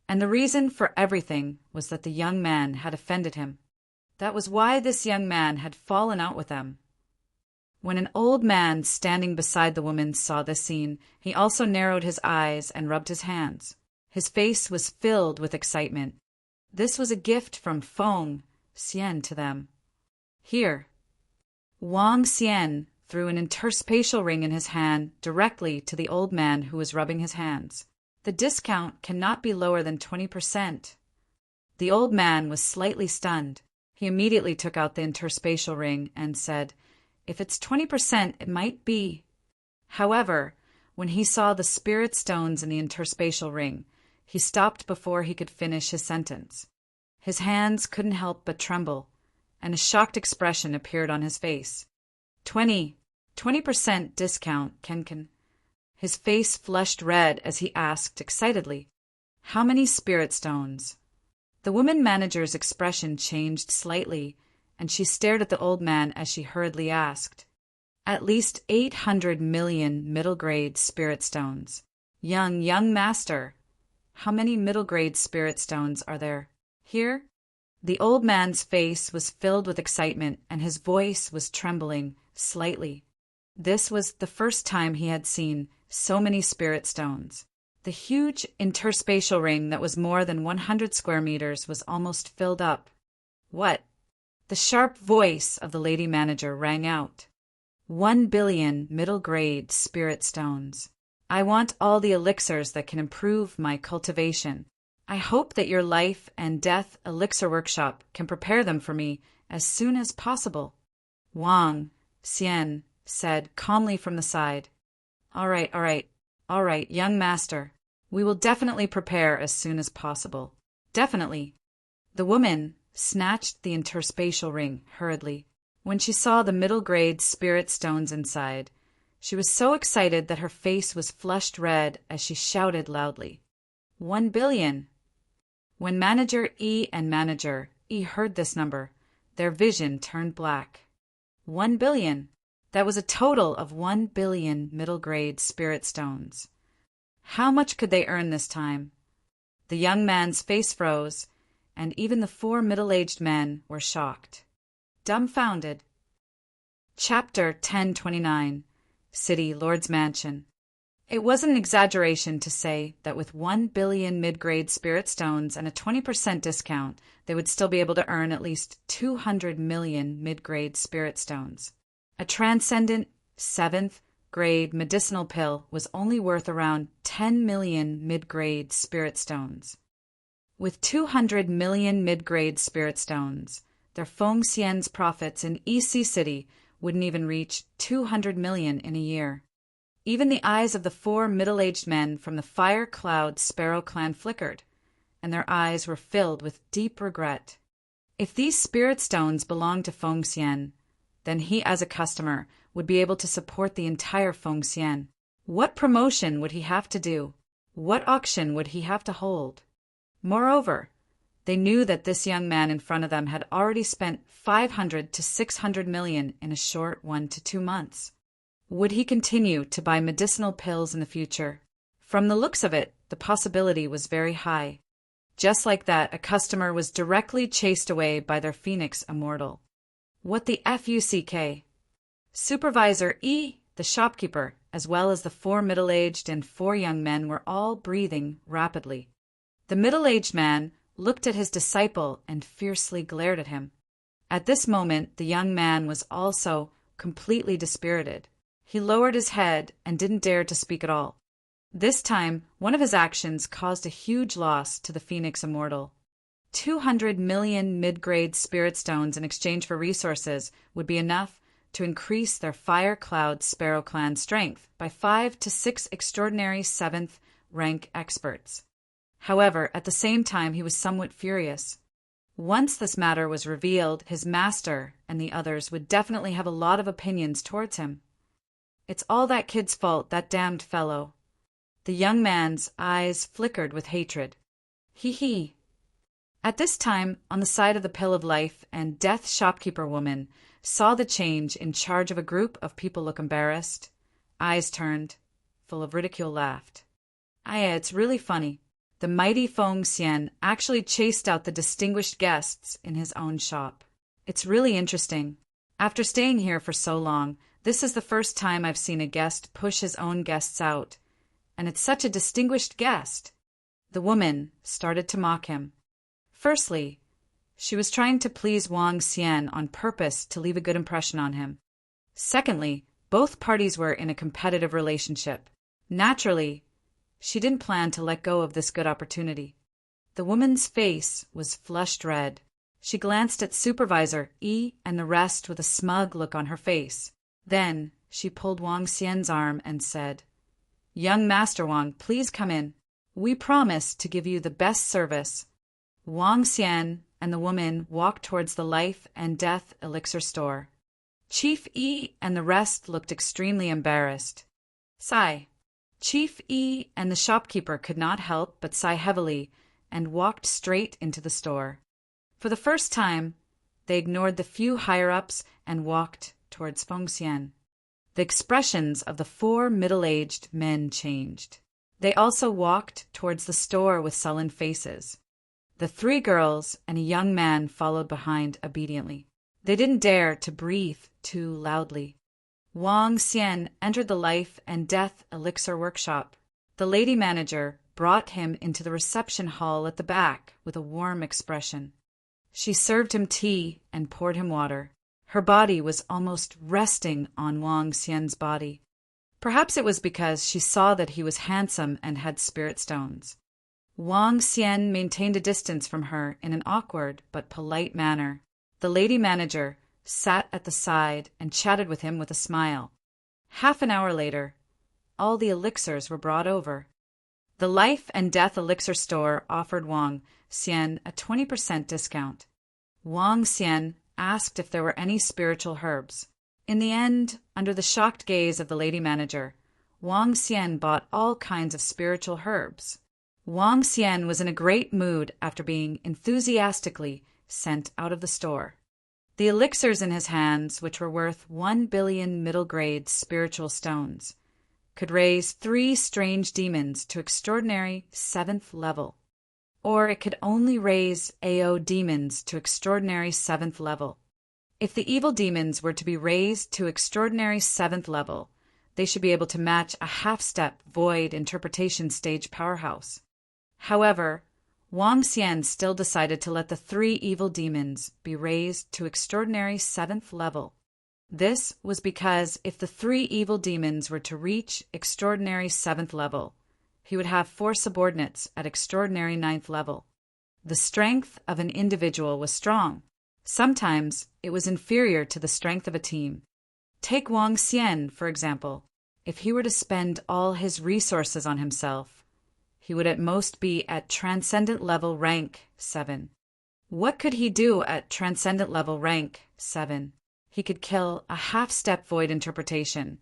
And the reason for everything was that the young man had offended him. That was why this young man had fallen out with them. When an old man standing beside the woman saw this scene, he also narrowed his eyes and rubbed his hands. His face was filled with excitement. This was a gift from Fengxian to them. Here. Wang Xian threw an interspatial ring in his hand directly to the old man who was rubbing his hands. The discount cannot be lower than 20%. The old man was slightly stunned. He immediately took out the interspatial ring and said, "If it's 20%, it might be." However, when he saw the spirit stones in the interspatial ring, he stopped before he could finish his sentence. His hands couldn't help but tremble, and a shocked expression appeared on his face. 20% discount, can. His face flushed red as he asked excitedly, "How many spirit stones?" The woman manager's expression changed slightly, and she stared at the old man as she hurriedly asked, "At least 800 million middle-grade spirit stones. Young master, how many middle-grade spirit stones are there here?" The old man's face was filled with excitement, and his voice was trembling slightly. This was the first time he had seen so many spirit stones. The huge interspatial ring that was more than 100 square meters was almost filled up. "What?" The sharp voice of the lady manager rang out. 1 billion middle-grade spirit stones. I want all the elixirs that can improve my cultivation. I hope that your Life and Death Elixir Workshop can prepare them for me as soon as possible." Wang Xian said calmly from the side, All right, young master. We will definitely prepare as soon as possible. Definitely." The woman snatched the interspatial ring hurriedly. When she saw the middle-grade spirit stones inside, she was so excited that her face was flushed red as she shouted loudly, 1 billion. When Manager E and Manager E heard this number, their vision turned black. 1 billion. That was a total of 1 billion middle-grade spirit stones. How much could they earn this time? The young man's face froze, and even the 4 middle-aged men were shocked. Dumbfounded. Chapter 1029. City Lord's Mansion. It wasn't an exaggeration to say that with 1 billion mid-grade spirit stones and a 20% discount, they would still be able to earn at least 200 million mid-grade spirit stones. A transcendent 7th grade medicinal pill was only worth around 10 million mid-grade spirit stones. With 200 million mid-grade spirit stones, their Fengxian's profits in EC City wouldn't even reach 200 million in a year. Even the eyes of the 4 middle-aged men from the Fire Cloud Sparrow clan flickered, and their eyes were filled with deep regret. If these spirit stones belonged to Fengxian, then he as a customer would be able to support the entire Fengxian. What promotion would he have to do? What auction would he have to hold? Moreover, they knew that this young man in front of them had already spent 500 to 600 million in a short 1 to 2 months. Would he continue to buy medicinal pills in the future? From the looks of it, the possibility was very high. Just like that, a customer was directly chased away by their phoenix immortal. What the fuck? Supervisor E, the shopkeeper, as well as the 4 middle-aged and 4 young men were all breathing rapidly. The middle-aged man looked at his disciple and fiercely glared at him. At this moment, the young man was also completely dispirited. He lowered his head and didn't dare to speak at all. This time, one of his actions caused a huge loss to the Phoenix Immortal. 200 million mid-grade spirit stones in exchange for resources would be enough to increase their Fire Cloud Sparrow Clan strength by 5 to 6 extraordinary 7th rank experts. However, at the same time he was somewhat furious. Once this matter was revealed, his master and the others would definitely have a lot of opinions towards him. It's all that kid's fault, that damned fellow. The young man's eyes flickered with hatred. Hee. At this time, on the side of the Pill of Life and Death shopkeeper woman saw the change in charge of a group of people look embarrassed, eyes turned, full of ridicule laughed. It's really funny. The mighty Fengxian actually chased out the distinguished guests in his own shop. It's really interesting. After staying here for so long, this is the first time I've seen a guest push his own guests out. And it's such a distinguished guest. The woman started to mock him. Firstly, she was trying to please Wang Xian on purpose to leave a good impression on him. Secondly, both parties were in a competitive relationship. Naturally, she didn't plan to let go of this good opportunity. The woman's face was flushed red. She glanced at Supervisor E and the rest with a smug look on her face. Then she pulled Wang Xian's arm and said, "Young Master Wang, please come in. We promise to give you the best service." Wang Xian and the woman walked towards the Life and Death elixir store. Chief E and the rest looked extremely embarrassed. Sigh. Chief E and the shopkeeper could not help but sigh heavily and walked straight into the store. For the first time, they ignored the few higher-ups and walked towards Fengxian. The expressions of the 4 middle-aged men changed. They also walked towards the store with sullen faces. The 3 girls and a young man followed behind obediently. They didn't dare to breathe too loudly. Wang Xian entered the Life and Death elixir workshop. The lady manager brought him into the reception hall at the back with a warm expression. She served him tea and poured him water. Her body was almost resting on Wang Xian's body. Perhaps it was because she saw that he was handsome and had spirit stones. Wang Xian maintained a distance from her in an awkward but polite manner. The lady manager sat at the side and chatted with him with a smile. Half an hour later, all the elixirs were brought over. The Life and Death elixir store offered Wang Xian a 20% discount. Wang Xian asked if there were any spiritual herbs. In the end, under the shocked gaze of the lady manager, Wang Xian bought all kinds of spiritual herbs. Wang Xian was in a great mood after being enthusiastically sent out of the store. The elixirs in his hands, which were worth 1 billion middle-grade spiritual stones, could raise 3 strange demons to extraordinary 7th level. Or it could only raise AO demons to extraordinary 7th level. If the evil demons were to be raised to extraordinary 7th level, they should be able to match a half-step void interpretation stage powerhouse. However, Wang Xian still decided to let the 3 evil demons be raised to extraordinary 7th level. This was because if the 3 evil demons were to reach extraordinary 7th level, he would have 4 subordinates at extraordinary 9th level. The strength of an individual was strong. Sometimes it was inferior to the strength of a team. Take Wang Xian, for example. If he were to spend all his resources on himself, he would at most be at Transcendent Level Rank 7. What could he do at Transcendent Level Rank 7? He could kill a half-step void interpretation,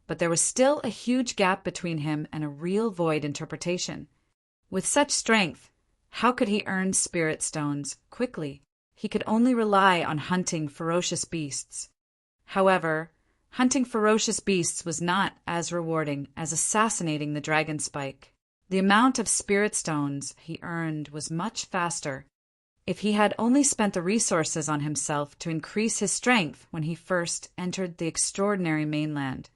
but there was still a huge gap between him and a real void interpretation. With such strength, how could he earn spirit stones quickly? He could only rely on hunting ferocious beasts. However, hunting ferocious beasts was not as rewarding as assassinating the dragon spike. The amount of spirit stones he earned was much faster. If he had only spent the resources on himself to increase his strength when he first entered the extraordinary mainland,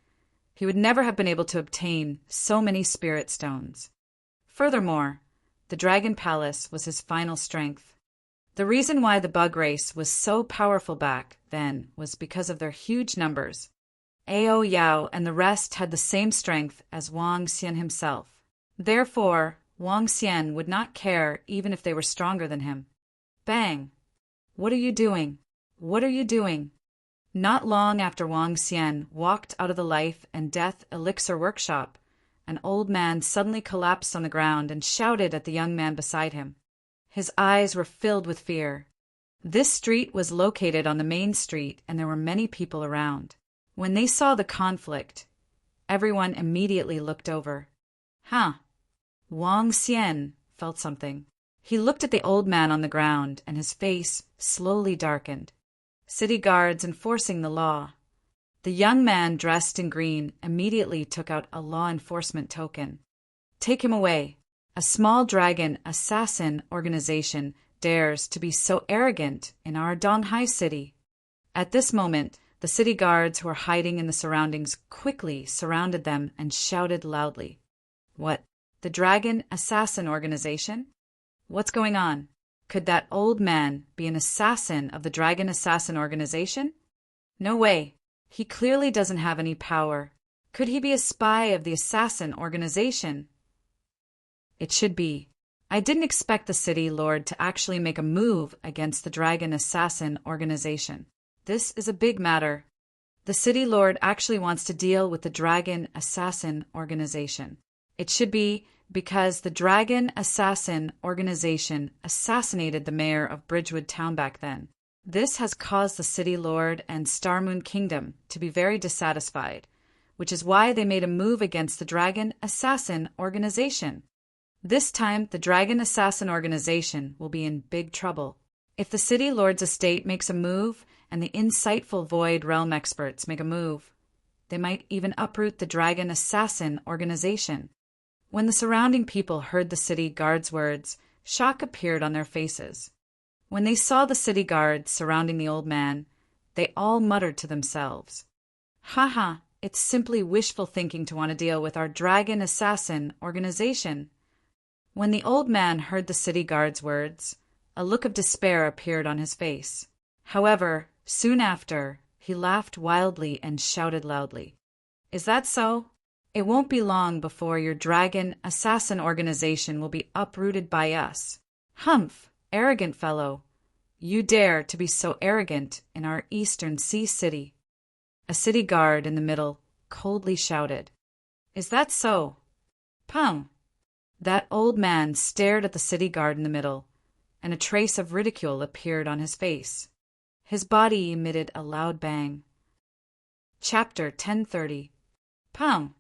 he would never have been able to obtain so many spirit stones. Furthermore, the Dragon Palace was his final strength. The reason why the bug race was so powerful back then was because of their huge numbers. Ao Yao and the rest had the same strength as Wang Xian himself. Therefore, Wang Xian would not care even if they were stronger than him. Bang! What are you doing? What are you doing? Not long after Wang Xian walked out of the life and death elixir workshop, an old man suddenly collapsed on the ground and shouted at the young man beside him. His eyes were filled with fear. This street was located on the main street and there were many people around. When they saw the conflict, everyone immediately looked over. Wang Xian felt something. He looked at the old man on the ground and his face slowly darkened. City guards enforcing the law. The young man dressed in green immediately took out a law enforcement token. Take him away. A small dragon assassin organization dares to be so arrogant in our Donghai city. At this moment, the city guards who were hiding in the surroundings quickly surrounded them and shouted loudly. What? The Dragon Assassin Organization? What's going on? Could that old man be an assassin of the Dragon Assassin Organization? No way. He clearly doesn't have any power. Could he be a spy of the Assassin Organization? It should be. I didn't expect the city lord to actually make a move against the Dragon Assassin Organization. This is a big matter. The city lord actually wants to deal with the Dragon Assassin Organization. It should be because the Dragon Assassin Organization assassinated the mayor of Bridgewood Town back then. This has caused the city lord and Starmoon Kingdom to be very dissatisfied, which is why they made a move against the Dragon Assassin Organization. This time, the Dragon Assassin Organization will be in big trouble. If the city lord's estate makes a move and the insightful Void Realm experts make a move, they might even uproot the Dragon Assassin Organization. When the surrounding people heard the city guards' words, shock appeared on their faces. When they saw the city guards surrounding the old man, they all muttered to themselves, it's simply wishful thinking to want to deal with our Dragon Assassin Organization. When the old man heard the city guard's words, a look of despair appeared on his face. However, soon after, he laughed wildly and shouted loudly. Is that so? It won't be long before your Dragon Assassin Organization will be uprooted by us. Humph, arrogant fellow. You dare to be so arrogant in our Eastern Sea City. A city guard in the middle coldly shouted. Is that so? Pum. That old man stared at the city guard in the middle, and a trace of ridicule appeared on his face. His body emitted a loud bang. Chapter 1030. Pum.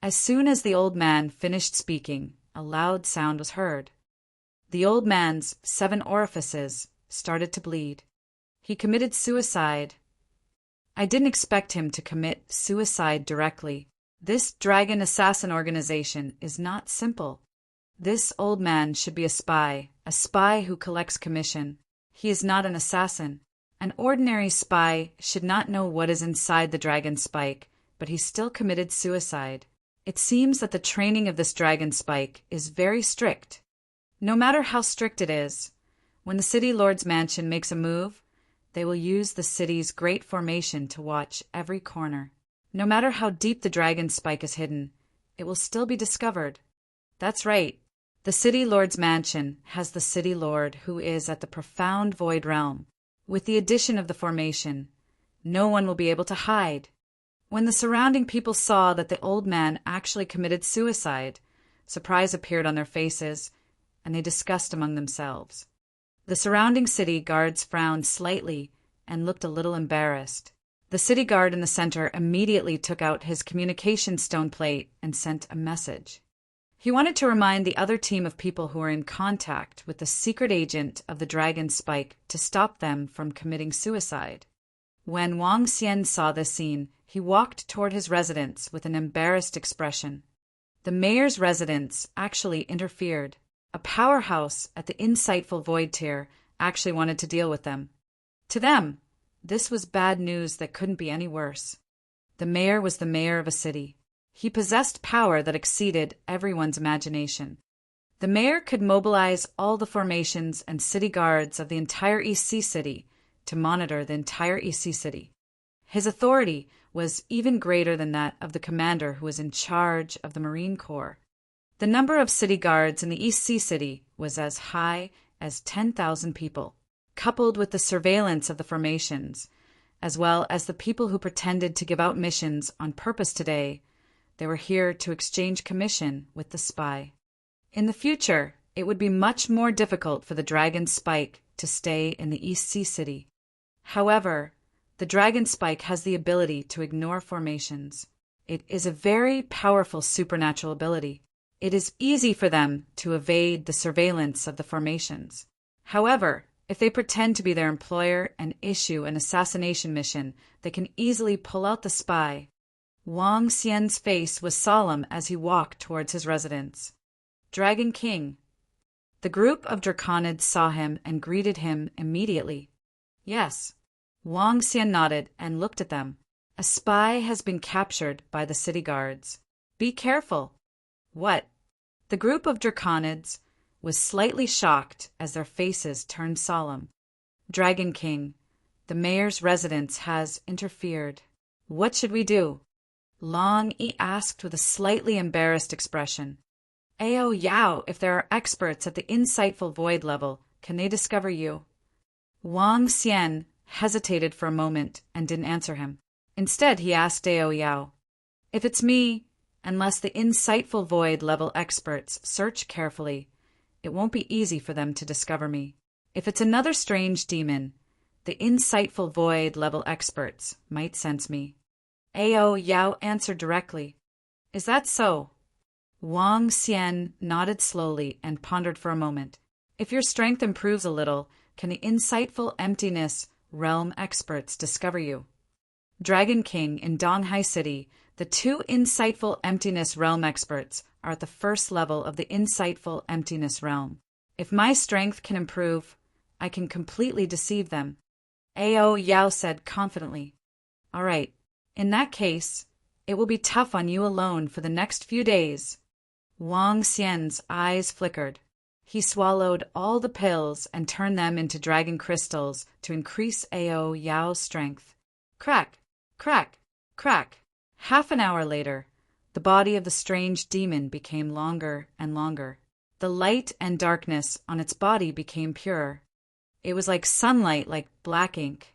As soon as the old man finished speaking, a loud sound was heard. The old man's 7 orifices started to bleed. He committed suicide. I didn't expect him to commit suicide directly. This Dragon Assassin Organization is not simple. This old man should be a spy who collects commission. He is not an assassin. An ordinary spy should not know what is inside the dragon spike, but he still committed suicide. It seems that the training of this dragon spike is very strict. No matter how strict it is, when the city lord's mansion makes a move, they will use the city's great formation to watch every corner. No matter how deep the dragon spike is hidden, it will still be discovered. That's right. The city lord's mansion has the city lord who is at the profound void realm. With the addition of the formation, no one will be able to hide. When the surrounding people saw that the old man actually committed suicide, surprise appeared on their faces, and they discussed among themselves. The surrounding city guards frowned slightly and looked a little embarrassed. The city guard in the center immediately took out his communication stone plate and sent a message. He wanted to remind the other team of people who were in contact with the secret agent of the dragon spike to stop them from committing suicide. When Wang Xian saw this scene, he walked toward his residence with an embarrassed expression. The mayor's residence actually interfered. A powerhouse at the insightful void tier actually wanted to deal with them. To them, this was bad news that couldn't be any worse. The mayor was the mayor of a city. He possessed power that exceeded everyone's imagination. The mayor could mobilize all the formations and city guards of the entire East Sea City to monitor the entire East Sea City. His authority was even greater than that of the commander who was in charge of the Marine Corps. The number of city guards in the East Sea City was as high as 10,000 people. Coupled with the surveillance of the formations, as well as the people who pretended to give out missions on purpose today, they were here to exchange commission with the spy. In the future, it would be much more difficult for the Dragon Spike to stay in the East Sea City. However, the Dragon Spike has the ability to ignore formations. It is a very powerful supernatural ability. It is easy for them to evade the surveillance of the formations. However, if they pretend to be their employer and issue an assassination mission, they can easily pull out the spy. Wang Xian's face was solemn as he walked towards his residence. Dragon King. The group of draconids saw him and greeted him immediately. Yes. Wang Xian nodded and looked at them. A spy has been captured by the city guards. Be careful. What? The group of draconids was slightly shocked as their faces turned solemn. Dragon King, the mayor's residence has interfered. What should we do? Long Yi asked with a slightly embarrassed expression. Ao Yao, if there are experts at the insightful void level, can they discover you? Wang Xian hesitated for a moment and didn't answer him. Instead, he asked Ao Yao, if it's me, unless the insightful void level experts search carefully, it won't be easy for them to discover me. If it's another strange demon, the insightful void level experts might sense me. Ao Yao answered directly. Is that so? Wang Xian nodded slowly and pondered for a moment. If your strength improves a little, can the insightful emptiness realm experts discover you? Dragon King in Donghai City, the two insightful emptiness realm experts are at the first level of the insightful emptiness realm. If my strength can improve, I can completely deceive them. Ao Yao said confidently. All right, in that case, it will be tough on you alone for the next few days. Wang Xian's eyes flickered. He swallowed all the pills and turned them into dragon crystals to increase Ao Yao's strength. Crack, crack, crack. Half an hour later, the body of the strange demon became longer and longer. The light and darkness on its body became purer. It was like sunlight, like black ink.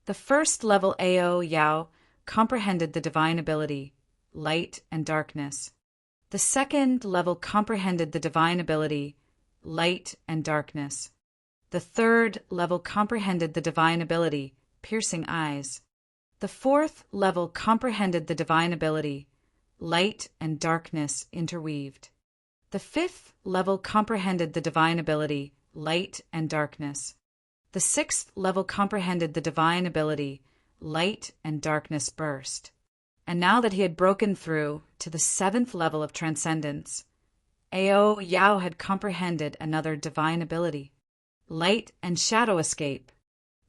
The first level Ao Yao comprehended the divine ability, light and darkness. The second level comprehended the divine ability, light and darkness. The third level comprehended the divine ability, piercing eyes. The fourth level comprehended the divine ability, light and darkness interweaved. The fifth level comprehended the divine ability, light and darkness. The sixth level comprehended the divine ability, light and darkness burst. And now that he had broken through to the seventh level of transcendence, Ao Yao had comprehended another divine ability, light and shadow escape.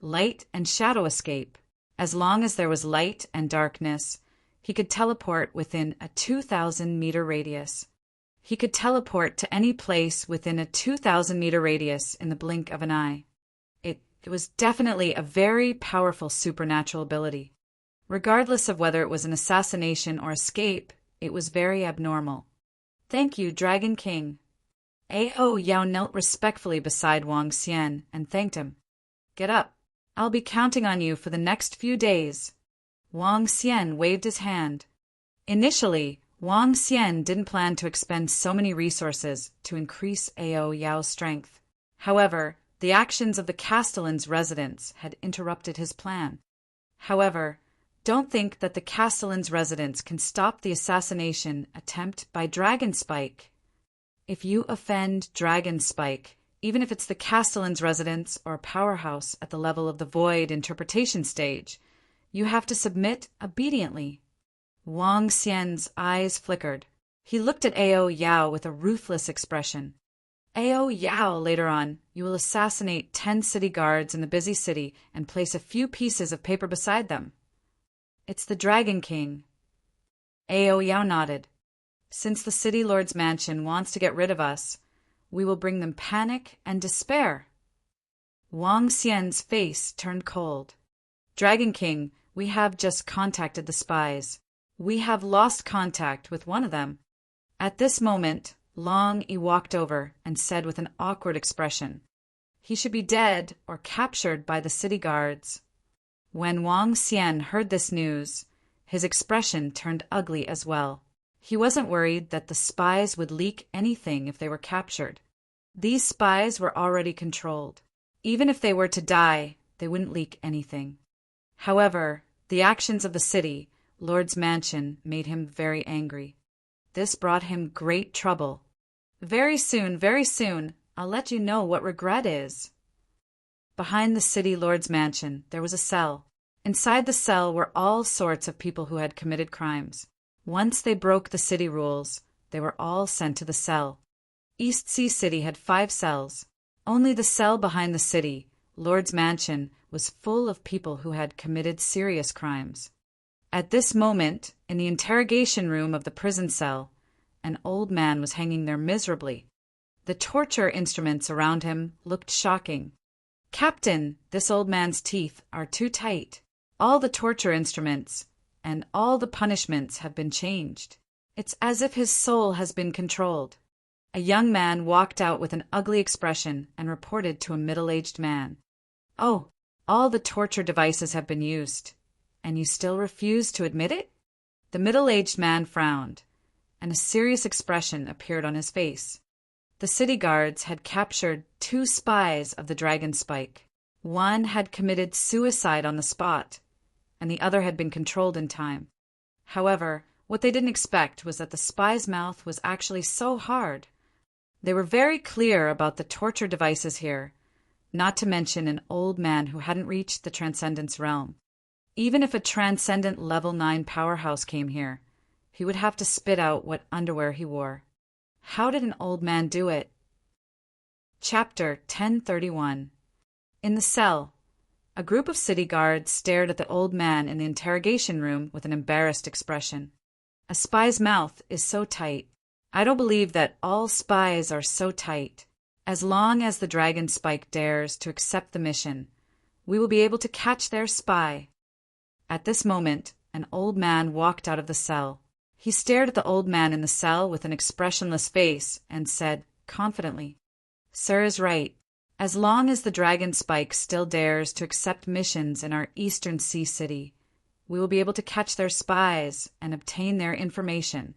Light and shadow escape. As long as there was light and darkness, he could teleport within a 2,000-meter radius. He could teleport to any place within a 2,000-meter radius in the blink of an eye. It was definitely a very powerful supernatural ability. Regardless of whether it was an assassination or escape, it was very abnormal. Thank you, Dragon King. Ao Yao knelt respectfully beside Wang Xian and thanked him. Get up. I'll be counting on you for the next few days. Wang Xian waved his hand. Initially, Wang Xian didn't plan to expend so many resources to increase Ao Yao's strength. However, The actions of the castellan's residents had interrupted his plan. However, don't think that the castellan's residents can stop the assassination attempt by Dragonspike. If you offend Dragonspike, even if it's the castellan's residence or a powerhouse at the level of the void interpretation stage, you have to submit obediently. Wang Xian's eyes flickered. He looked at Ao Yao with a ruthless expression. Ao Yao, later on, you will assassinate 10 city guards in the busy city and place a few pieces of paper beside them. It's the Dragon King. Ao Yao nodded. Since the city lord's mansion wants to get rid of us, we will bring them panic and despair. Wang Xian's face turned cold. Dragon King, we have just contacted the spies. We have lost contact with one of them. At this moment, Long Yi walked over and said with an awkward expression, he should be dead or captured by the city guards. When Wang Xian heard this news, his expression turned ugly as well. He wasn't worried that the spies would leak anything if they were captured. These spies were already controlled. Even if they were to die, they wouldn't leak anything. However, the actions of the city, Lord's mansion, made him very angry. This brought him great trouble. Very soon, I'll let you know what regret is. Behind the city lord's mansion, there was a cell. Inside the cell were all sorts of people who had committed crimes. Once they broke the city rules, they were all sent to the cell. East Sea City had 5 cells. Only the cell behind the city, Lord's mansion, was full of people who had committed serious crimes. At this moment, in the interrogation room of the prison cell, an old man was hanging there miserably. The torture instruments around him looked shocking. Captain, this old man's teeth are too tight. All the torture instruments and all the punishments have been changed. It's as if his soul has been controlled. A young man walked out with an ugly expression and reported to a middle-aged man. Oh, all the torture devices have been used. And you still refuse to admit it? The middle-aged man frowned, and a serious expression appeared on his face. The city guards had captured 2 spies of the Dragonspike. One had committed suicide on the spot, and the other had been controlled in time. However, what they didn't expect was that the spy's mouth was actually so hard. They were very clear about the torture devices here, not to mention an old man who hadn't reached the Transcendence realm. Even if a transcendent level 9 powerhouse came here, he would have to spit out what underwear he wore. How did an old man do it? Chapter 1031. In the cell, a group of city guards stared at the old man in the interrogation room with an embarrassed expression. A spy's mouth is so tight. I don't believe that all spies are so tight. As long as the Dragonspike dares to accept the mission, we will be able to catch their spy. At this moment, an old man walked out of the cell. He stared at the old man in the cell with an expressionless face and said, confidently, Sir is right. As long as the Dragonspike still dares to accept missions in our Eastern Sea City, we will be able to catch their spies and obtain their information.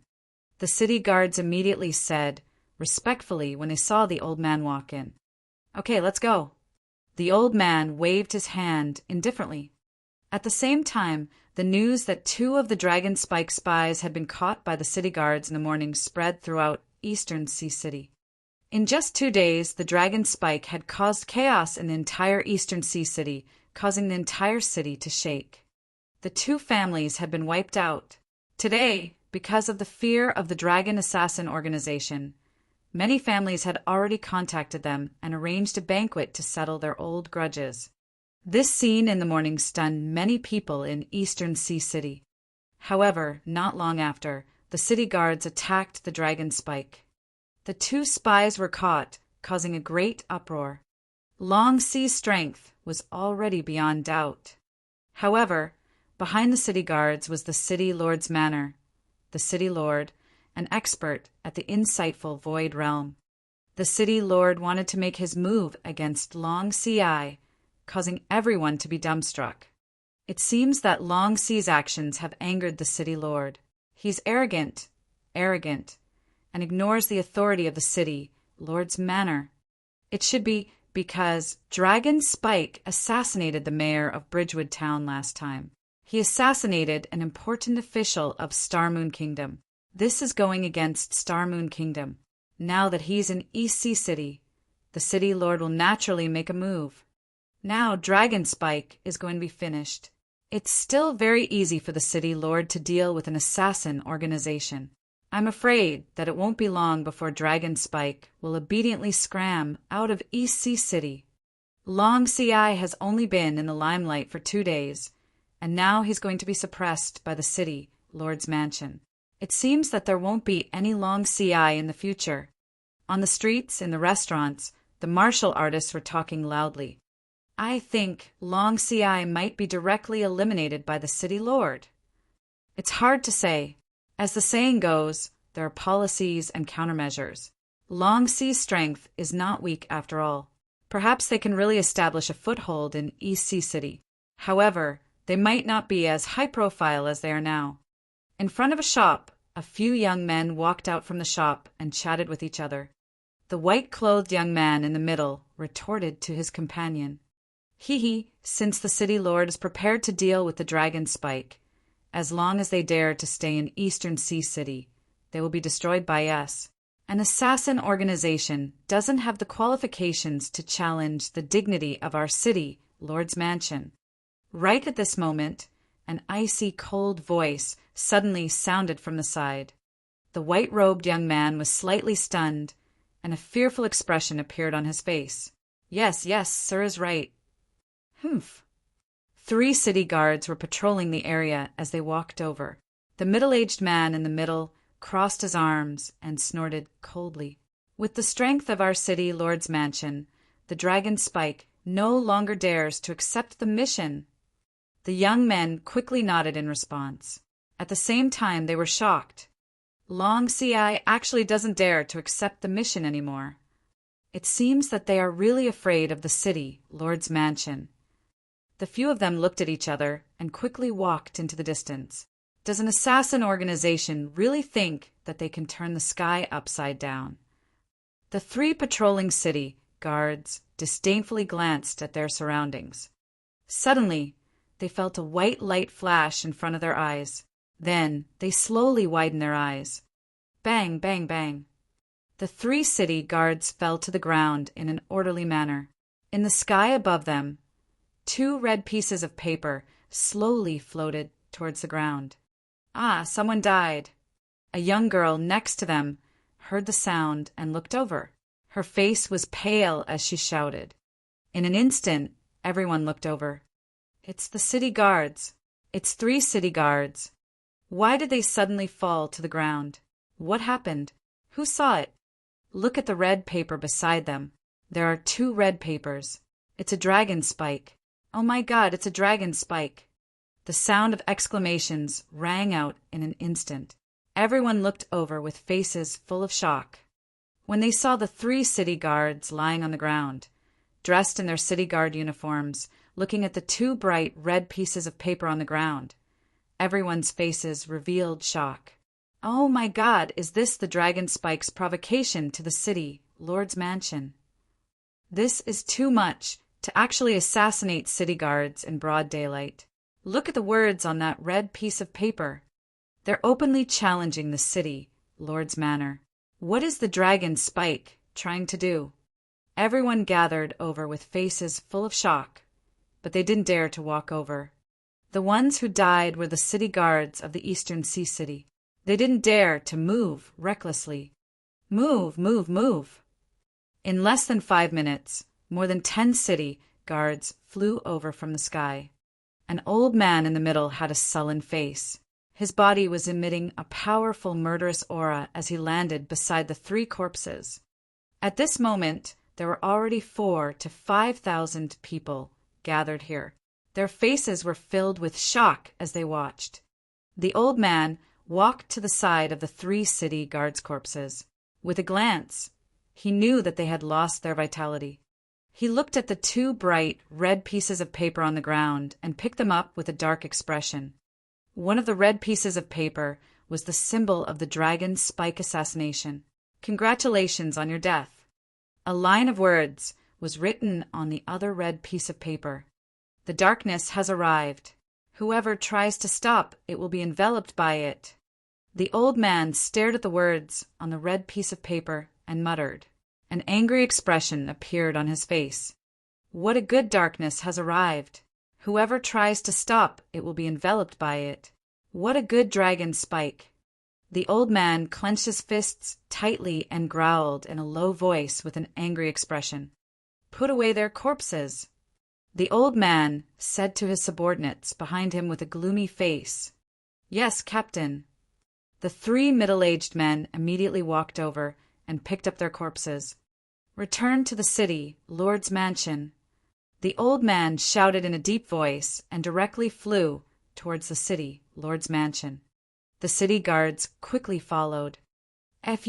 The city guards immediately said, respectfully, when they saw the old man walk in, Okay, let's go. The old man waved his hand indifferently. At the same time, the news that 2 of the Dragonspike spies had been caught by the city guards in the morning spread throughout Eastern Sea City. In just 2 days, the Dragonspike had caused chaos in the entire Eastern Sea City, causing the entire city to shake. The 2 families had been wiped out. Today, because of the fear of the Dragon Assassin organization, many families had already contacted them and arranged a banquet to settle their old grudges. This scene in the morning stunned many people in Eastern Sea City. However, not long after, the city guards attacked the Dragonspike. The 2 spies were caught, causing a great uproar. Long Sea's strength was already beyond doubt. However, behind the city guards was the city lord's manor. The city lord, an expert at the insightful Void Realm. The city lord wanted to make his move against Long Sea, causing everyone to be dumbstruck. It seems that Long Sea's actions have angered the city lord. He's arrogant, and ignores the authority of the city lord's manor. It should be because Dragon Spike assassinated the mayor of Bridgewood Town last time. He assassinated an important official of Star Moon Kingdom. This is going against Star Moon Kingdom. Now that he's in East Sea City, the City Lord will naturally make a move. Now Dragon Spike is going to be finished. It's still very easy for the City Lord to deal with an assassin organization. I'm afraid that it won't be long before Dragon Spike will obediently scram out of East Sea City. Long CI has only been in the limelight for 2 days, and now he's going to be suppressed by the City Lord's mansion. It seems that there won't be any long CI in the future. On the streets, in the restaurants, the martial artists were talking loudly. I think long CI might be directly eliminated by the City Lord. It's hard to say. As the saying goes, there are policies and countermeasures. Long C's strength is not weak after all. Perhaps they can really establish a foothold in East Sea City. However, they might not be as high profile as they are now. In front of a shop, a few young men walked out from the shop and chatted with each other. The white-clothed young man in the middle retorted to his companion. Hee, since the City Lord is prepared to deal with the Dragon Spike, as long as they dare to stay in Eastern Sea City, they will be destroyed by us. An assassin organization doesn't have the qualifications to challenge the dignity of our City Lord's mansion. Right at this moment, an icy cold voice suddenly sounded from the side. The white-robed young man was slightly stunned, and a fearful expression appeared on his face. Yes, sir is right. Humph. 3 city guards were patrolling the area as they walked over. The middle-aged man in the middle crossed his arms and snorted coldly. With the strength of our City Lord's mansion, the Dragon Spike no longer dares to accept the mission. The young men quickly nodded in response. At the same time, they were shocked. Long CI actually doesn't dare to accept the mission anymore. It seems that they are really afraid of the City Lord's mansion. The few of them looked at each other and quickly walked into the distance. Does an assassin organization really think that they can turn the sky upside down? The 3 patrolling city guards disdainfully glanced at their surroundings. Suddenly, they felt a white light flash in front of their eyes. Then, they slowly widened their eyes. Bang, bang, bang. The 3 city guards fell to the ground in an orderly manner. In the sky above them, 2 red pieces of paper slowly floated towards the ground. Ah, someone died. A young girl next to them heard the sound and looked over. Her face was pale as she shouted. In an instant, everyone looked over. It's the city guards. It's 3 city guards. Why did they suddenly fall to the ground? What happened? Who saw it? Look at the red paper beside them. There are 2 red papers. It's a dragon spike. Oh my God, it's a dragon spike. The sound of exclamations rang out in an instant. Everyone looked over with faces full of shock. When they saw the 3 city guards lying on the ground, dressed in their city guard uniforms, looking at the 2 bright red pieces of paper on the ground, everyone's faces revealed shock. Oh my God, is this the Dragon Spike's provocation to the City Lord's mansion? This is too much to actually assassinate city guards in broad daylight. Look at the words on that red piece of paper. They're openly challenging the City Lord's manor. What is the Dragon Spike trying to do? Everyone gathered over with faces full of shock, but they didn't dare to walk over. The ones who died were the city guards of the Eastern Sea City. They didn't dare to move recklessly. Move, move, move. In less than 5 minutes, more than 10 city guards flew over from the sky. An old man in the middle had a sullen face. His body was emitting a powerful murderous aura as he landed beside the 3 corpses. At this moment, there were already 4,000 to 5,000 people gathered here. Their faces were filled with shock as they watched. The old man walked to the side of the 3 city guards' corpses. With a glance, he knew that they had lost their vitality. He looked at the 2 bright red pieces of paper on the ground and picked them up with a dark expression. One of the red pieces of paper was the symbol of the Dragon Spike assassination. Congratulations on your death. A line of words was written on the other red piece of paper. The darkness has arrived. Whoever tries to stop it will be enveloped by it. The old man stared at the words on the red piece of paper and muttered. An angry expression appeared on his face. What a good darkness has arrived. Whoever tries to stop it will be enveloped by it. What a good dragon spike. The old man clenched his fists tightly and growled in a low voice with an angry expression. Put away their corpses. The old man said to his subordinates behind him with a gloomy face. Yes, Captain. The 3 middle-aged men immediately walked over and picked up their corpses. Return to the city, Lord's mansion. The old man shouted in a deep voice and directly flew towards the city, Lord's mansion. The city guards quickly followed. Fuck,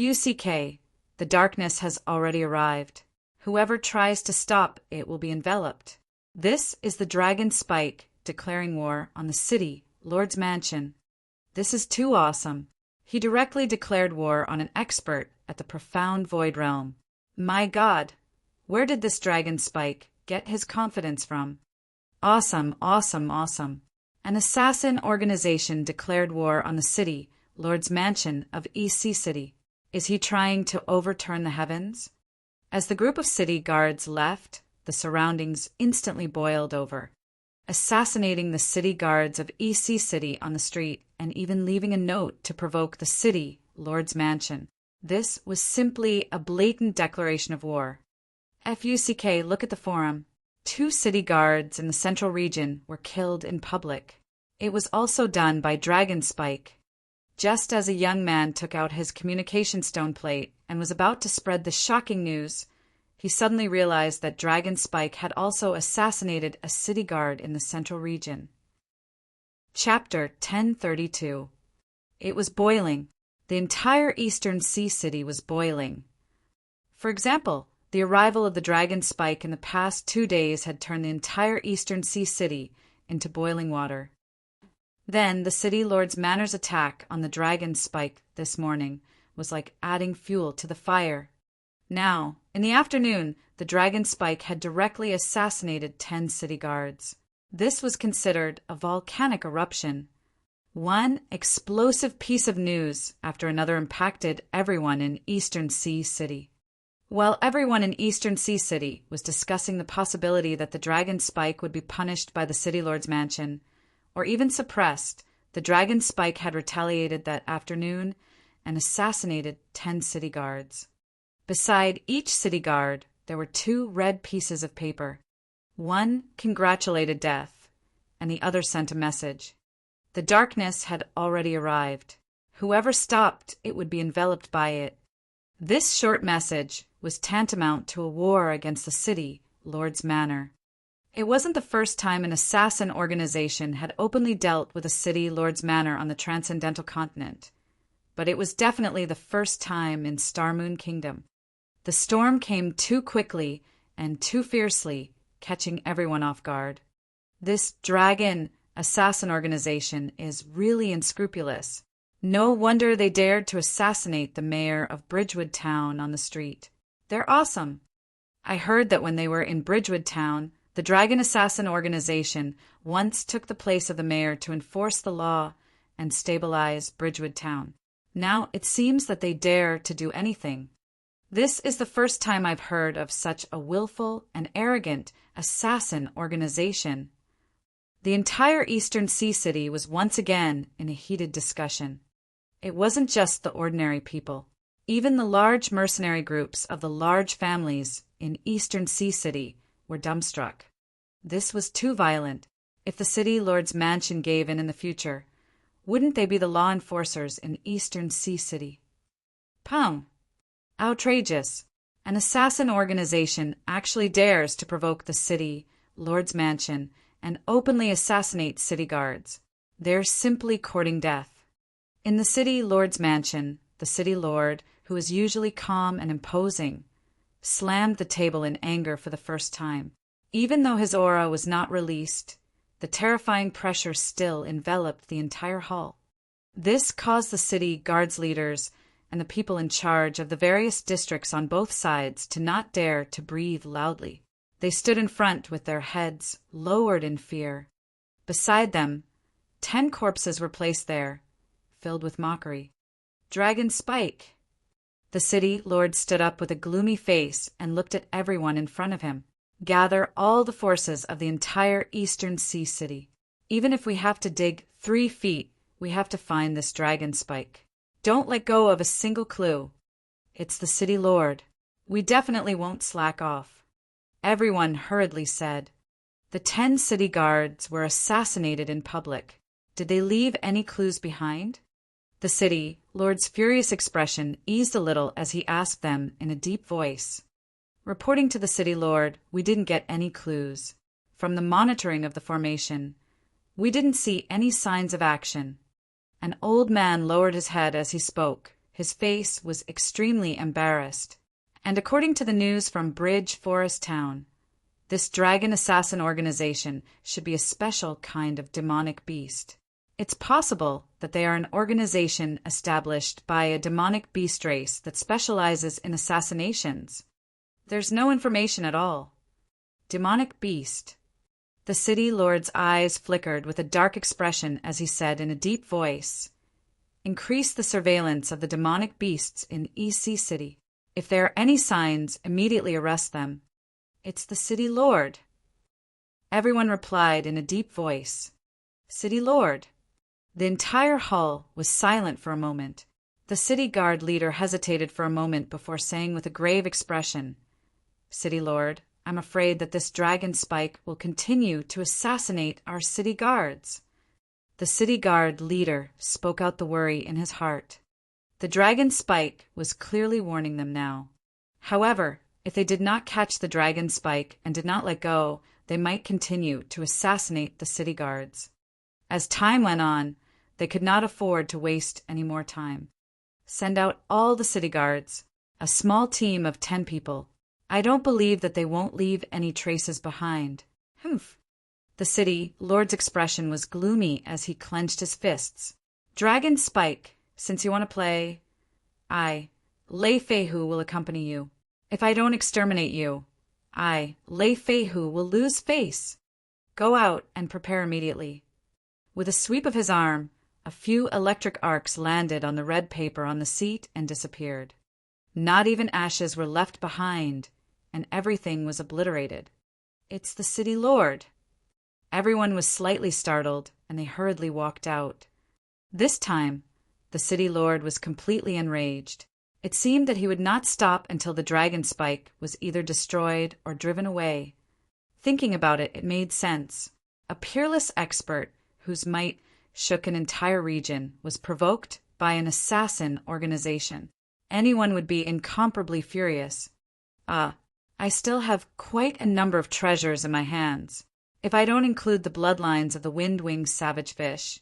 the darkness has already arrived. Whoever tries to stop it will be enveloped. This is the dragon spike declaring war on the city, Lord's mansion. This is too awesome. He directly declared war on an expert at the profound void realm. My God, where did this dragon spike get his confidence from? Awesome, awesome, awesome. An assassin organization declared war on the city, Lord's mansion of EC City. Is he trying to overturn the heavens? As the group of city guards left, the surroundings instantly boiled over. Assassinating the city guards of EC City on the street and even leaving a note to provoke the city, Lord's mansion. This was simply a blatant declaration of war. Fuck, look at the forum. 2 city guards in the central region were killed in public. It was also done by Dragon Spike. Just as a young man took out his communication stone plate and was about to spread the shocking news, he suddenly realized that Dragon Spike had also assassinated a city guard in the central region. Chapter 1032. It was boiling. The entire Eastern Sea City was boiling. For example, the arrival of the Dragon Spike in the past 2 days had turned the entire Eastern Sea City into boiling water. Then the City Lord's Manor's attack on the Dragon Spike this morning was like adding fuel to the fire. Now, in the afternoon, the Dragon Spike had directly assassinated 10 city guards. This was considered a volcanic eruption. One explosive piece of news after another impacted everyone in Eastern Sea City. While everyone in Eastern Sea City was discussing the possibility that the Dragon Spike would be punished by the City Lord's mansion, or even suppressed, the Dragon Spike had retaliated that afternoon and assassinated 10 city guards. Beside each city guard, there were 2 red pieces of paper. One congratulated death, and the other sent a message. The darkness had already arrived. Whoever stopped it would be enveloped by it. This short message was tantamount to a war against the city, Lord's Manor. It wasn't the first time an assassin organization had openly dealt with a city, Lord's Manor on the transcendental continent, but it was definitely the first time in Star Moon Kingdom. The storm came too quickly and too fiercely, catching everyone off guard. This dragon assassin organization is really unscrupulous. No wonder they dared to assassinate the mayor of Bridgewood Town on the street. They're awesome. I heard that when they were in Bridgewood Town, the Dragon Assassin organization once took the place of the mayor to enforce the law and stabilize Bridgewood Town. Now it seems that they dare to do anything. This is the first time I've heard of such a willful and arrogant assassin organization. The entire Eastern Sea City was once again in a heated discussion. It wasn't just the ordinary people. Even the large mercenary groups of the large families in Eastern Sea City were dumbstruck. This was too violent. If the City Lord's mansion gave in the future, wouldn't they be the law enforcers in Eastern Sea City? Pum! Outrageous. An assassin organization actually dares to provoke the City Lord's mansion and openly assassinate city guards. They're simply courting death. In the City Lord's mansion, the City Lord, who is usually calm and imposing, slammed the table in anger for the first time. Even though his aura was not released, the terrifying pressure still enveloped the entire hall. This caused the city guards leaders and the people in charge of the various districts on both sides to not dare to breathe loudly. They stood in front with their heads lowered in fear. Beside them, 10 corpses were placed there, filled with mockery. Dragon Spike! The city lord stood up with a gloomy face and looked at everyone in front of him. Gather all the forces of the entire Eastern Sea City. Even if we have to dig 3 feet, we have to find this Dragon Spike. Don't let go of a single clue. It's the city lord. We definitely won't slack off. Everyone hurriedly said. The 10 city guards were assassinated in public. Did they leave any clues behind? The city lord's furious expression eased a little as he asked them in a deep voice. Reporting to the city lord, we didn't get any clues. From the monitoring of the formation, we didn't see any signs of action. An old man lowered his head as he spoke. His face was extremely embarrassed. And according to the news from Bridge Forest Town, this dragon assassin organization should be a special kind of demonic beast. It's possible that they are an organization established by a demonic beast race that specializes in assassinations. There's no information at all. Demonic beast. The city lord's eyes flickered with a dark expression as he said in a deep voice, "Increase the surveillance of the demonic beasts in EC City. If there are any signs, immediately arrest them. It's the city lord." Everyone replied in a deep voice, "City lord." The entire hall was silent for a moment. The city guard leader hesitated for a moment before saying with a grave expression, "City lord, I'm afraid that this Dragon Spike will continue to assassinate our city guards." The city guard leader spoke out the worry in his heart. The Dragon Spike was clearly warning them now. However, if they did not catch the Dragon Spike and did not let go, they might continue to assassinate the city guards. As time went on, they could not afford to waste any more time. Send out all the city guards, a small team of 10 people. I don't believe that they won't leave any traces behind. Humph. The city lord's expression was gloomy as he clenched his fists. Dragon Spike, since you want to play, Lei Feihu, will accompany you. If I don't exterminate you, Lei Feihu, will lose face. Go out and prepare immediately. With a sweep of his arm, a few electric arcs landed on the red paper on the seat and disappeared. Not even ashes were left behind, and everything was obliterated. It's the city lord. Everyone was slightly startled, and they hurriedly walked out. This time, the city lord was completely enraged. It seemed that he would not stop until the Dragon Spike was either destroyed or driven away. Thinking about it, it made sense. A peerless expert whose might shook an entire region was provoked by an assassin organization. Anyone would be incomparably furious. I still have quite a number of treasures in my hands. If I don't include the bloodlines of the wind-winged savage fish,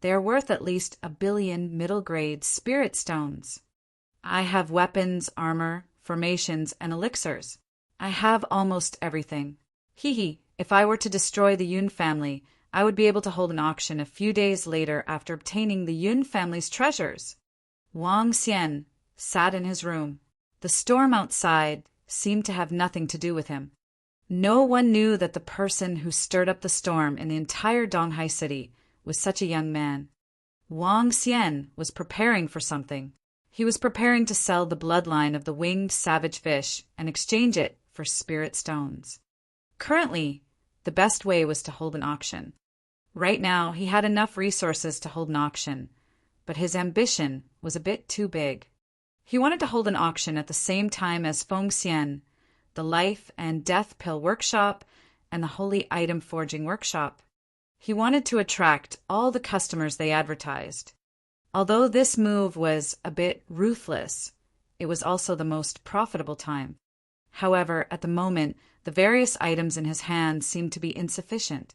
they are worth at least 1 billion middle-grade spirit stones. I have weapons, armor, formations, and elixirs. I have almost everything. If I were to destroy the Yun family, I would be able to hold an auction a few days later after obtaining the Yun family's treasures. Wang Xian sat in his room. The storm outside seemed to have nothing to do with him. No one knew that the person who stirred up the storm in the entire Donghai city was such a young man. Wang Xian was preparing for something. He was preparing to sell the bloodline of the winged savage fish and exchange it for spirit stones. Currently, the best way was to hold an auction. Right now, he had enough resources to hold an auction, but his ambition was a bit too big. He wanted to hold an auction at the same time as Feng Xian, the Life and Death Pill Workshop, and the Holy Item Forging Workshop. He wanted to attract all the customers they advertised. Although this move was a bit ruthless, it was also the most profitable time. However, at the moment, the various items in his hand seemed to be insufficient.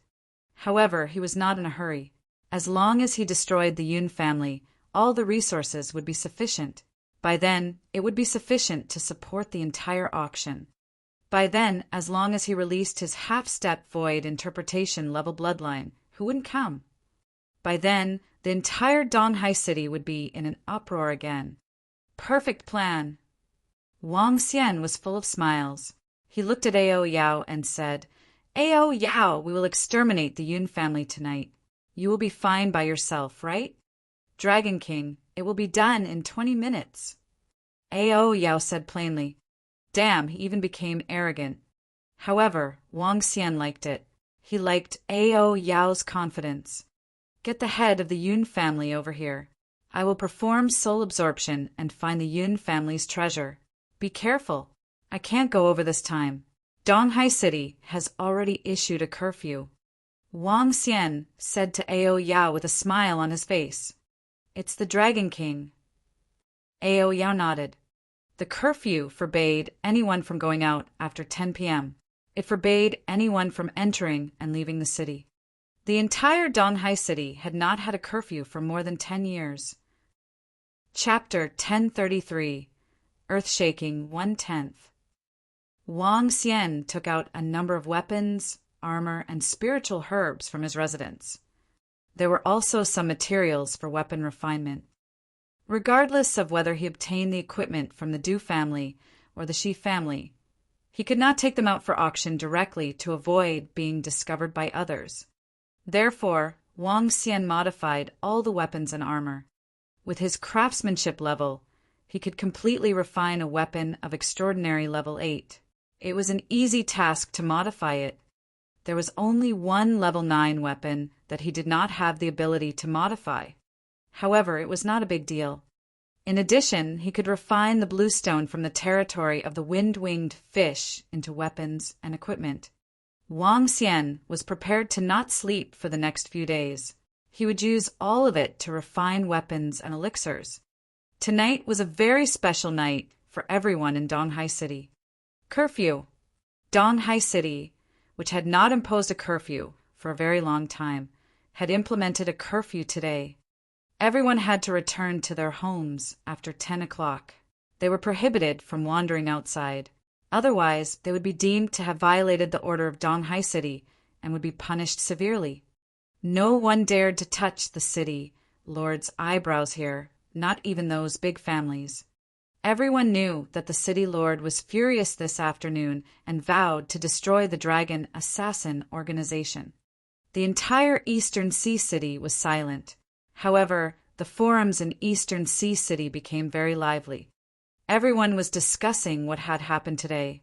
However, he was not in a hurry. As long as he destroyed the Yun family, all the resources would be sufficient. By then, it would be sufficient to support the entire auction. By then, as long as he released his half-step void interpretation level bloodline, who wouldn't come? By then, the entire Donghai city would be in an uproar again. Perfect plan. Wang Xian was full of smiles. He looked at Ao Yao and said, Ao Yao, we will exterminate the Yun family tonight. You will be fine by yourself, right? Dragon King, it will be done in 20 minutes. Ao Yao said plainly. Damn, he even became arrogant. However, Wang Xian liked it. He liked Ao Yao's confidence. Get the head of the Yun family over here. I will perform soul absorption and find the Yun family's treasure. Be careful. I can't go over this time. Donghai City has already issued a curfew. Wang Xian said to Ao Yao with a smile on his face. It's the Dragon King. Ao Yao nodded. The curfew forbade anyone from going out after 10 p.m. It forbade anyone from entering and leaving the city. The entire Donghai City had not had a curfew for more than 10 years. Chapter 1033 Earthshaking 1/10. Wang Xian took out a number of weapons, armor, and spiritual herbs from his residence. There were also some materials for weapon refinement. Regardless of whether he obtained the equipment from the Du family or the Shi family, he could not take them out for auction directly to avoid being discovered by others. Therefore, Wang Xian modified all the weapons and armor. With his craftsmanship level, he could completely refine a weapon of extraordinary level 8. It was an easy task to modify it. There was only one level 9 weapon that he did not have the ability to modify. However, it was not a big deal. In addition, he could refine the bluestone from the territory of the wind-winged fish into weapons and equipment. Wang Xian was prepared to not sleep for the next few days. He would use all of it to refine weapons and elixirs. Tonight was a very special night for everyone in Donghai City. Curfew. Donghai City, which had not imposed a curfew for a very long time, had implemented a curfew today. Everyone had to return to their homes after 10 o'clock. They were prohibited from wandering outside. Otherwise, they would be deemed to have violated the order of Donghai City and would be punished severely. No one dared to touch the city lord's eyebrows here, not even those big families. Everyone knew that the city lord was furious this afternoon and vowed to destroy the Dragon Assassin organization. The entire Eastern Sea City was silent. However, the forums in Eastern Sea City became very lively. Everyone was discussing what had happened today.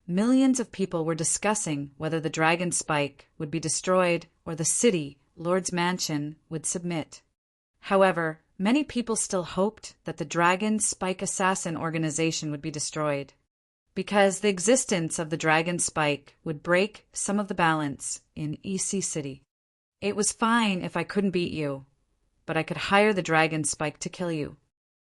Millions of people were discussing whether the dragon spike would be destroyed or the city, Lord's Mansion, would submit. However, many people still hoped that the Dragon Spike Assassin organization would be destroyed, because the existence of the Dragon Spike would break some of the balance in EC City. It was fine if I couldn't beat you, but I could hire the Dragon Spike to kill you.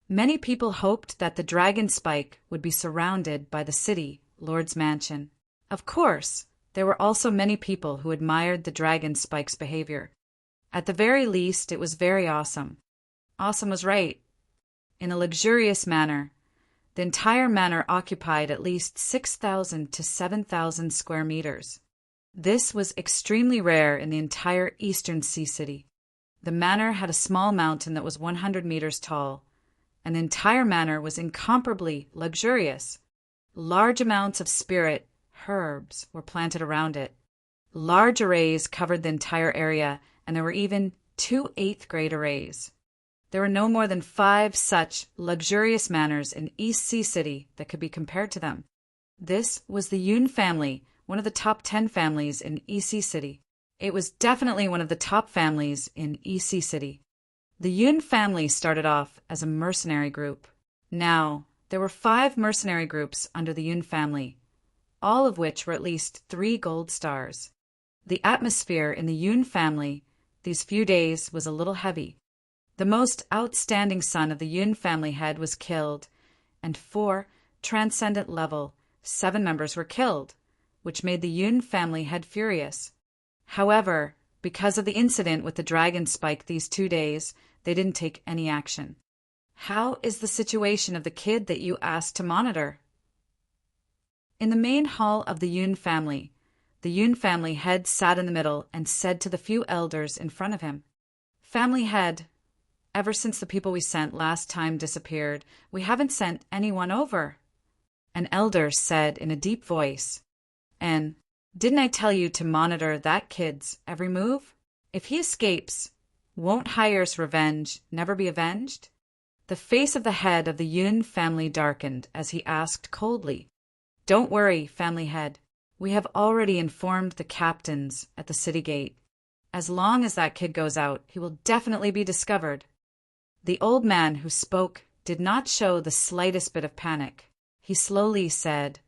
Many people hoped that the Dragon Spike would be surrounded by the city, Lord's Mansion. Of course, there were also many people who admired the Dragon Spike's behavior. At the very least, it was very awesome. Awesome was right. In a luxurious manner, the entire manor occupied at least 6,000 to 7,000 square meters. This was extremely rare in the entire Eastern Sea City. The manor had a small mountain that was 100 meters tall, and the entire manor was incomparably luxurious. Large amounts of spirit herbs were planted around it. Large arrays covered the entire area, and there were even 2 8th-grade arrays. There were no more than 5 such luxurious manors in East Sea City that could be compared to them. This was the Yun family, one of the top 10 families in EC City. It was definitely one of the top families in EC City. The Yun family started off as a mercenary group. Now, there were 5 mercenary groups under the Yun family, all of which were at least 3 gold stars. The atmosphere in the Yun family these few days was a little heavy. The most outstanding son of the Yun family head was killed, and 4 transcendent level 7 members were killed, which made the Yun family head furious. However, because of the incident with the dragon spike these 2 days, they didn't take any action. How is the situation of the kid that you asked to monitor? In the main hall of the Yun family head sat in the middle and said to the few elders in front of him, "Family head, ever since the people we sent last time disappeared, we haven't sent anyone over." an elder said in a deep voice. And didn't I tell you to monitor that kid's every move? If he escapes, won't Hire's revenge never be avenged? The face of the head of the Yun family darkened as he asked coldly, Don't worry, family head. We have already informed the captains at the city gate. As long as that kid goes out, he will definitely be discovered. The old man who spoke did not show the slightest bit of panic. He slowly said,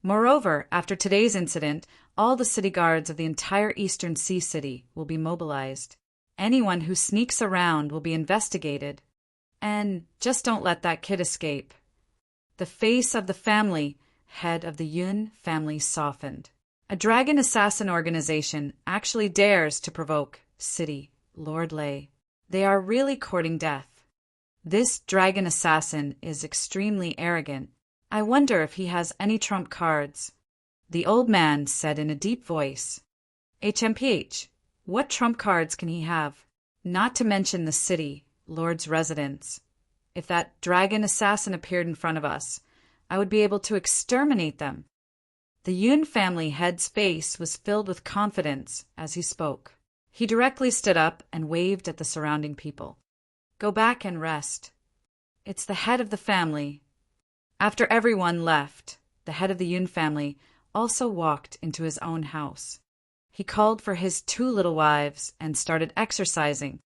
Moreover, after today's incident, all the city guards of the entire Eastern Sea City will be mobilized. Anyone who sneaks around will be investigated. And just don't let that kid escape. The face of the family, head of the Yun family, softened. A dragon assassin organization actually dares to provoke City Lord Lei. They are really courting death. This dragon assassin is extremely arrogant. I wonder if he has any trump cards. The old man said in a deep voice, HMPH, what trump cards can he have? Not to mention the city, Lord's residence. If that dragon assassin appeared in front of us, I would be able to exterminate them. The Yun family head's face was filled with confidence as he spoke. He directly stood up and waved at the surrounding people. Go back and rest. It's the head of the family. After everyone left, the head of the Yun family also walked into his own house. He called for his 2 little wives and started exercising.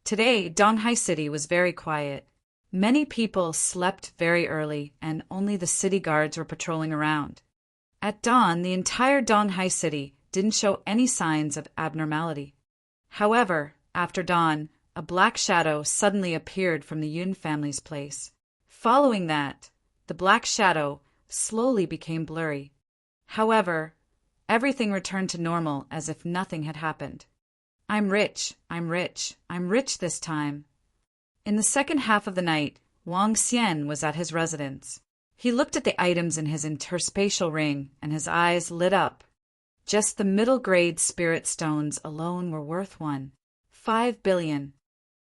Today, Donghai City was very quiet. Many people slept very early, and only the city guards were patrolling around. At dawn, the entire Donghai City didn't show any signs of abnormality. However, after dawn, a black shadow suddenly appeared from the Yun family's place. Following that, the black shadow slowly became blurry. However, everything returned to normal as if nothing had happened. I'm rich, I'm rich, I'm rich this time. In the second half of the night, Wang Xian was at his residence. He looked at the items in his interspatial ring, and his eyes lit up. Just the middle-grade spirit stones alone were worth 5 billion.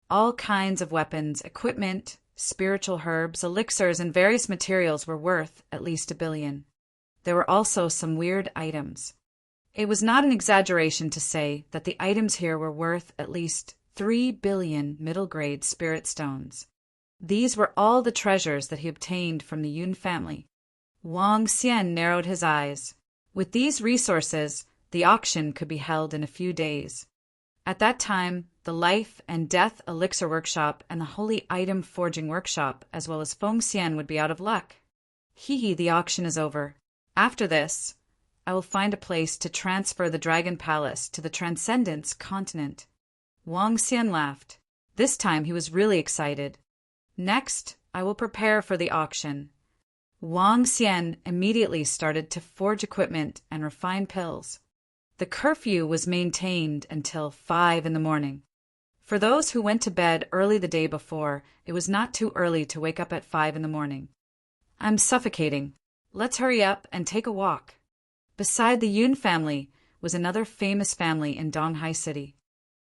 All kinds of weapons, equipment, spiritual herbs, elixirs, and various materials were worth at least 1 billion. There were also some weird items. It was not an exaggeration to say that the items here were worth at least 3 billion middle-grade spirit stones. These were all the treasures that he obtained from the Yun family. Wang Xian narrowed his eyes. With these resources, the auction could be held in a few days. At that time, the Life and Death Elixir Workshop and the Holy Item Forging Workshop, as well as Feng Xian, would be out of luck. The auction is over. After this, I will find a place to transfer the Dragon Palace to the Transcendence continent. Wang Xian laughed. This time he was really excited. Next, I will prepare for the auction. Wang Xian immediately started to forge equipment and refine pills. The curfew was maintained until 5 in the morning. For those who went to bed early the day before, it was not too early to wake up at 5 in the morning. I'm suffocating. Let's hurry up and take a walk. Beside the Yun family was another famous family in Donghai City.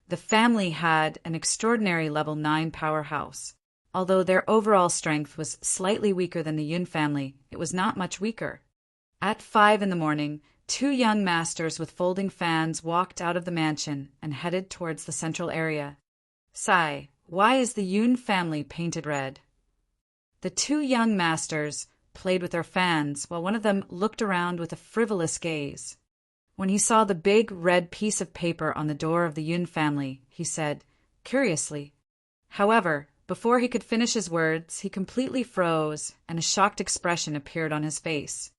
The family had an extraordinary level 9 powerhouse. Although their overall strength was slightly weaker than the Yun family, it was not much weaker. At 5 in the morning, 2 young masters with folding fans walked out of the mansion and headed towards the central area. Sai, why is the Yun family painted red? The 2 young masters played with their fans while one of them looked around with a frivolous gaze. When he saw the big red piece of paper on the door of the Yun family, he said, curiously. However, before he could finish his words, he completely froze, and a shocked expression appeared on his face.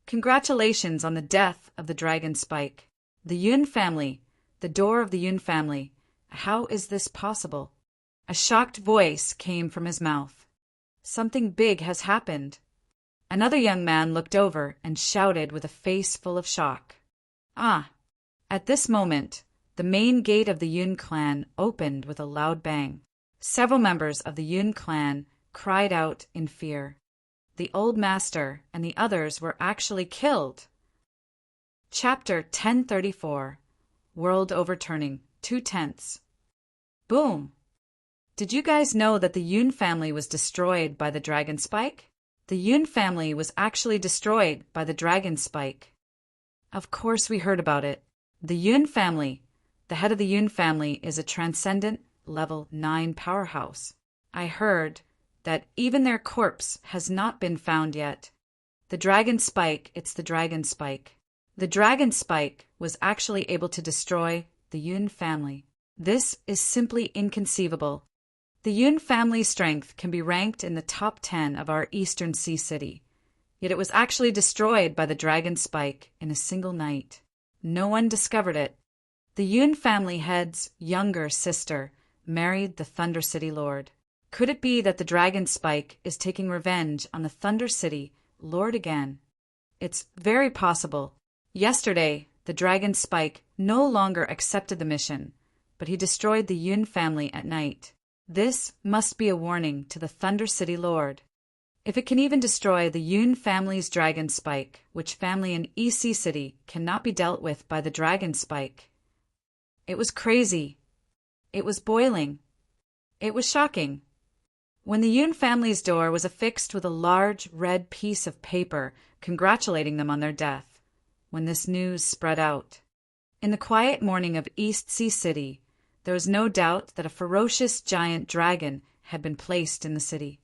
Congratulations on the death of the dragon Spike. The Yun family, the door of the Yun family. How is this possible? A shocked voice came from his mouth. Something big has happened. Another young man looked over and shouted with a face full of shock. Ah! At this moment, the main gate of the Yun clan opened with a loud bang. Several members of the Yun clan cried out in fear. The old master and the others were actually killed. Chapter 1034. World Overturning, 2/10. Boom! Did you guys know that the Yun family was destroyed by the dragon Spike? The Yun family was actually destroyed by the dragon spike. Of course we heard about it. The Yun family, the head of the Yun family, is a transcendent level 9 powerhouse. I heard that even their corpse has not been found yet. The dragon spike, it's the dragon spike. The dragon spike was actually able to destroy the Yun family. This is simply inconceivable. The Yun family's strength can be ranked in the top 10 of our Eastern Sea city. Yet it was actually destroyed by the dragon spike in a single night. No one discovered it. The Yun family head's younger sister married the Thunder City Lord. Could it be that the dragon spike is taking revenge on the Thunder City Lord again? It's very possible. Yesterday, the dragon spike no longer accepted the mission, but he destroyed the Yun family at night. This must be a warning to the Thunder City Lord. If it can even destroy the Yun family's dragon spike, which family in EC City cannot be dealt with by the dragon spike? It was crazy. It was boiling. It was shocking. When the Yun family's door was affixed with a large red piece of paper congratulating them on their death, when this news spread out. In the quiet morning of East Sea City, there was no doubt that a ferocious giant dragon had been placed in the city.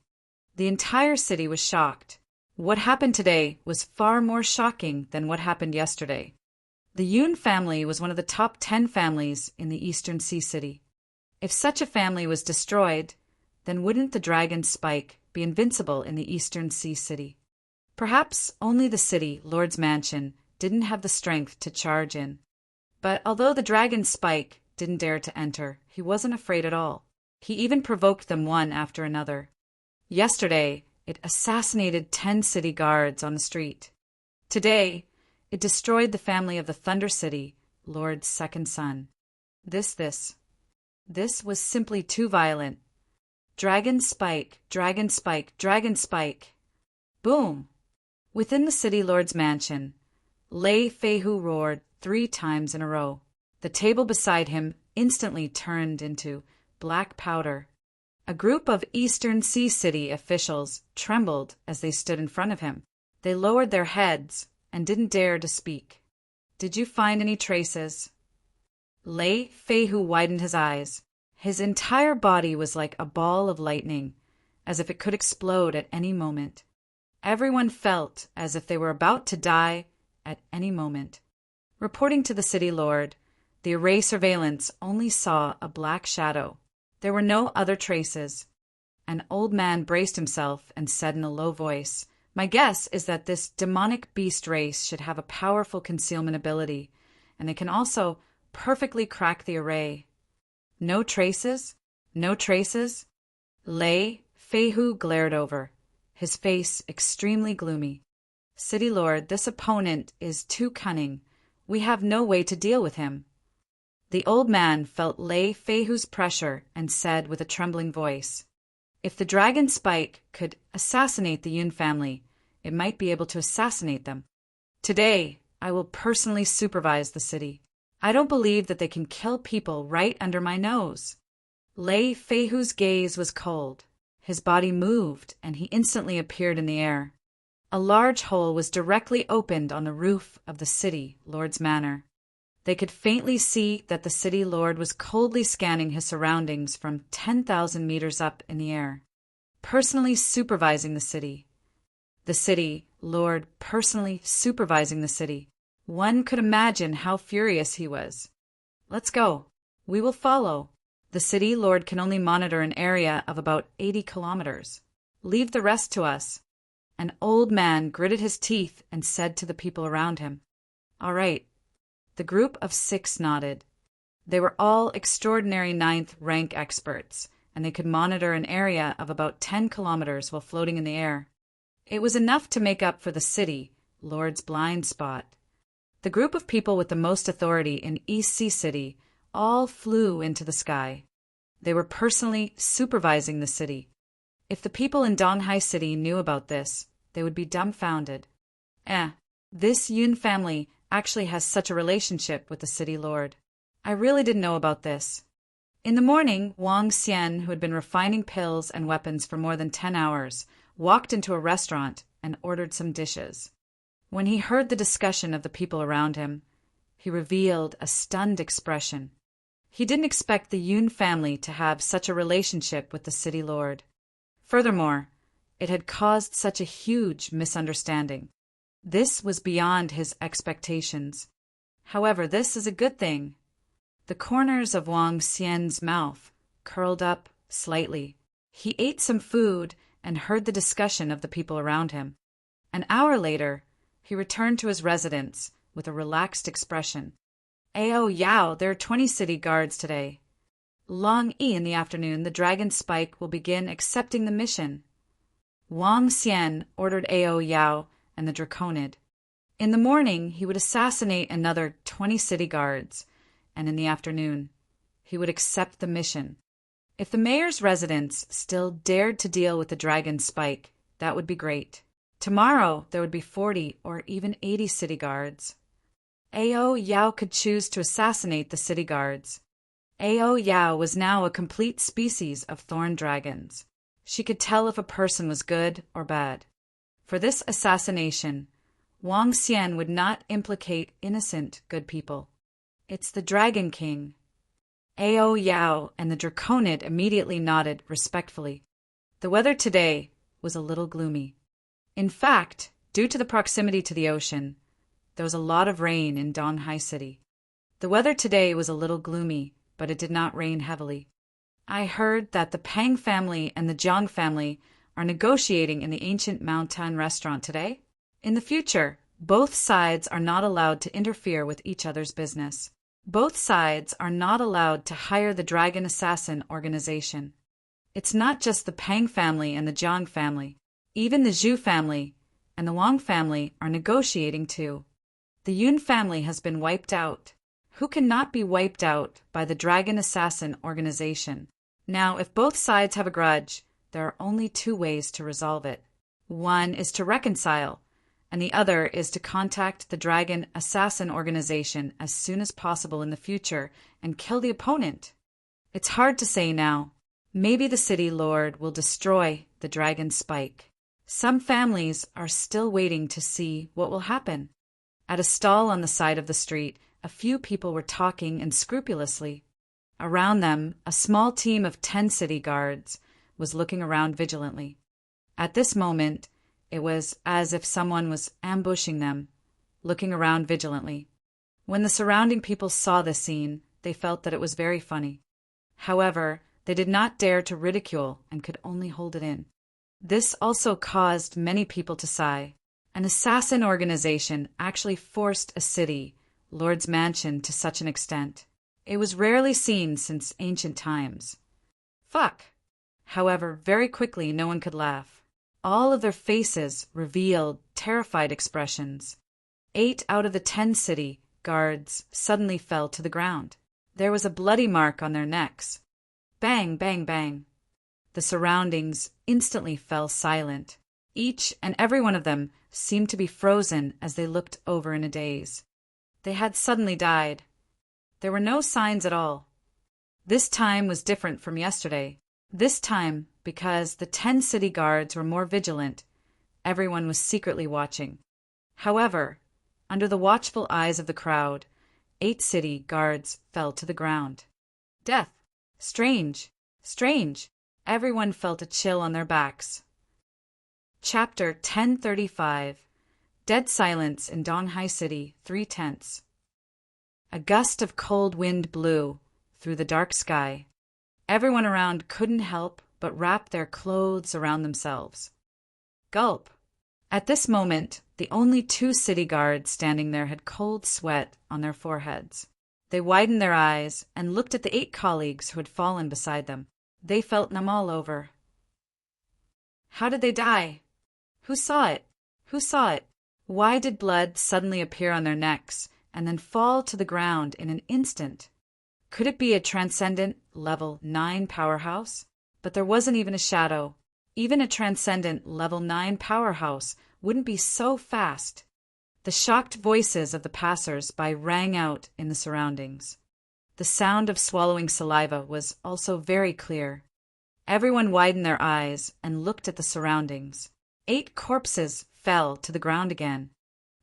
The entire city was shocked. What happened today was far more shocking than what happened yesterday. The Yun family was one of the top 10 families in the Eastern Sea City. If such a family was destroyed, then wouldn't the dragon spike be invincible in the Eastern Sea City? Perhaps only the city, Lord's Mansion, didn't have the strength to charge in. But although the dragon spike didn't dare to enter, he wasn't afraid at all. He even provoked them one after another. Yesterday, it assassinated 10 city guards on the street. Today, it destroyed the family of the Thunder City, Lord's second son. This was simply too violent. Dragon spike, dragon spike, dragon spike. Boom! Within the city Lord's mansion, Lei Feihu roared 3 times in a row. The table beside him instantly turned into black powder. A group of Eastern Sea City officials trembled as they stood in front of him. They lowered their heads and didn't dare to speak. Did you find any traces? Lei Feihu widened his eyes. His entire body was like a ball of lightning, as if it could explode at any moment. Everyone felt as if they were about to die at any moment. Reporting to the city lord, the array surveillance only saw a black shadow. There were no other traces. An old man braced himself and said in a low voice, "My guess is that this demonic beast race should have a powerful concealment ability, and they can also perfectly crack the array." No traces? No traces? Lei Feihu glared over, his face extremely gloomy. "City Lord, this opponent is too cunning. We have no way to deal with him." The old man felt Lei Feihu's pressure and said with a trembling voice, "If the dragon spike could assassinate the Yun family, it might be able to assassinate them. Today, I will personally supervise the city. I don't believe that they can kill people right under my nose." Lei Feihu's gaze was cold. His body moved, and he instantly appeared in the air. A large hole was directly opened on the roof of the city lord's manor. They could faintly see that the city lord was coldly scanning his surroundings from 10,000 meters up in the air, personally supervising the city. The city lord personally supervising the city. One could imagine how furious he was. "Let's go. We will follow. The city lord can only monitor an area of about 80 kilometers. Leave the rest to us." An old man gritted his teeth and said to the people around him, "All right." The group of 6 nodded. They were all extraordinary 9th rank experts, and they could monitor an area of about 10 kilometers while floating in the air. It was enough to make up for the city lord's blind spot. The group of people with the most authority in East Sea City all flew into the sky. They were personally supervising the city. If the people in Donghai City knew about this, they would be dumbfounded. This Yun family actually has such a relationship with the city lord. I really didn't know about this. In the morning, Wang Xian, who had been refining pills and weapons for more than 10 hours, walked into a restaurant and ordered some dishes. When he heard the discussion of the people around him, he revealed a stunned expression. He didn't expect the Yun family to have such a relationship with the city lord. Furthermore, it had caused such a huge misunderstanding. This was beyond his expectations. However, this is a good thing. The corners of Wang Xian's mouth curled up slightly. He ate some food and heard the discussion of the people around him. An hour later, he returned to his residence with a relaxed expression. Ao Yao, there are 20 city guards today. Long Yi in the afternoon, the dragon spike will begin accepting the mission. Wang Xian ordered Ao Yao and the Draconid. In the morning, he would assassinate another 20 city guards, and in the afternoon, he would accept the mission. If the mayor's residence still dared to deal with the dragon spike, that would be great. Tomorrow, there would be 40 or even 80 city guards. Ao Yao could choose to assassinate the city guards. Ao Yao was now a complete species of thorn dragons. She could tell if a person was good or bad. For this assassination, Wang Xian would not implicate innocent good people. It's the Dragon King. Ao Yao and the Draconid immediately nodded respectfully. The weather today was a little gloomy. In fact, due to the proximity to the ocean, there was a lot of rain in Donghai City. The weather today was a little gloomy, but it did not rain heavily. I heard that the Pang family and the Jiang family are negotiating in the ancient Mountain restaurant today. In the future, both sides are not allowed to interfere with each other's business. Both sides are not allowed to hire the Dragon Assassin organization. It's not just the Pang family and the Jiang family. Even the Zhu family and the Wang family are negotiating too. The Yun family has been wiped out. Who cannot be wiped out by the Dragon Assassin organization? Now, if both sides have a grudge, there are only two ways to resolve it. One is to reconcile, and the other is to contact the Dragon Assassin organization as soon as possible in the future and kill the opponent. It's hard to say now. Maybe the city lord will destroy the dragon spike. Some families are still waiting to see what will happen. At a stall on the side of the street, a few people were talking unscrupulously. Around them, a small team of 10 city guards was looking around vigilantly. At this moment, it was as if someone was ambushing them, looking around vigilantly. When the surrounding people saw this scene, they felt that it was very funny. However, they did not dare to ridicule and could only hold it in. This also caused many people to sigh. An assassin organization actually forced a city lord's mansion to such an extent. It was rarely seen since ancient times. Fuck! However, very quickly no one could laugh. All of their faces revealed terrified expressions. 8 out of the 10 city guards suddenly fell to the ground. There was a bloody mark on their necks. Bang, bang, bang. The surroundings instantly fell silent. Each and every one of them seemed to be frozen as they looked over in a daze. They had suddenly died. There were no signs at all. This time was different from yesterday. This time, because the 10 city guards were more vigilant, everyone was secretly watching. However, under the watchful eyes of the crowd, 8 city guards fell to the ground. Death! Strange! Strange! Everyone felt a chill on their backs. Chapter 1035. Dead silence in Donghai City, 3 tenths. A gust of cold wind blew through the dark sky. Everyone around couldn't help but wrap their clothes around themselves. Gulp! At this moment, the only 2 city guards standing there had cold sweat on their foreheads. They widened their eyes and looked at the 8 colleagues who had fallen beside them. They felt numb all over. How did they die? Who saw it? Who saw it? Why did blood suddenly appear on their necks and then fall to the ground in an instant? Could it be a transcendent level 9 powerhouse? But there wasn't even a shadow. Even a transcendent level 9 powerhouse wouldn't be so fast. The shocked voices of the passers-by rang out in the surroundings. The The sound of swallowing saliva was also very clear. Everyone widened their eyes and looked at the surroundings. 8 corpses fell to the ground again.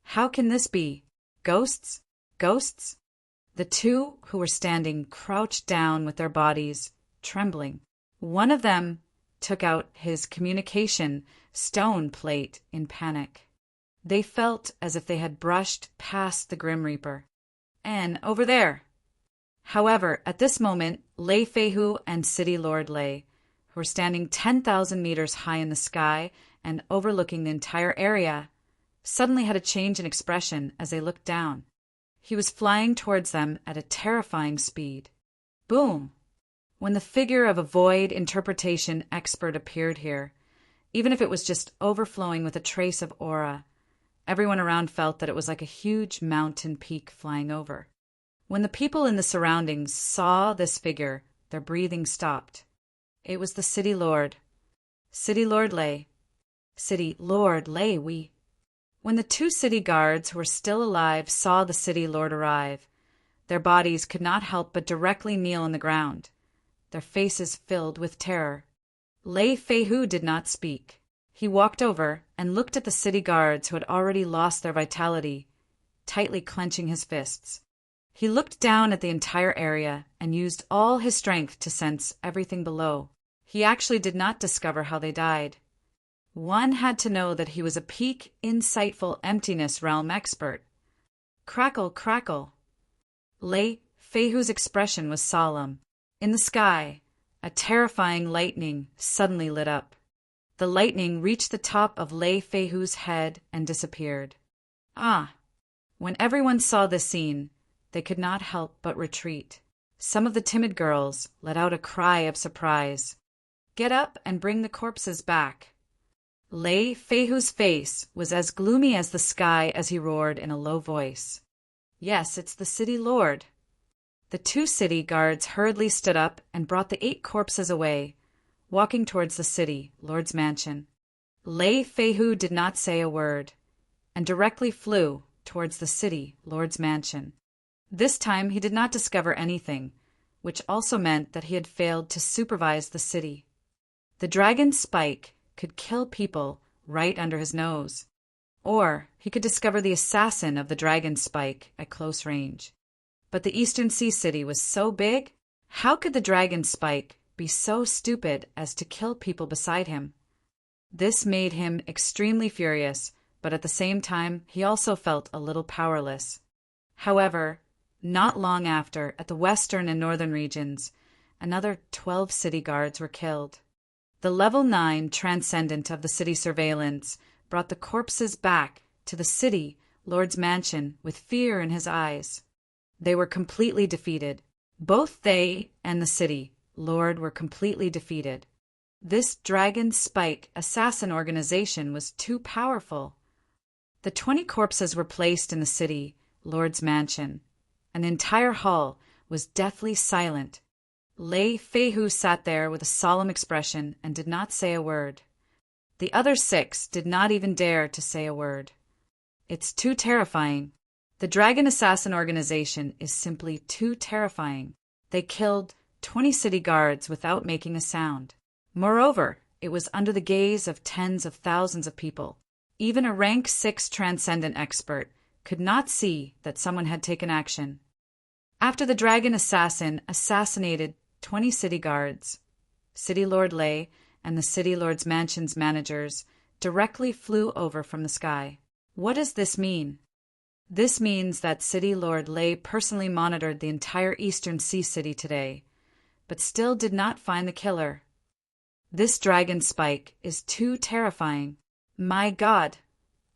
How can this be? Ghosts? Ghosts? The 2 who were standing crouched down with their bodies trembling. One of them took out his communication stone plate in panic. They felt as if they had brushed past the Grim Reaper. And over there. However, at this moment, Lei Feihu and City Lord Lei, who were standing 10,000 meters high in the sky and overlooking the entire area, suddenly had a change in expression as they looked down. He was flying towards them at a terrifying speed. Boom! When the figure of a void interpretation expert appeared here, even if it was just overflowing with a trace of aura, everyone around felt that it was like a huge mountain peak flying over. When the people in the surroundings saw this figure, their breathing stopped. It was the City Lord. City Lord Lei. City Lord Lei, we. When the 2 city guards who were still alive saw the City Lord arrive, their bodies could not help but directly kneel on the ground, their faces filled with terror. Lei Feihu did not speak. He walked over and looked at the city guards who had already lost their vitality, tightly clenching his fists. He looked down at the entire area and used all his strength to sense everything below. He actually did not discover how they died. One had to know that he was a peak, insightful emptiness realm expert. Crackle, crackle. Lei Feihu's expression was solemn. In the sky, a terrifying lightning suddenly lit up. The lightning reached the top of Lei Feihu's head and disappeared. Ah! When everyone saw this scene, they could not help but retreat. Some of the timid girls let out a cry of surprise. Get up and bring the corpses back. Lei Feihu's face was as gloomy as the sky as he roared in a low voice. Yes, it's the City Lord. The 2 city guards hurriedly stood up and brought the 8 corpses away, walking towards the City Lord's mansion. Lei Feihu did not say a word, and directly flew towards the City Lord's mansion. This time he did not discover anything, which also meant that he had failed to supervise the city. The dragon's spike could kill people right under his nose, or he could discover the assassin of the dragon's spike at close range. But the Eastern Sea City was so big, how could the dragon's spike be so stupid as to kill people beside him? This made him extremely furious, but at the same time he also felt a little powerless. However, not long after, at the western and northern regions, another 12 city guards were killed. The level 9 transcendent of the city surveillance brought the corpses back to the City Lord's mansion with fear in his eyes. They were completely defeated. Both they and the City Lord were completely defeated. This dragon spike assassin organization was too powerful. The 20 corpses were placed in the City Lord's mansion. An entire hall was deathly silent. Lei Feihu sat there with a solemn expression and did not say a word. The other 6 did not even dare to say a word. It's too terrifying. The Dragon Assassin organization is simply too terrifying. They killed 20 city guards without making a sound. Moreover, it was under the gaze of tens of thousands of people. Even a rank 6 transcendent expert could not see that someone had taken action. After the Dragon Assassin assassinated 20 city guards, City Lord Lei and the City Lord's mansion's managers directly flew over from the sky. What does this mean? This means that City Lord Lei personally monitored the entire Eastern Sea City today, but still did not find the killer. This dragon spike is too terrifying. My God!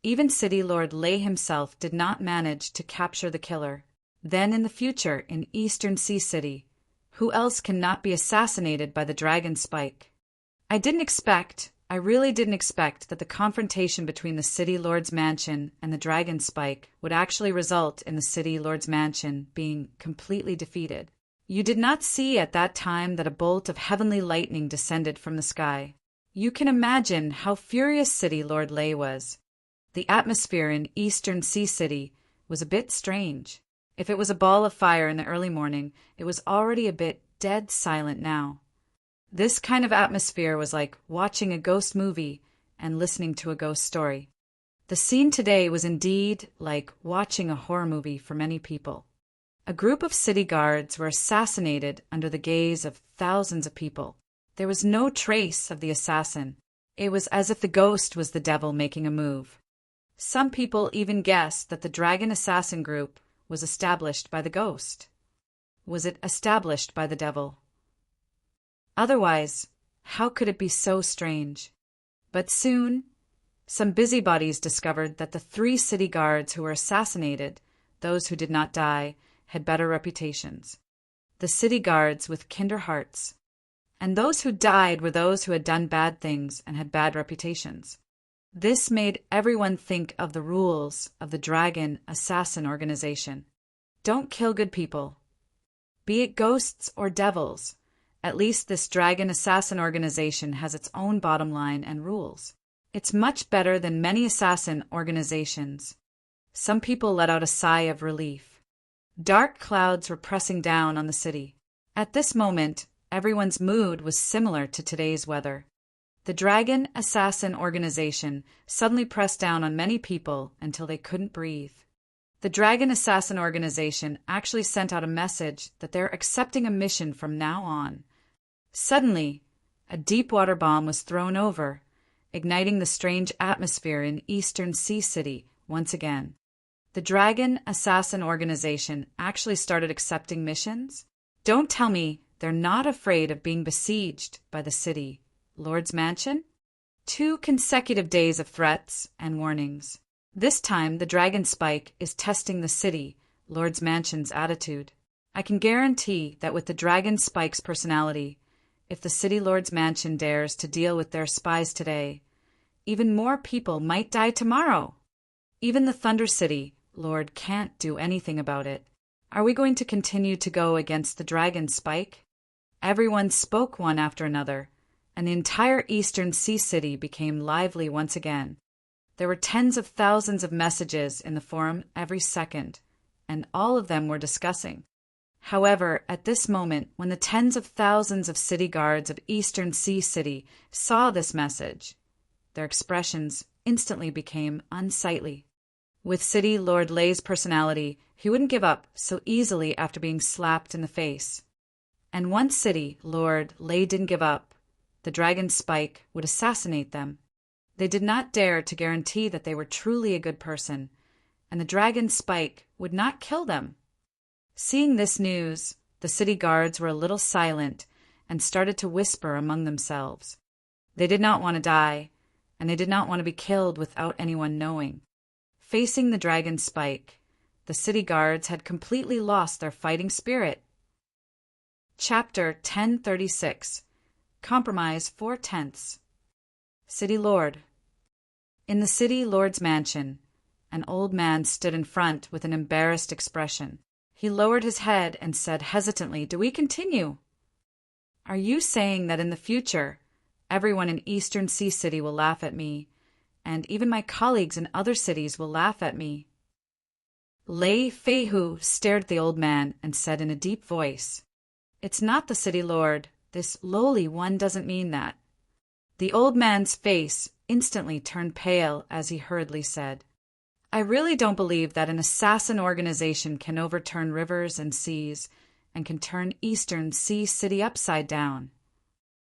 Even City Lord Lei himself did not manage to capture the killer. Then in the future, in Eastern Sea City, who else cannot be assassinated by the dragon spike? I really didn't expect that the confrontation between the City Lord's mansion and the dragon spike would actually result in the City Lord's mansion being completely defeated. You did not see at that time that a bolt of heavenly lightning descended from the sky. You can imagine how furious City Lord Lei was. The atmosphere in Eastern Sea City was a bit strange. If it was a ball of fire in the early morning, it was already a bit dead silent now. This kind of atmosphere was like watching a ghost movie and listening to a ghost story. The scene today was indeed like watching a horror movie for many people. A group of city guards were assassinated under the gaze of thousands of people. There was no trace of the assassin. It was as if the ghost was the devil making a move. Some people even guessed that the Dragon Assassin group was established by the ghost. Was it established by the devil? Otherwise, how could it be so strange? But soon, some busybodies discovered that the 3 city guards who were assassinated, those who did not die, had better reputations. The city guards with kinder hearts. And those who died were those who had done bad things and had bad reputations. This made everyone think of the rules of the Dragon Assassin organization. Don't kill good people. Be it ghosts or devils, at least this Dragon Assassin organization has its own bottom line and rules. It's much better than many assassin organizations. Some people let out a sigh of relief. Dark clouds were pressing down on the city. At this moment, everyone's mood was similar to today's weather. The Dragon Assassin organization suddenly pressed down on many people until they couldn't breathe. The Dragon Assassin organization actually sent out a message that they're accepting a mission from now on. Suddenly, a deep water bomb was thrown over, igniting the strange atmosphere in Eastern Sea City once again. The Dragon Assassin organization actually started accepting missions? Don't tell me they're not afraid of being besieged by the city Lord's Mansion? 2 consecutive days of threats and warnings. This time, the Dragon Spike is testing the city Lord's Mansion's attitude. I can guarantee that with the Dragon Spike's personality, if the city Lord's Mansion dares to deal with their spies today, even more people might die tomorrow. Even the Thunder City Lord can't do anything about it. Are we going to continue to go against the Dragon Spike? Everyone spoke one after another, and the entire Eastern Sea City became lively once again. There were tens of thousands of messages in the forum every second, and all of them were discussing. However, at this moment, when the tens of thousands of city guards of Eastern Sea City saw this message, their expressions instantly became unsightly. With City Lord Lei's personality, he wouldn't give up so easily after being slapped in the face. And once City Lord Lei didn't give up, the Dragon Spike would assassinate them. They did not dare to guarantee that they were truly a good person, and the Dragon Spike would not kill them. Seeing this news, the city guards were a little silent and started to whisper among themselves. They did not want to die, and they did not want to be killed without anyone knowing. Facing the Dragon Spike, the city guards had completely lost their fighting spirit. Chapter 1036. Compromise 4/10. City Lord. In the city Lord's mansion, an old man stood in front with an embarrassed expression. He lowered his head and said hesitantly, "Do we continue? Are you saying that in the future, everyone in Eastern Sea City will laugh at me, and even my colleagues in other cities will laugh at me?" Lei Feihu stared at the old man and said in a deep voice, "It's not the city lord. This lowly one doesn't mean that." The old man's face instantly turned pale as he hurriedly said, "I really don't believe that an assassin organization can overturn rivers and seas and can turn Eastern Sea City upside down."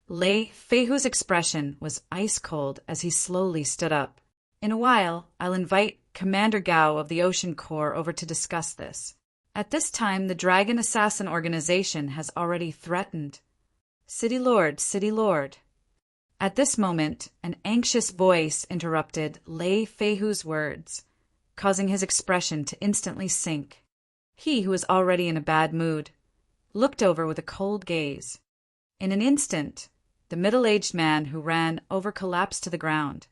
Lei Feihu's expression was ice cold as he slowly stood up. "In a while, I'll invite Commander Gao of the Ocean Corps over to discuss this. At this time, the Dragon Assassin organization has already threatened." City Lord, City Lord." At this moment, an anxious voice interrupted Lei Feihu's words, causing his expression to instantly sink. He, who was already in a bad mood, looked over with a cold gaze. In an instant, the middle-aged man who ran over collapsed to the ground,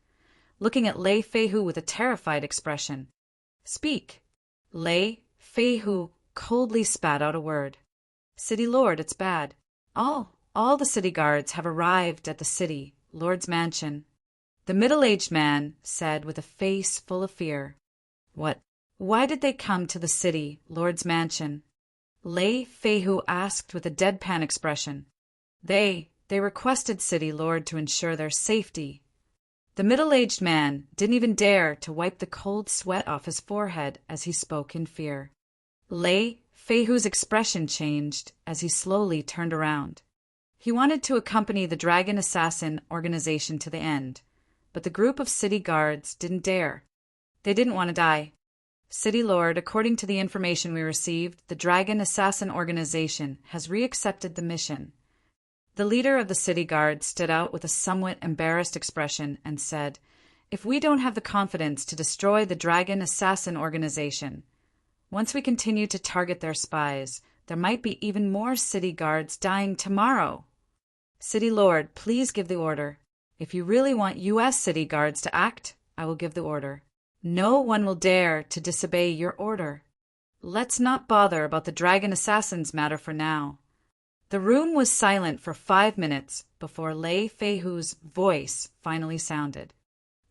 looking at Lei Feihu with a terrified expression. "Speak." Lei Feihu coldly spat out a word. "City Lord, it's bad. All the city guards have arrived at the city Lord's mansion." The middle-aged man said with a face full of fear, "What Why did they come to the city, Lord's mansion? Lei Feihu asked with a deadpan expression. They requested City Lord to ensure their safety. The middle-aged man didn't even dare to wipe the cold sweat off his forehead as he spoke in fear. Lei Feihu's expression changed as he slowly turned around. He wanted to accompany the Dragon Assassin organization to the end, but the group of city guards didn't dare. They didn't want to die. City Lord, according to the information we received, the Dragon Assassin organization has reaccepted the mission. The leader of the city guard stood out with a somewhat embarrassed expression and said, "If we don't have the confidence to destroy the Dragon Assassin organization, once we continue to target their spies, there might be even more city guards dying tomorrow. City Lord, please give the order. If you really want U.S. city guards to act, I will give the order. No one will dare to disobey your order. Let's not bother about the Dragon Assassin's matter for now." The room was silent for 5 minutes before Lei Feihu's voice finally sounded.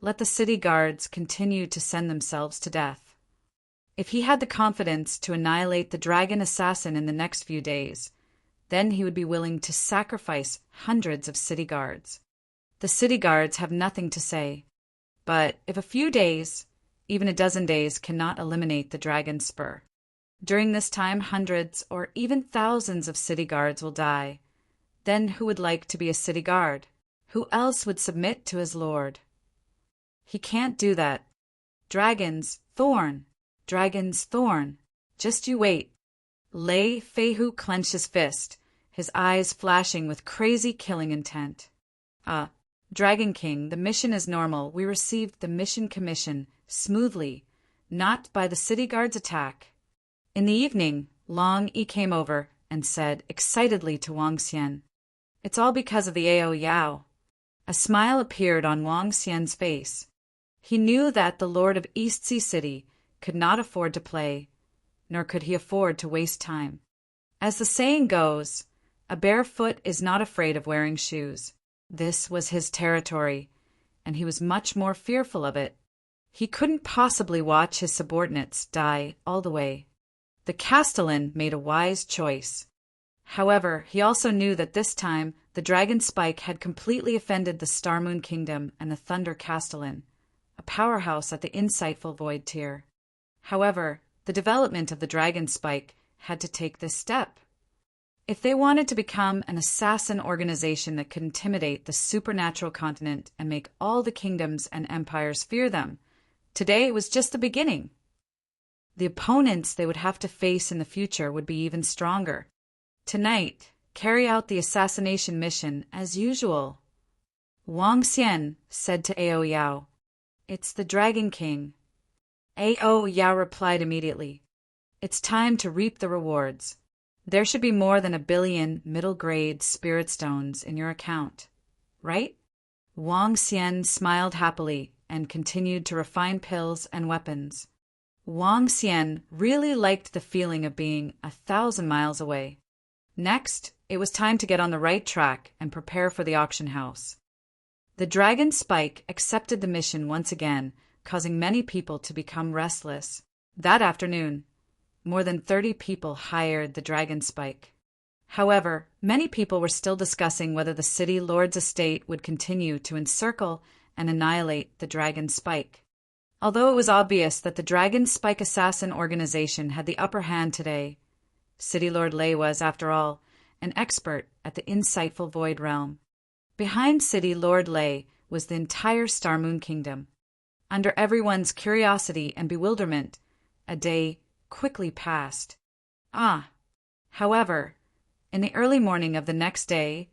Let the city guards continue to send themselves to death. If he had the confidence to annihilate the Dragon Assassin in the next few days, then he would be willing to sacrifice hundreds of city guards. The city guards have nothing to say. But if a few days, even a dozen days, cannot eliminate the Dragon Spur, during this time hundreds or even thousands of city guards will die. Then who would like to be a city guard? Who else would submit to his lord? He can't do that. Dragon's thorn. Dragon's thorn. Just you wait. Lei Feihu clenched his fist, his eyes flashing with crazy killing intent. Dragon King, the mission is normal. We received the mission commission smoothly, not by the city guard's attack. In the evening, Long Yi came over and said excitedly to Wang Xian, "It's all because of the Ao Yao." A smile appeared on Wang Xian's face. He knew that the Lord of East Sea City could not afford to play, nor could he afford to waste time. As the saying goes, a bare foot is not afraid of wearing shoes. This was his territory, and he was much more fearful of it. He couldn't possibly watch his subordinates die all the way. The Castellan made a wise choice. However, he also knew that this time the Dragon Spike had completely offended the Star Moon Kingdom and the Thunder Castellan, a powerhouse at the insightful Void tier. However, the development of the Dragon Spike had to take this step. If they wanted to become an assassin organization that could intimidate the supernatural continent and make all the kingdoms and empires fear them, today was just the beginning. The opponents they would have to face in the future would be even stronger. Tonight, carry out the assassination mission as usual. Wang Xian said to Ao Yao, "It's the Dragon King." Ao Yao replied immediately, "It's time to reap the rewards. There should be more than 1 billion middle-grade spirit stones in your account, right?" Wang Xian smiled happily and continued to refine pills and weapons. Wang Xian really liked the feeling of being 1,000 miles away. Next, it was time to get on the right track and prepare for the auction house. The Dragon Spike accepted the mission once again, causing many people to become restless. That afternoon, more than 30 people hired the Dragon Spike. However, many people were still discussing whether the city lord's estate would continue to encircle and annihilate the Dragon Spike. Although it was obvious that the Dragon Spike Assassin organization had the upper hand today, City Lord Lei was, after all, an expert at the insightful Void Realm. Behind City Lord Lei was the entire Star Moon Kingdom. Under everyone's curiosity and bewilderment, a day quickly passed. However, in the early morning of the next day,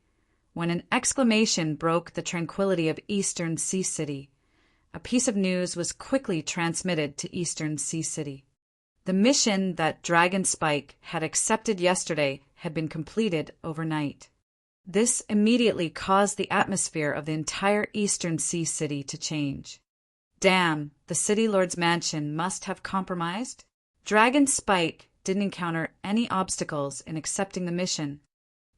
when an exclamation broke the tranquility of Eastern Sea City, a piece of news was quickly transmitted to Eastern Sea City. The mission that Dragon Spike had accepted yesterday had been completed overnight. This immediately caused the atmosphere of the entire Eastern Sea City to change. Damn, the City Lord's mansion must have compromised? Dragon Spike didn't encounter any obstacles in accepting the mission.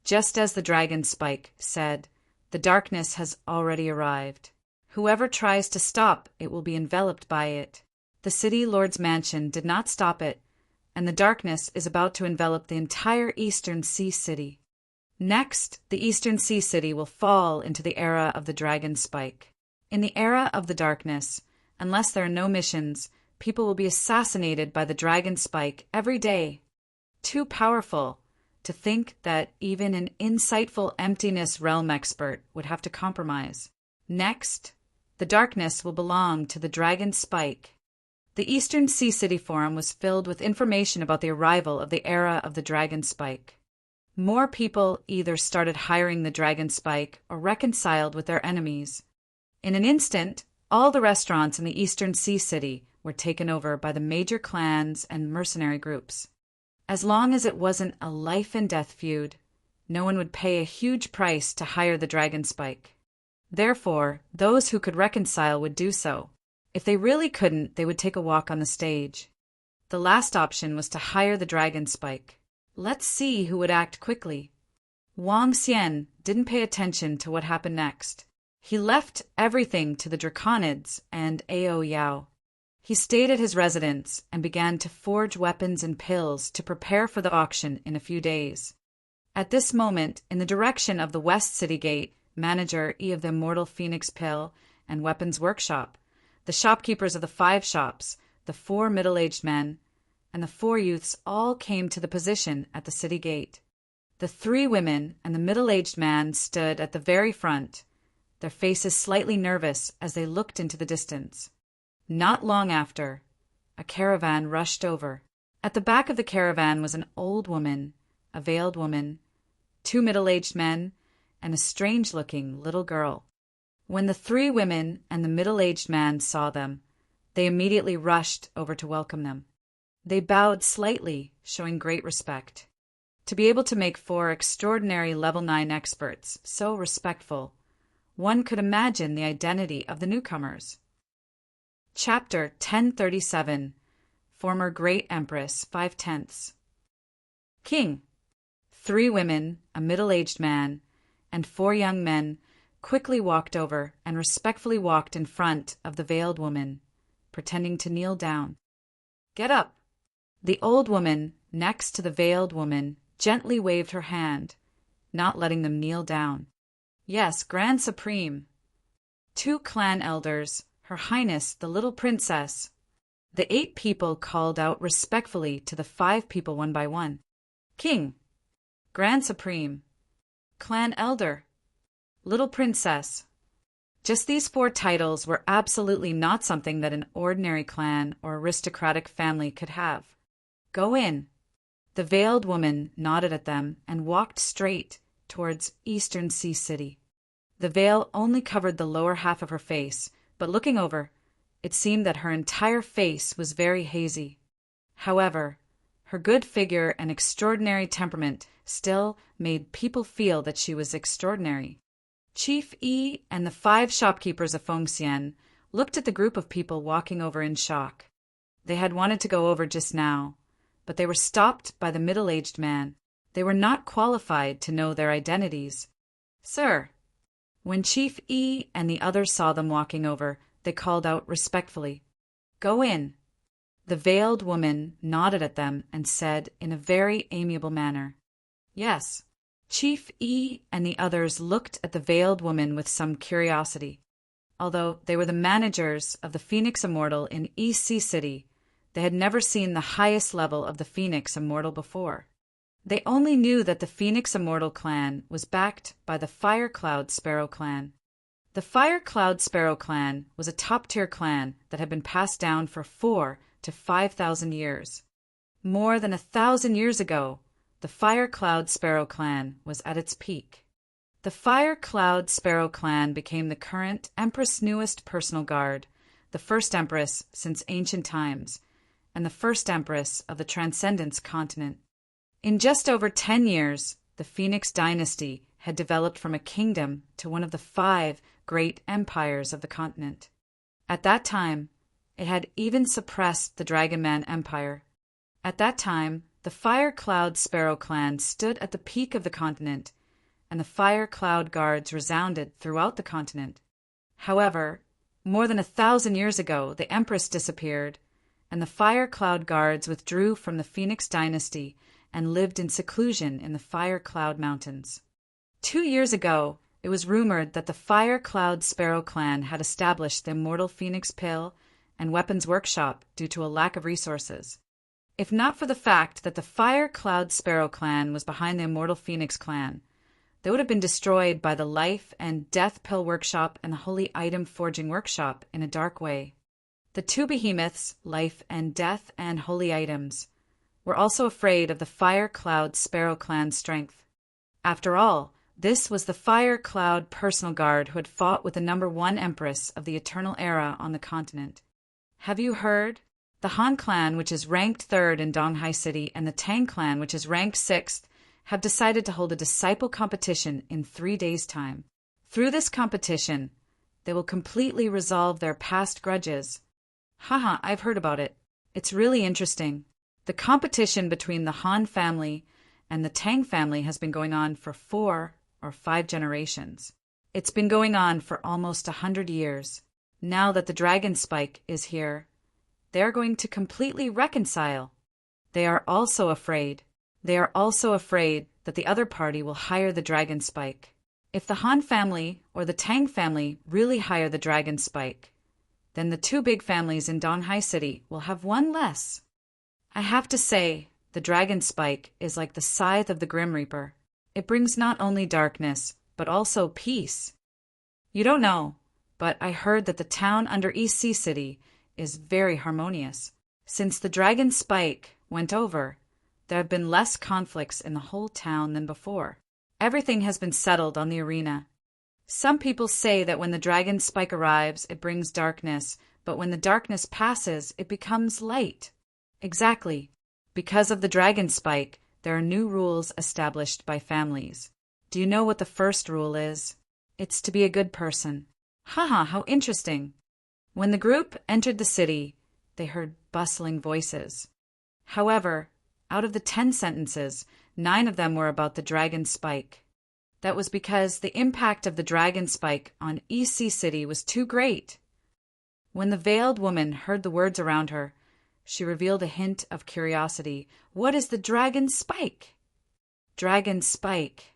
Just as the Dragon Spike said, the darkness has already arrived. Whoever tries to stop it will be enveloped by it. The city lord's mansion did not stop it, and the darkness is about to envelop the entire Eastern Sea City. Next, the Eastern Sea City will fall into the era of the Dragon Spike. In the era of the darkness, unless there are no missions, people will be assassinated by the Dragon Spike every day. Too powerful to think that even an insightful emptiness realm expert would have to compromise. Next, the darkness will belong to the Dragon Spike. The Eastern Sea City Forum was filled with information about the arrival of the era of the Dragon Spike. More people either started hiring the Dragon Spike or reconciled with their enemies. In an instant, all the restaurants in the Eastern Sea City were taken over by the major clans and mercenary groups. As long as it wasn't a life-and-death feud, no one would pay a huge price to hire the Dragon Spike. Therefore, those who could reconcile would do so. If they really couldn't, they would take a walk on the stage. The last option was to hire the Dragon Spike. Let's see who would act quickly. Wang Xian didn't pay attention to what happened next. He left everything to the Draconids and Ao Yao. He stayed at his residence and began to forge weapons and pills to prepare for the auction in a few days. At this moment, in the direction of the West City Gate, manager E of the Immortal Phoenix Pill and Weapons Workshop, the shopkeepers of the 5 shops, the 4 middle-aged men, and the 4 youths all came to the position at the city gate. The 3 women and the middle-aged man stood at the very front, their faces slightly nervous as they looked into the distance. Not long after, a caravan rushed over. At the back of the caravan was an old woman, a veiled woman, 2 middle-aged men, and a strange-looking little girl. When the 3 women and the middle-aged man saw them, they immediately rushed over to welcome them. They bowed slightly, showing great respect. To be able to make 4 extraordinary level 9 experts so respectful, one could imagine the identity of the newcomers. Chapter 1037. Former Great Empress 5/10. King. 3 women, a middle-aged man, and 4 young men quickly walked over and respectfully walked in front of the veiled woman, pretending to kneel down. Get up! The old woman, next to the veiled woman, gently waved her hand, not letting them kneel down. Yes, Grand Supreme. 2 clan elders, Her Highness the Little Princess. The 8 people called out respectfully to the 5 people one by one. King. Grand Supreme. Clan Elder. Little Princess. Just these 4 titles were absolutely not something that an ordinary clan or aristocratic family could have. Go in. The veiled woman nodded at them and walked straight towards Eastern Sea City. The veil only covered the lower half of her face, but looking over, it seemed that her entire face was very hazy. However, her good figure and extraordinary temperament still made people feel that she was extraordinary. Chief E and the 5 shopkeepers of Fengxian looked at the group of people walking over in shock. They had wanted to go over just now, but they were stopped by the middle-aged man. They were not qualified to know their identities. Sir. When Chief E and the others saw them walking over, they called out respectfully, Go in. The veiled woman nodded at them and said in a very amiable manner, Yes. Chief E and the others looked at the veiled woman with some curiosity. Although they were the managers of the Phoenix Immortal in East Sea City, they had never seen the highest level of the Phoenix Immortal before. They only knew that the Phoenix Immortal clan was backed by the Fire Cloud Sparrow clan. The Fire Cloud Sparrow clan was a top-tier clan that had been passed down for 4,000 to 5,000 years. More than 1,000 years ago, the Fire Cloud Sparrow clan was at its peak. The Fire Cloud Sparrow clan became the current Empress' newest personal guard, the first Empress since ancient times, and the first Empress of the Transcendence continent. In just over 10 years, the Phoenix dynasty had developed from a kingdom to one of the 5 great empires of the continent. At that time, it had even suppressed the Dragon Man Empire. At that time, the Fire Cloud Sparrow clan stood at the peak of the continent, and the Fire Cloud Guards resounded throughout the continent. However, more than 1,000 years ago, the Empress disappeared, and the Fire Cloud Guards withdrew from the Phoenix dynasty and lived in seclusion in the Fire Cloud Mountains. 2 years ago, it was rumored that the Fire Cloud Sparrow clan had established the Immortal Phoenix Pill and Weapons Workshop due to a lack of resources. If not for the fact that the Fire Cloud Sparrow clan was behind the Immortal Phoenix clan, they would have been destroyed by the Life and Death Pill Workshop and the Holy Item Forging Workshop in a dark way. The two behemoths, Life and Death and Holy Items, were also afraid of the Fire Cloud Sparrow clan's strength. After all, this was the Fire Cloud personal guard who had fought with the #1 Empress of the Eternal Era on the continent. Have you heard? The Han clan, which is ranked 3rd in Donghai City, and the Tang clan, which is ranked 6th, have decided to hold a disciple competition in 3 days' time. Through this competition, they will completely resolve their past grudges. Haha, I've heard about it. It's really interesting. The competition between the Han family and the Tang family has been going on for 4 or 5 generations. It's been going on for almost 100 years. Now that the dragon spike is here, they're going to completely reconcile. They are also afraid that the other party will hire the dragon spike. If the Han family or the Tang family really hire the dragon spike, then the 2 big families in Donghai City will have one less. I have to say, the dragon spike is like the scythe of the Grim Reaper. It brings not only darkness, but also peace. You don't know, but I heard that the town under East Sea City is very harmonious. Since the dragon spike went over, there have been less conflicts in the whole town than before. Everything has been settled on the arena. Some people say that when the dragon spike arrives, it brings darkness, but when the darkness passes, it becomes light. Exactly. Because of the dragon spike, there are new rules established by families. Do you know what the first rule is? It's to be a good person. Haha, how interesting. When the group entered the city, they heard bustling voices. However, out of the 10 sentences, 9 of them were about the dragon spike. That was because the impact of the dragon spike on East Sea City was too great. When the veiled woman heard the words around her, she revealed a hint of curiosity. What is the dragon spike? Dragon spike.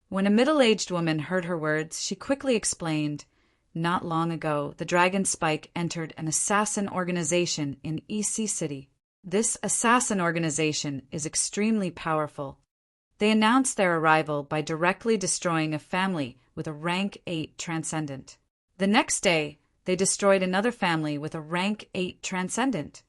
When a middle-aged woman heard her words, she quickly explained, not long ago, the dragon spike entered an assassin organization in East Sea City. This assassin organization is extremely powerful. They announced their arrival by directly destroying a family with a rank 8 transcendent. The next day, they destroyed another family with a rank 8 transcendent.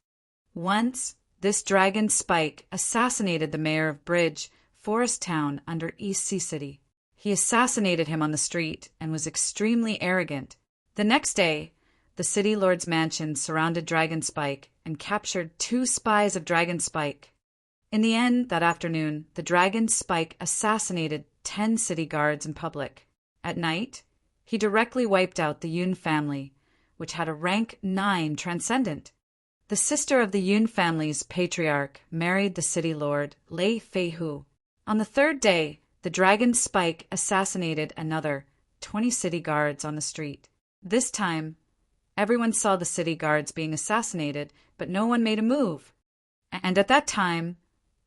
Once, this dragon spike assassinated the mayor of Bridge, Forest Town under East Sea City. He assassinated him on the street and was extremely arrogant. The next day, the city lord's mansion surrounded Dragon Spike and captured 2 spies of Dragon Spike. In the end, that afternoon, the Dragon Spike assassinated 10 city guards in public. At night, he directly wiped out the Yun family, which had a rank 9 transcendent. The sister of the Yun family's patriarch married the city lord, Lei Feihu. On the 3rd day, the Dragon Spike assassinated another 20 city guards on the street. This time, everyone saw the city guards being assassinated, but no one made a move. And at that time,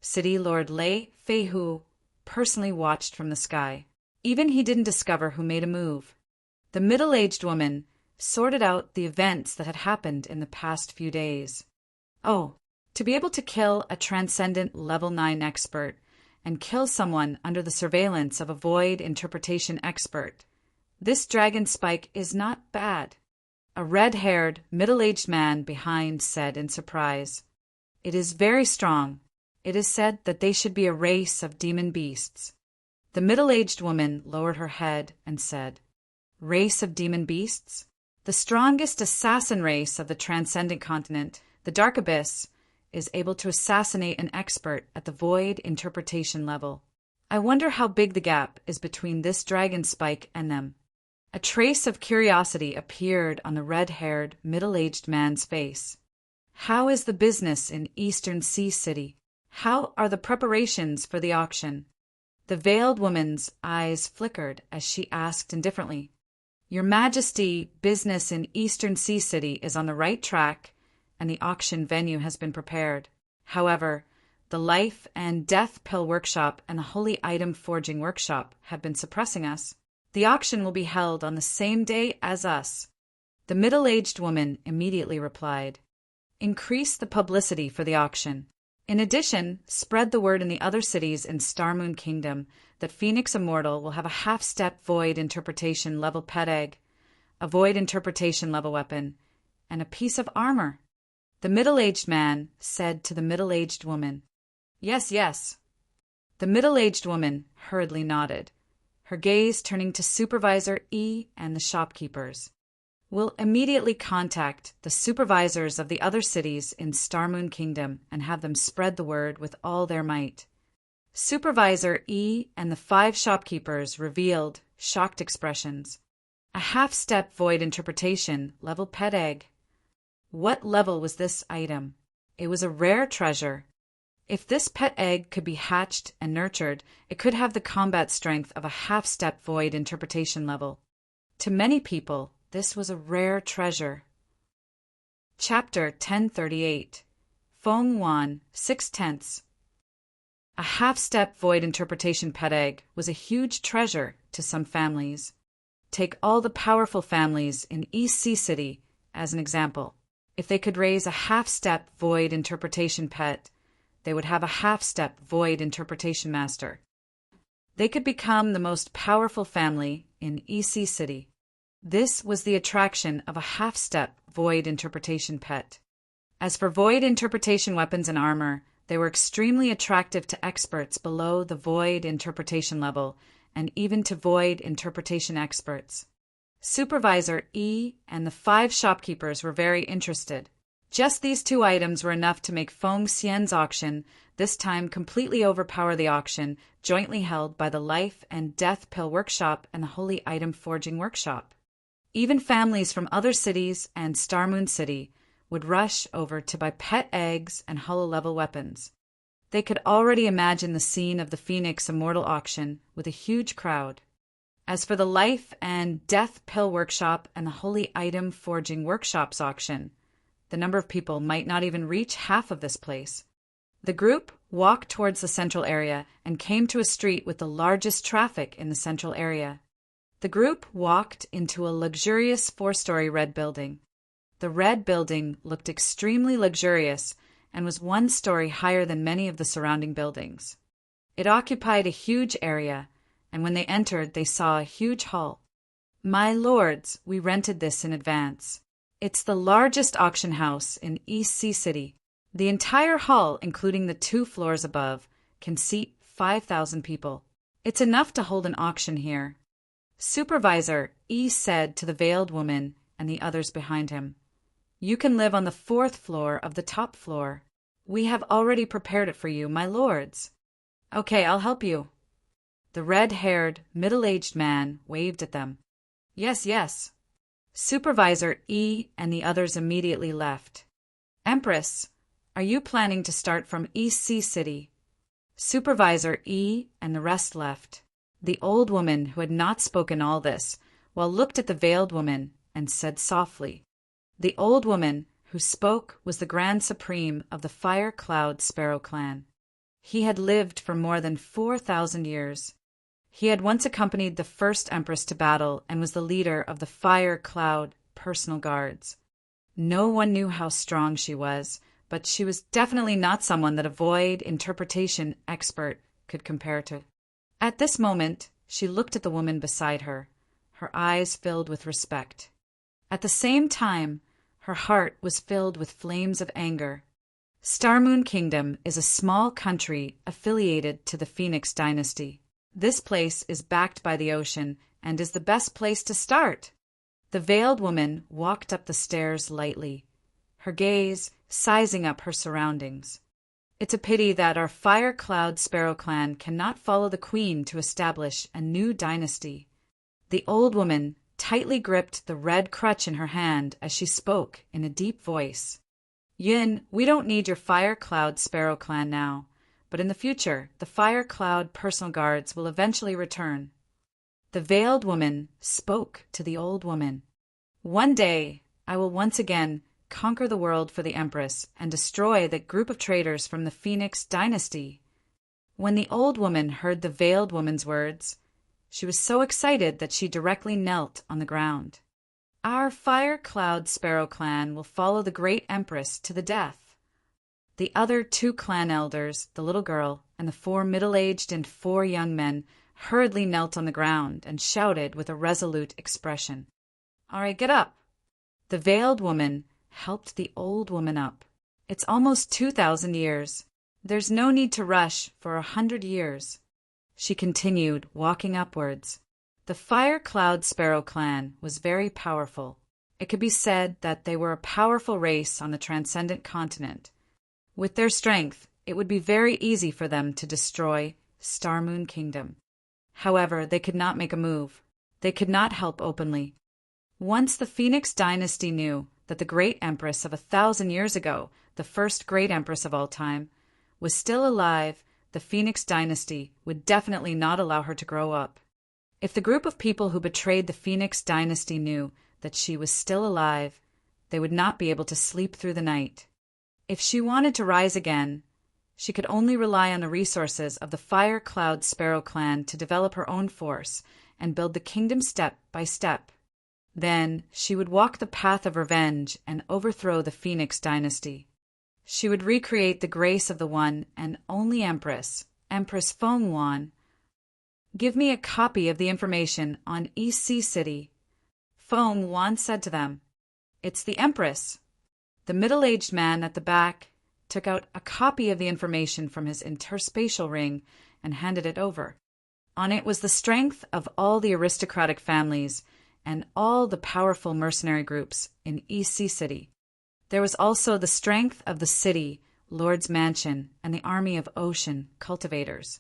City Lord Lei Feihu personally watched from the sky. Even he didn't discover who made a move. The middle-aged woman sorted out the events that had happened in the past few days. Oh, to be able to kill a transcendent level 9 expert and kill someone under the surveillance of a void interpretation expert. This dragon spike is not bad. A red-haired, middle-aged man behind said in surprise, "It is very strong. It is said that they should be a race of demon beasts." The middle-aged woman lowered her head and said, "Race of demon beasts? The strongest assassin race of the transcendent continent, the Dark Abyss, is able to assassinate an expert at the void interpretation level. I wonder how big the gap is between this dragon spike and them." A trace of curiosity appeared on the red-haired, middle-aged man's face. "How is the business in Eastern Sea City? How are the preparations for the auction?" The veiled woman's eyes flickered as she asked indifferently, "Your Majesty, business in Eastern Sea City is on the right track, and the auction venue has been prepared. However, the Life and Death Pill Workshop and the Holy Item Forging Workshop have been suppressing us. The auction will be held on the same day as us." The middle-aged woman immediately replied, "Increase the publicity for the auction. In addition, spread the word in the other cities in Starmoon Kingdom that Phoenix Immortal will have a half-step void interpretation level pet egg, a void interpretation level weapon, and a piece of armor." The middle-aged man said to the middle-aged woman, "Yes, yes." The middle-aged woman hurriedly nodded, her gaze turning to Supervisor E and the shopkeepers. "We'll immediately contact the supervisors of the other cities in Starmoon Kingdom and have them spread the word with all their might." Supervisor E and the 5 shopkeepers revealed shocked expressions. A half-step void interpretation level pet egg. What level was this item? It was a rare treasure. If this pet egg could be hatched and nurtured, it could have the combat strength of a half-step void interpretation level. To many people, this was a rare treasure. Chapter 1038. Feng Wan, 6/10. A half-step void interpretation pet egg was a huge treasure to some families. Take all the powerful families in East Sea City as an example. If they could raise a half-step void interpretation pet, they would have a half-step void interpretation master. They could become the most powerful family in EC City. This was the attraction of a half-step void interpretation pet. As for void interpretation weapons and armor, they were extremely attractive to experts below the void interpretation level, and even to void interpretation experts. Supervisor E and the 5 shopkeepers were very interested. Just these 2 items were enough to make Feng Xian's auction this time completely overpower the auction jointly held by the Life and Death Pill Workshop and the Holy Item Forging Workshop. Even families from other cities and Starmoon City would rush over to buy pet eggs and holo-level weapons. They could already imagine the scene of the Phoenix Immortal auction with a huge crowd. As for the Life and Death Pill Workshop and the Holy Item Forging Workshop's auction, the number of people might not even reach half of this place. The group walked towards the central area and came to a street with the largest traffic in the central area. The group walked into a luxurious 4-story red building. The red building looked extremely luxurious and was 1 story higher than many of the surrounding buildings. It occupied a huge area, and when they entered, they saw a huge hall. "My lords, we rented this in advance. It's the largest auction house in East Sea City. The entire hall, including the 2 floors above, can seat 5,000 people. It's enough to hold an auction here." Supervisor E said to the veiled woman and the others behind him, "You can live on the 4th floor of the top floor. We have already prepared it for you, my lords." "Okay, I'll help you." The red-haired, middle-aged man waved at them. "Yes, yes." Supervisor E and the others immediately left. "Empress, are you planning to start from East Sea City?" Supervisor E and the rest left. The old woman who had not spoken all this, looked at the veiled woman and said softly. The old woman who spoke was the Grand Supreme of the Fire Cloud Sparrow clan. He had lived for more than 4,000 years. He had once accompanied the first Empress to battle and was the leader of the Fire Cloud personal guards. No one knew how strong she was, but she was definitely not someone that a void interpretation expert could compare to. At this moment, she looked at the woman beside her, her eyes filled with respect. At the same time, her heart was filled with flames of anger. Starmoon Kingdom is a small country affiliated to the Phoenix dynasty. This place is backed by the ocean and is the best place to start. The veiled woman walked up the stairs lightly, her gaze sizing up her surroundings. It's a pity that our Fire Cloud Sparrow clan cannot follow the queen to establish a new dynasty. The old woman tightly gripped the red crutch in her hand as she spoke in a deep voice. "Yin, we don't need your Fire Cloud Sparrow clan now. But in the future, the Fire Cloud personal guards will eventually return." The veiled woman spoke to the old woman. "One day, I will once again conquer the world for the Empress and destroy the group of traitors from the Phoenix dynasty. When the old woman heard the veiled woman's words, she was so excited that she directly knelt on the ground. Our Fire Cloud Sparrow clan will follow the great Empress to the death. The other 2 clan elders, the little girl, and the 4 middle-aged and 4 young men hurriedly knelt on the ground and shouted with a resolute expression, "All right, get up." The veiled woman helped the old woman up. "It's almost 2,000 years. There's no need to rush for 100 years." She continued, walking upwards. The Fire Cloud Sparrow clan was very powerful. It could be said that they were a powerful race on the transcendent continent. With their strength, it would be very easy for them to destroy Star Moon Kingdom. However, they could not make a move. They could not help openly. Once the Phoenix dynasty knew that the great Empress of 1,000 years ago, the first great Empress of all time, was still alive, the Phoenix dynasty would definitely not allow her to grow up. If the group of people who betrayed the Phoenix dynasty knew that she was still alive, they would not be able to sleep through the night. If she wanted to rise again, she could only rely on the resources of the Fire Cloud Sparrow clan to develop her own force and build the kingdom step by step. Then she would walk the path of revenge and overthrow the Phoenix dynasty. She would recreate the grace of the one and only Empress, Empress Feng Yuan. "Give me a copy of the information on East Sea City," Feng Yuan said to them. "It's the Empress." The middle-aged man at the back took out a copy of the information from his interspatial ring and handed it over. On it was the strength of all the aristocratic families and all the powerful mercenary groups in East Sea City. There was also the strength of the city, Lord's Mansion, and the army of ocean cultivators.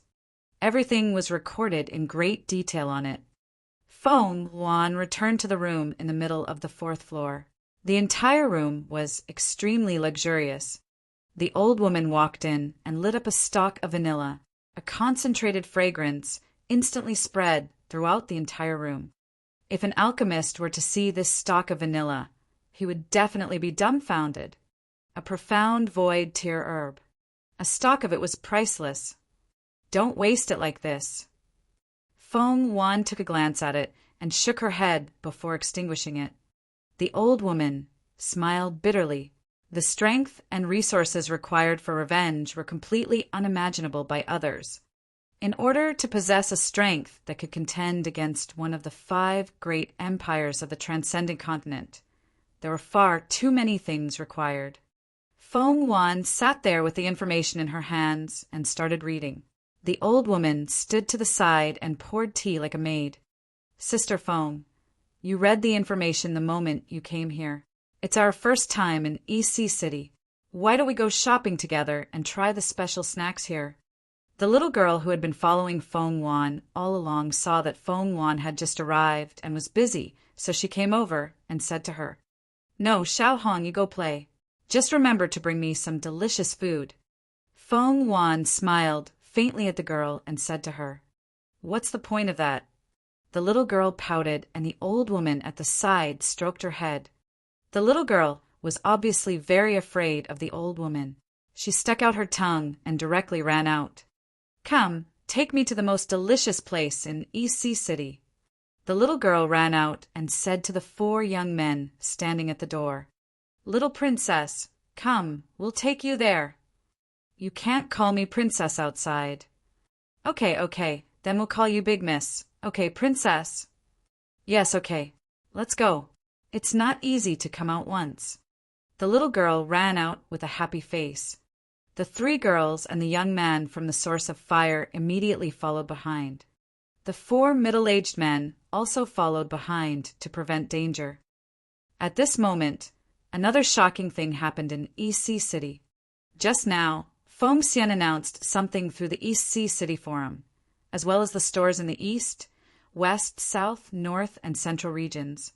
Everything was recorded in great detail on it. Feng Yuan returned to the room in the middle of the 4th floor. The entire room was extremely luxurious. The old woman walked in and lit up a stalk of vanilla. A concentrated fragrance instantly spread throughout the entire room. If an alchemist were to see this stalk of vanilla, he would definitely be dumbfounded. A profound void tier herb. A stalk of it was priceless. Don't waste it like this. Feng Yuan took a glance at it and shook her head before extinguishing it. The old woman smiled bitterly. The strength and resources required for revenge were completely unimaginable by others. In order to possess a strength that could contend against one of the 5 great empires of the transcendent continent, there were far too many things required. Feng Yuan sat there with the information in her hands and started reading. The old woman stood to the side and poured tea like a maid. "Sister Feng, you read the information the moment you came here. It's our first time in East Sea City. Why don't we go shopping together and try the special snacks here?" The little girl who had been following Feng Yuan all along saw that Feng Yuan had just arrived and was busy, so she came over and said to her, "No, Xiaohong, you go play. Just remember to bring me some delicious food." Feng Yuan smiled faintly at the girl and said to her, "What's the point of that?" The little girl pouted, and the old woman at the side stroked her head. The little girl was obviously very afraid of the old woman. She stuck out her tongue and directly ran out. "Come, take me to the most delicious place in East Sea City." The little girl ran out and said to the 4 young men standing at the door, "Little princess, come, we'll take you there." "You can't call me princess outside." Okay, then we'll call you Big Miss. Okay, princess." "Yes, okay. Let's go. It's not easy to come out once." The little girl ran out with a happy face. The 3 girls and the young man from the source of fire immediately followed behind. The 4 middle-aged men also followed behind to prevent danger. At this moment, another shocking thing happened in East Sea City. Just now, Feng Xian announced something through the East Sea City Forum, as well as the stores in the East, West, South, North, and Central regions.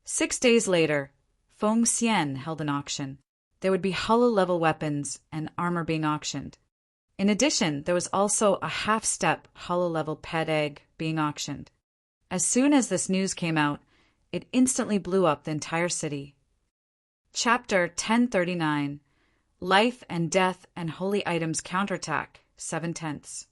6 days later, Feng Xian held an auction. There would be hollow-level weapons and armor being auctioned. In addition, there was also a half-step hollow-level pet egg being auctioned. As soon as this news came out, it instantly blew up the entire city. Chapter 1039. Life and Death and Holy Items Counterattack, 7/10.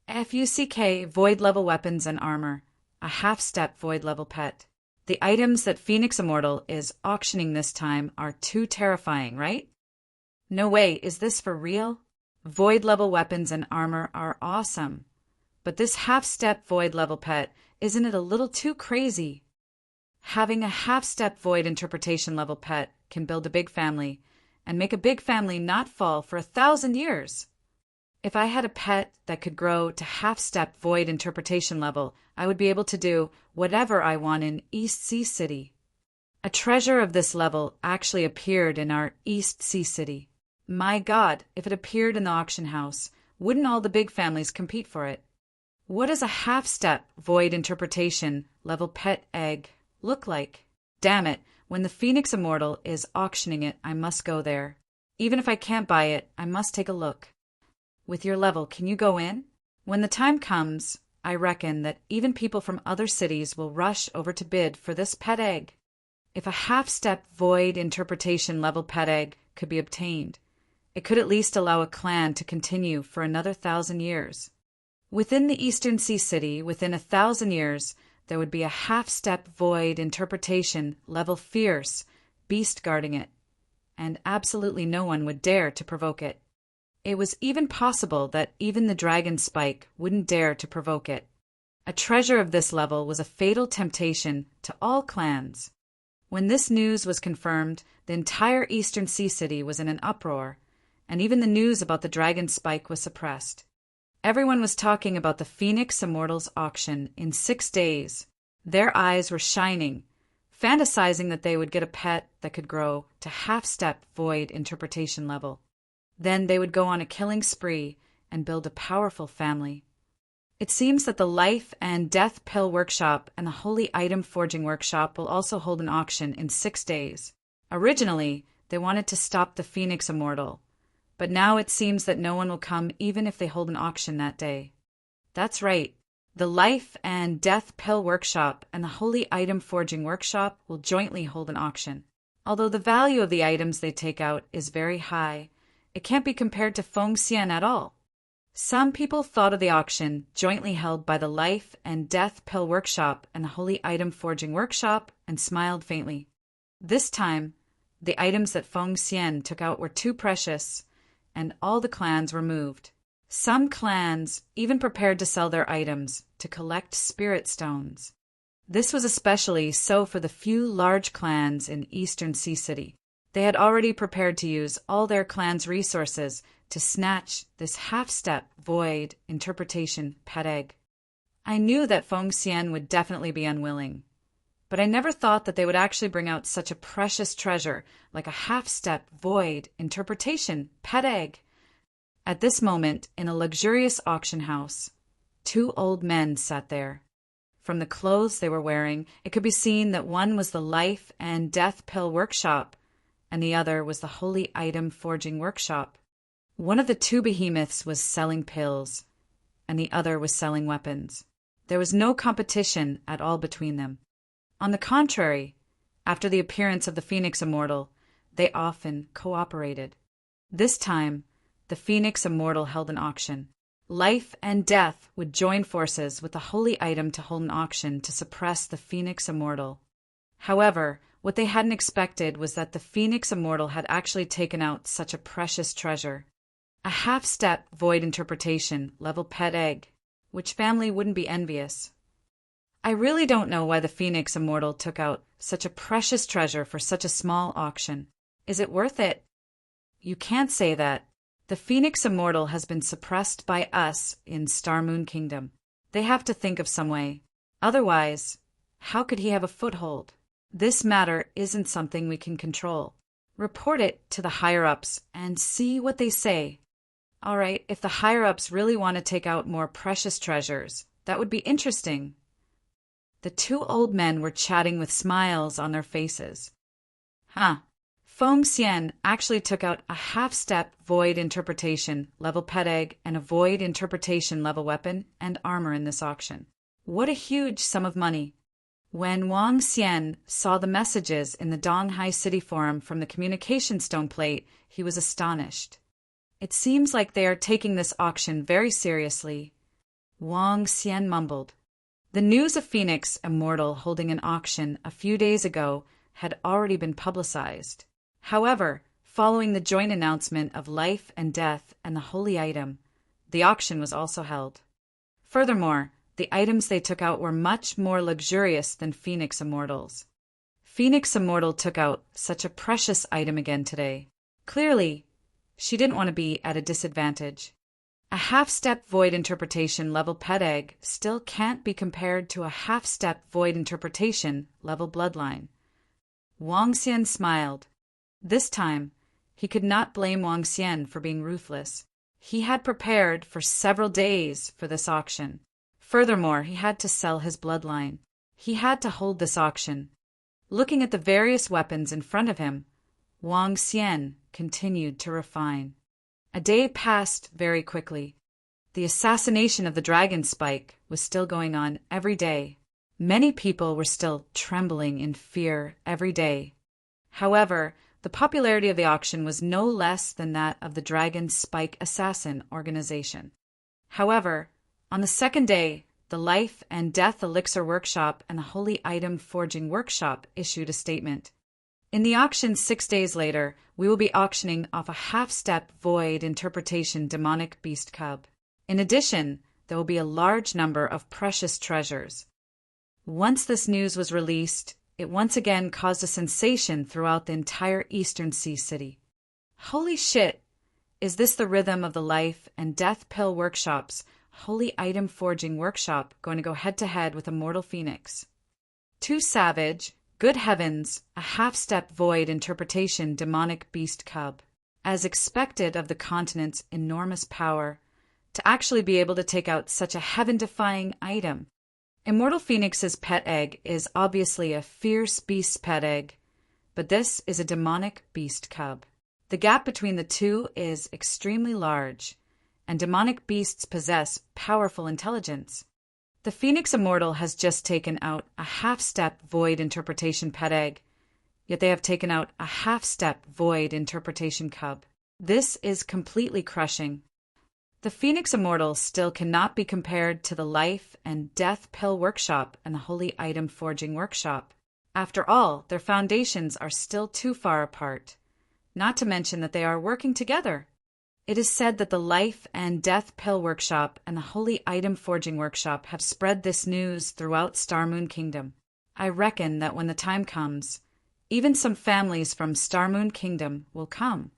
FUCK Void Level Weapons and Armor, a half-step Void Level Pet. The items that Phoenix Immortal is auctioning this time are too terrifying, right? No way, is this for real? Void Level Weapons and Armor are awesome. But this half-step Void Level Pet, isn't it a little too crazy? Having a half-step Void Interpretation level pet can build a big family, and make a big family not fall for 1,000 years. If I had a pet that could grow to half-step Void Interpretation level, I would be able to do whatever I want in East Sea City. A treasure of this level actually appeared in our East Sea City. My God, if it appeared in the auction house, wouldn't all the big families compete for it? What does a half-step Void Interpretation level pet egg look like? Damn it, when the Phoenix Immortal is auctioning it, I must go there. Even if I can't buy it, I must take a look. With your level, can you go in? When the time comes, I reckon that even people from other cities will rush over to bid for this pet egg. If a half-step Void Interpretation level pet egg could be obtained, it could at least allow a clan to continue for another 1,000 years. Within the Eastern Sea City, within 1,000 years, there would be a half-step Void Interpretation level fierce beast guarding it, and absolutely no one would dare to provoke it. It was even possible that even the dragon spike wouldn't dare to provoke it. A treasure of this level was a fatal temptation to all clans. When this news was confirmed, the entire Eastern Sea City was in an uproar, and even the news about the dragon spike was suppressed. Everyone was talking about the Phoenix Immortals auction in 6 days. Their eyes were shining, fantasizing that they would get a pet that could grow to half-step Void Interpretation level. Then they would go on a killing spree and build a powerful family. It seems that the Life and Death Pill Workshop and the Holy Item Forging Workshop will also hold an auction in 6 days. Originally, they wanted to stop the Phoenix Immortal, but now it seems that no one will come even if they hold an auction that day. That's right. The Life and Death Pill Workshop and the Holy Item Forging Workshop will jointly hold an auction. Although the value of the items they take out is very high, it can't be compared to Feng Xian at all. Some people thought of the auction jointly held by the Life and Death Pill Workshop and the Holy Item Forging Workshop and smiled faintly. This time, the items that Feng Xian took out were too precious, and all the clans were moved. Some clans even prepared to sell their items to collect spirit stones. This was especially so for the few large clans in Eastern Sea City. They had already prepared to use all their clan's resources to snatch this half-step Void Interpretation pet egg. I knew that Feng Xian would definitely be unwilling, but I never thought that they would actually bring out such a precious treasure like a half-step Void Interpretation pet egg. At this moment, in a luxurious auction house, 2 old men sat there. From the clothes they were wearing, it could be seen that one was the Life and Death Pill Workshop, and the other was the Holy Item Forging Workshop. One of the 2 behemoths was selling pills, and the other was selling weapons. There was no competition at all between them. On the contrary, after the appearance of the Phoenix Immortal, they often cooperated. This time, the Phoenix Immortal held an auction. Life and Death would join forces with the Holy Item to hold an auction to suppress the Phoenix Immortal. However, what they hadn't expected was that the Phoenix Immortal had actually taken out such a precious treasure. A half-step Void Interpretation level pet egg. Which family wouldn't be envious? I really don't know why the Phoenix Immortal took out such a precious treasure for such a small auction. Is it worth it? You can't say that. The Phoenix Immortal has been suppressed by us in Star Moon Kingdom. They have to think of some way. Otherwise, how could he have a foothold? This matter isn't something we can control. Report it to the higher-ups and see what they say. All right, if the higher-ups really want to take out more precious treasures, that would be interesting. The 2 old men were chatting with smiles on their faces. Feng Xian actually took out a half-step Void Interpretation level pet egg and a Void Interpretation level weapon and armor in this auction. What a huge sum of money. When Wang Xian saw the messages in the Donghai City Forum from the communication stone plate, he was astonished. It seems like they are taking this auction very seriously, Wang Xian mumbled. The news of Phoenix Immortal holding an auction a few days ago had already been publicized. However, following the joint announcement of Life and Death and the Holy Item, the auction was also held. Furthermore, the items they took out were much more luxurious than Phoenix Immortal's. Phoenix Immortal took out such a precious item again today. Clearly, she didn't want to be at a disadvantage. A half-step void interpretation level pet egg still can't be compared to a half-step void interpretation level bloodline. Wang Xian smiled. This time, he could not blame Wang Xian for being ruthless. He had prepared for several days for this auction. Furthermore, he had to sell his bloodline. He had to hold this auction. Looking at the various weapons in front of him, Wang Xian continued to refine. A day passed very quickly. The assassination of the dragon spike was still going on every day. Many people were still trembling in fear every day. However, the popularity of the auction was no less than that of the Dragon Spike Assassin organization. However, on the second day, the Life and Death Elixir Workshop and the Holy Item Forging Workshop issued a statement. In the auction 6 days later, we will be auctioning off a half-step void interpretation demonic beast cub. In addition, there will be a large number of precious treasures. Once this news was released, it once again caused a sensation throughout the entire Eastern Sea City. Holy shit! Is this the rhythm of the Life and Death Pill Workshop's Holy Item Forging Workshop going to go head-to-head with Immortal Phoenix? Too savage. Good heavens, a half-step void interpretation demonic beast cub. As expected of the continent's enormous power, to actually be able to take out such a heaven-defying item. Immortal Phoenix's pet egg is obviously a fierce beast pet egg, but this is a demonic beast cub. The gap between the two is extremely large, and demonic beasts possess powerful intelligence. The Phoenix Immortal has just taken out a half-step void interpretation pet egg, yet they have taken out a half-step void interpretation cub. This is completely crushing. The Phoenix Immortal still cannot be compared to the Life and Death Pill Workshop and the Holy Item Forging Workshop. After all, their foundations are still too far apart, not to mention that they are working together. It is said that the Life and Death Pill Workshop and the Holy Item Forging Workshop have spread this news throughout Star Moon Kingdom. I reckon that when the time comes, even some families from Star Moon Kingdom will come.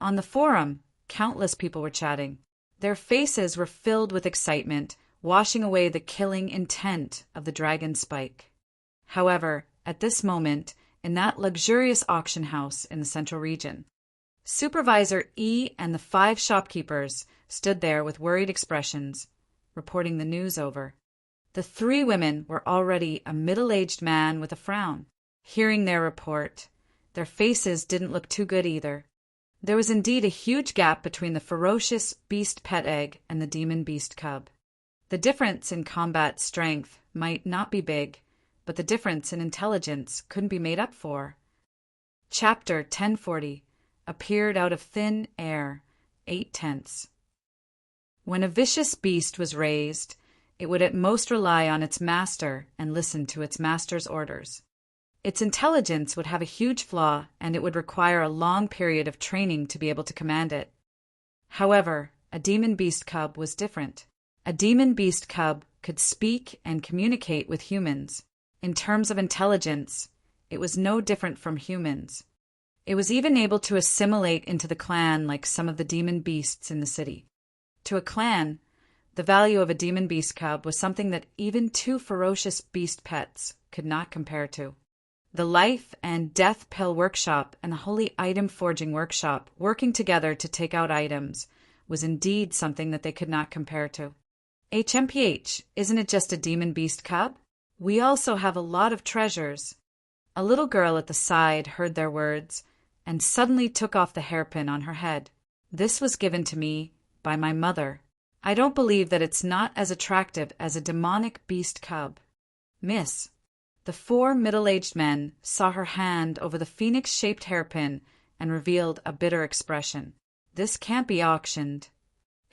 On the forum, countless people were chatting. Their faces were filled with excitement, washing away the killing intent of the dragon spike. However, at this moment, in that luxurious auction house in the central region, Supervisor E and the 5 shopkeepers stood there with worried expressions, reporting the news over. The 3 women were already a middle-aged man with a frown. Hearing their report, their faces didn't look too good either. There was indeed a huge gap between the ferocious beast pet egg and the demon beast cub. The difference in combat strength might not be big, but the difference in intelligence couldn't be made up for. Chapter 1040 appeared out of thin air, 8/10. When a vicious beast was raised, it would at most rely on its master and listen to its master's orders. Its intelligence would have a huge flaw, and it would require a long period of training to be able to command it. However, a demon beast cub was different. A demon beast cub could speak and communicate with humans. In terms of intelligence, it was no different from humans. It was even able to assimilate into the clan like some of the demon beasts in the city. To a clan, the value of a demon beast cub was something that even 2 ferocious beast pets could not compare to. The Life and Death Pill Workshop and the Holy Item Forging Workshop working together to take out items was indeed something that they could not compare to. HMPH, isn't it just a demon beast cub? We also have a lot of treasures. A little girl at the side heard their words and suddenly took off the hairpin on her head. This was given to me by my mother. I don't believe that it's not as attractive as a demonic beast cub. Miss, The four middle-aged men saw her hand over the phoenix-shaped hairpin and revealed a bitter expression. This can't be auctioned.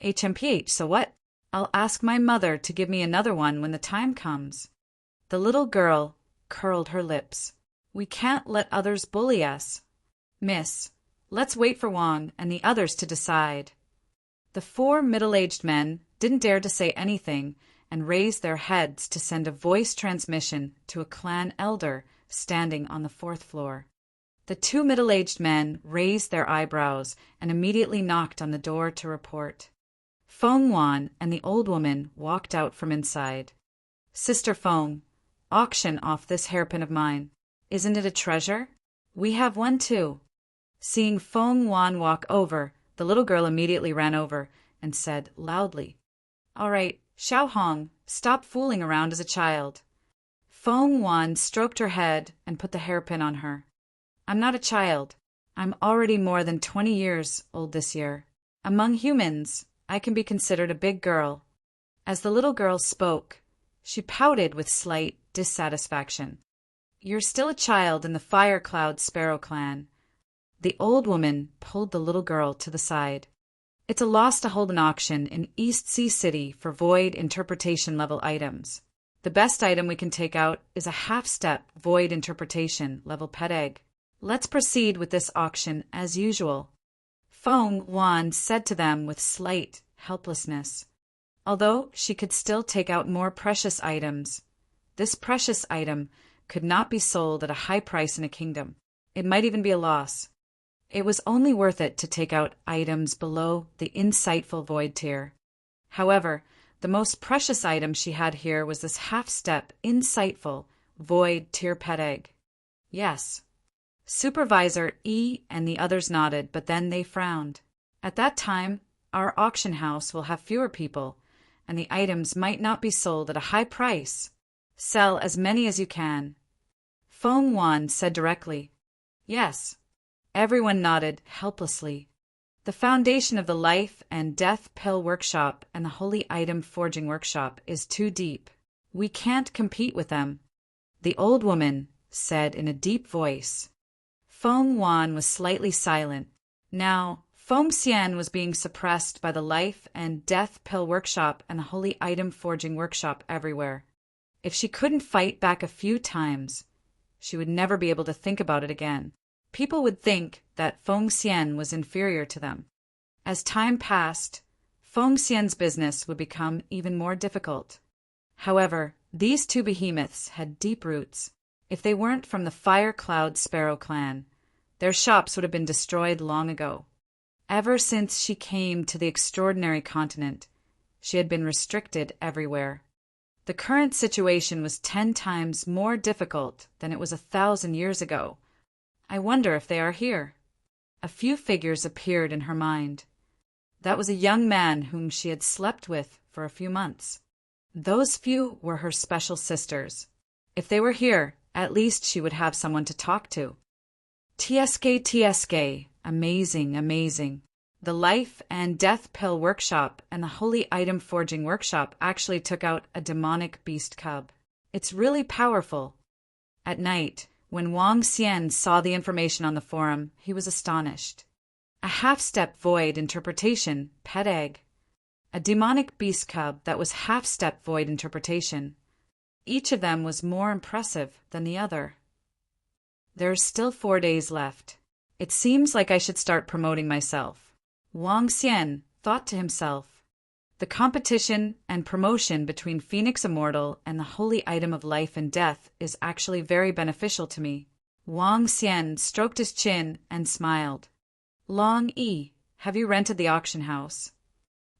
HMPH, so what? I'll ask my mother to give me another one when the time comes. The little girl curled her lips. We can't let others bully us. Miss, let's wait for Wang and the others to decide. The four middle-aged men didn't dare to say anything and raised their heads to send a voice transmission to a clan elder standing on the fourth floor. The two middle-aged men raised their eyebrows and immediately knocked on the door to report. Feng Wan and the old woman walked out from inside. Sister Feng, auction off this hairpin of mine. Isn't it a treasure? We have one too. Seeing Feng Wan walk over, the little girl immediately ran over and said loudly, All right, Xiao Hong, stop fooling around as a child. Feng Wan stroked her head and put the hairpin on her. I'm not a child. I'm already more than 20 years old this year. Among humans, I can be considered a big girl. As the little girl spoke, she pouted with slight dissatisfaction. You're still a child in the Fire Cloud Sparrow clan. The old woman pulled the little girl to the side. It's a loss to hold an auction in East Sea City for void interpretation level items. The best item we can take out is a half-step void interpretation level pet egg. Let's proceed with this auction as usual. Feng Wan said to them with slight helplessness. Although she could still take out more precious items, this precious item could not be sold at a high price in a kingdom. It might even be a loss. It was only worth it to take out items below the insightful void tier. However, the most precious item she had here was this half-step insightful void tier pet egg. Yes. Supervisor E and the others nodded, but then they frowned. At that time, our auction house will have fewer people, and the items might not be sold at a high price. Sell as many as you can. Feng Wan said directly. Yes. Everyone nodded helplessly. The foundation of the Life and Death Pill Workshop and the Holy Item Forging Workshop is too deep. We can't compete with them, the old woman said in a deep voice. Feng Wan was slightly silent. Now, Feng Xian was being suppressed by the Life and Death Pill Workshop and the Holy Item Forging Workshop everywhere. If she couldn't fight back a few times, she would never be able to think about it again. People would think that Feng Xian was inferior to them. As time passed, Feng Xian's business would become even more difficult. However, these two behemoths had deep roots. If they weren't from the Fire Cloud Sparrow clan, their shops would have been destroyed long ago. Ever since she came to the extraordinary continent, she had been restricted everywhere. The current situation was 10 times more difficult than it was 1,000 years ago. I wonder if they are here. A few figures appeared in her mind. That was a young man whom she had slept with for a few months. Those few were her special sisters. If they were here, at least she would have someone to talk to. TSK, amazing, amazing. The Life and Death Pill Workshop and the Holy Item Forging Workshop actually took out a demonic beast cub. It's really powerful. At night, when Wang Xian saw the information on the forum, he was astonished. A half-step void interpretation pet egg. A demonic beast cub that was half-step void interpretation. Each of them was more impressive than the other. There are still 4 days left. It seems like I should start promoting myself. Wang Xian thought to himself. The competition and promotion between Phoenix Immortal and the Holy Item of Life and Death is actually very beneficial to me. Wang Xian stroked his chin and smiled. Long Yi, have you rented the auction house?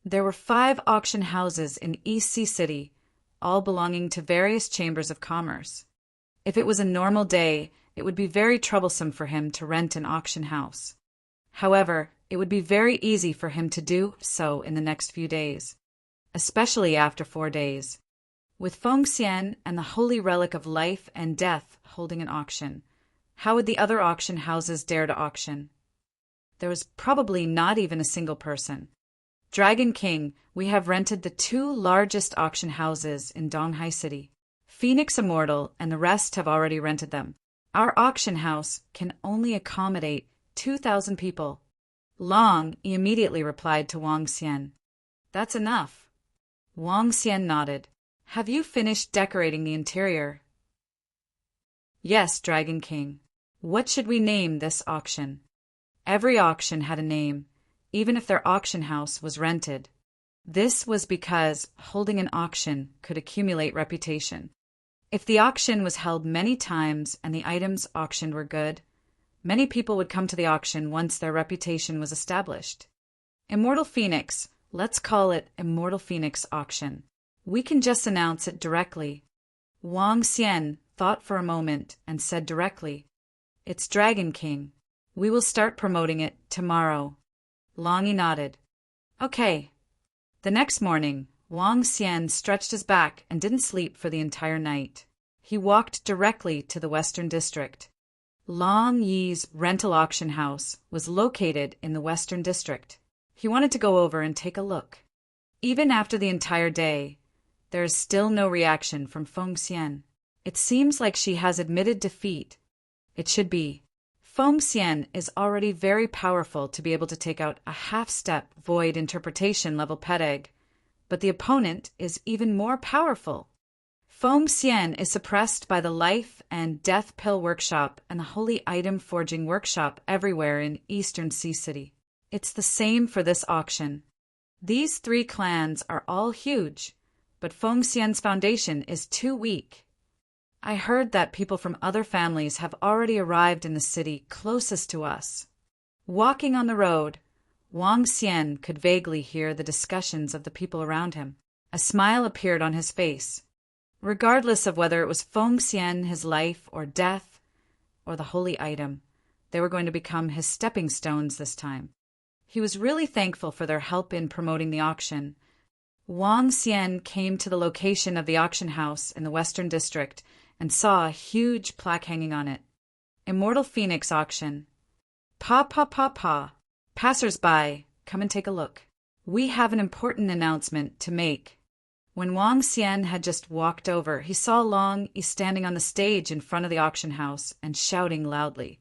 There were 5 auction houses in East Sea City, all belonging to various chambers of commerce. If it was a normal day, it would be very troublesome for him to rent an auction house. However, it would be very easy for him to do so in the next few days, especially after 4 days. With Feng Xian and the Holy Relic of Life and Death holding an auction, how would the other auction houses dare to auction? There was probably not even a single person. Dragon King, we have rented the 2 largest auction houses in Donghai City. Phoenix Immortal and the rest have already rented them. Our auction house can only accommodate 2,000 people. Long immediately replied to Wang Xian. That's enough. Wang Xian nodded. Have you finished decorating the interior? Yes, Dragon King. What should we name this auction? Every auction had a name, even if their auction house was rented. This was because holding an auction could accumulate reputation. If the auction was held many times and the items auctioned were good, many people would come to the auction once their reputation was established. Immortal Phoenix, let's call it Immortal Phoenix Auction. We can just announce it directly. Wang Xian thought for a moment and said directly, It's Dragon King. We will start promoting it tomorrow. Longy nodded. Okay. The next morning, Wang Xian stretched his back and didn't sleep for the entire night. He walked directly to the Western District. Long Yi's rental auction house was located in the Western District. He wanted to go over and take a look. Even after the entire day, there is still no reaction from Feng Xian. It seems like she has admitted defeat. It should be. Feng Xian is already very powerful to be able to take out a half-step void interpretation level pet egg, but the opponent is even more powerful. Feng Xian is suppressed by the Life and Death Pill Workshop and the Holy Item Forging Workshop everywhere in Eastern Sea City. It's the same for this auction. These 3 clans are all huge, but Feng Xian's foundation is too weak. I heard that people from other families have already arrived in the city closest to us. Walking on the road, Wang Xian could vaguely hear the discussions of the people around him. A smile appeared on his face. Regardless of whether it was Feng Xian, his life, or death, or the holy item, they were going to become his stepping stones this time. He was really thankful for their help in promoting the auction. Wang Xian came to the location of the auction house in the Western District and saw a huge plaque hanging on it. Immortal Phoenix Auction. Pa pa pa pa. Passers-by, come and take a look. We have an important announcement to make. When Wang Xian had just walked over, he saw Long Yi standing on the stage in front of the auction house and shouting loudly.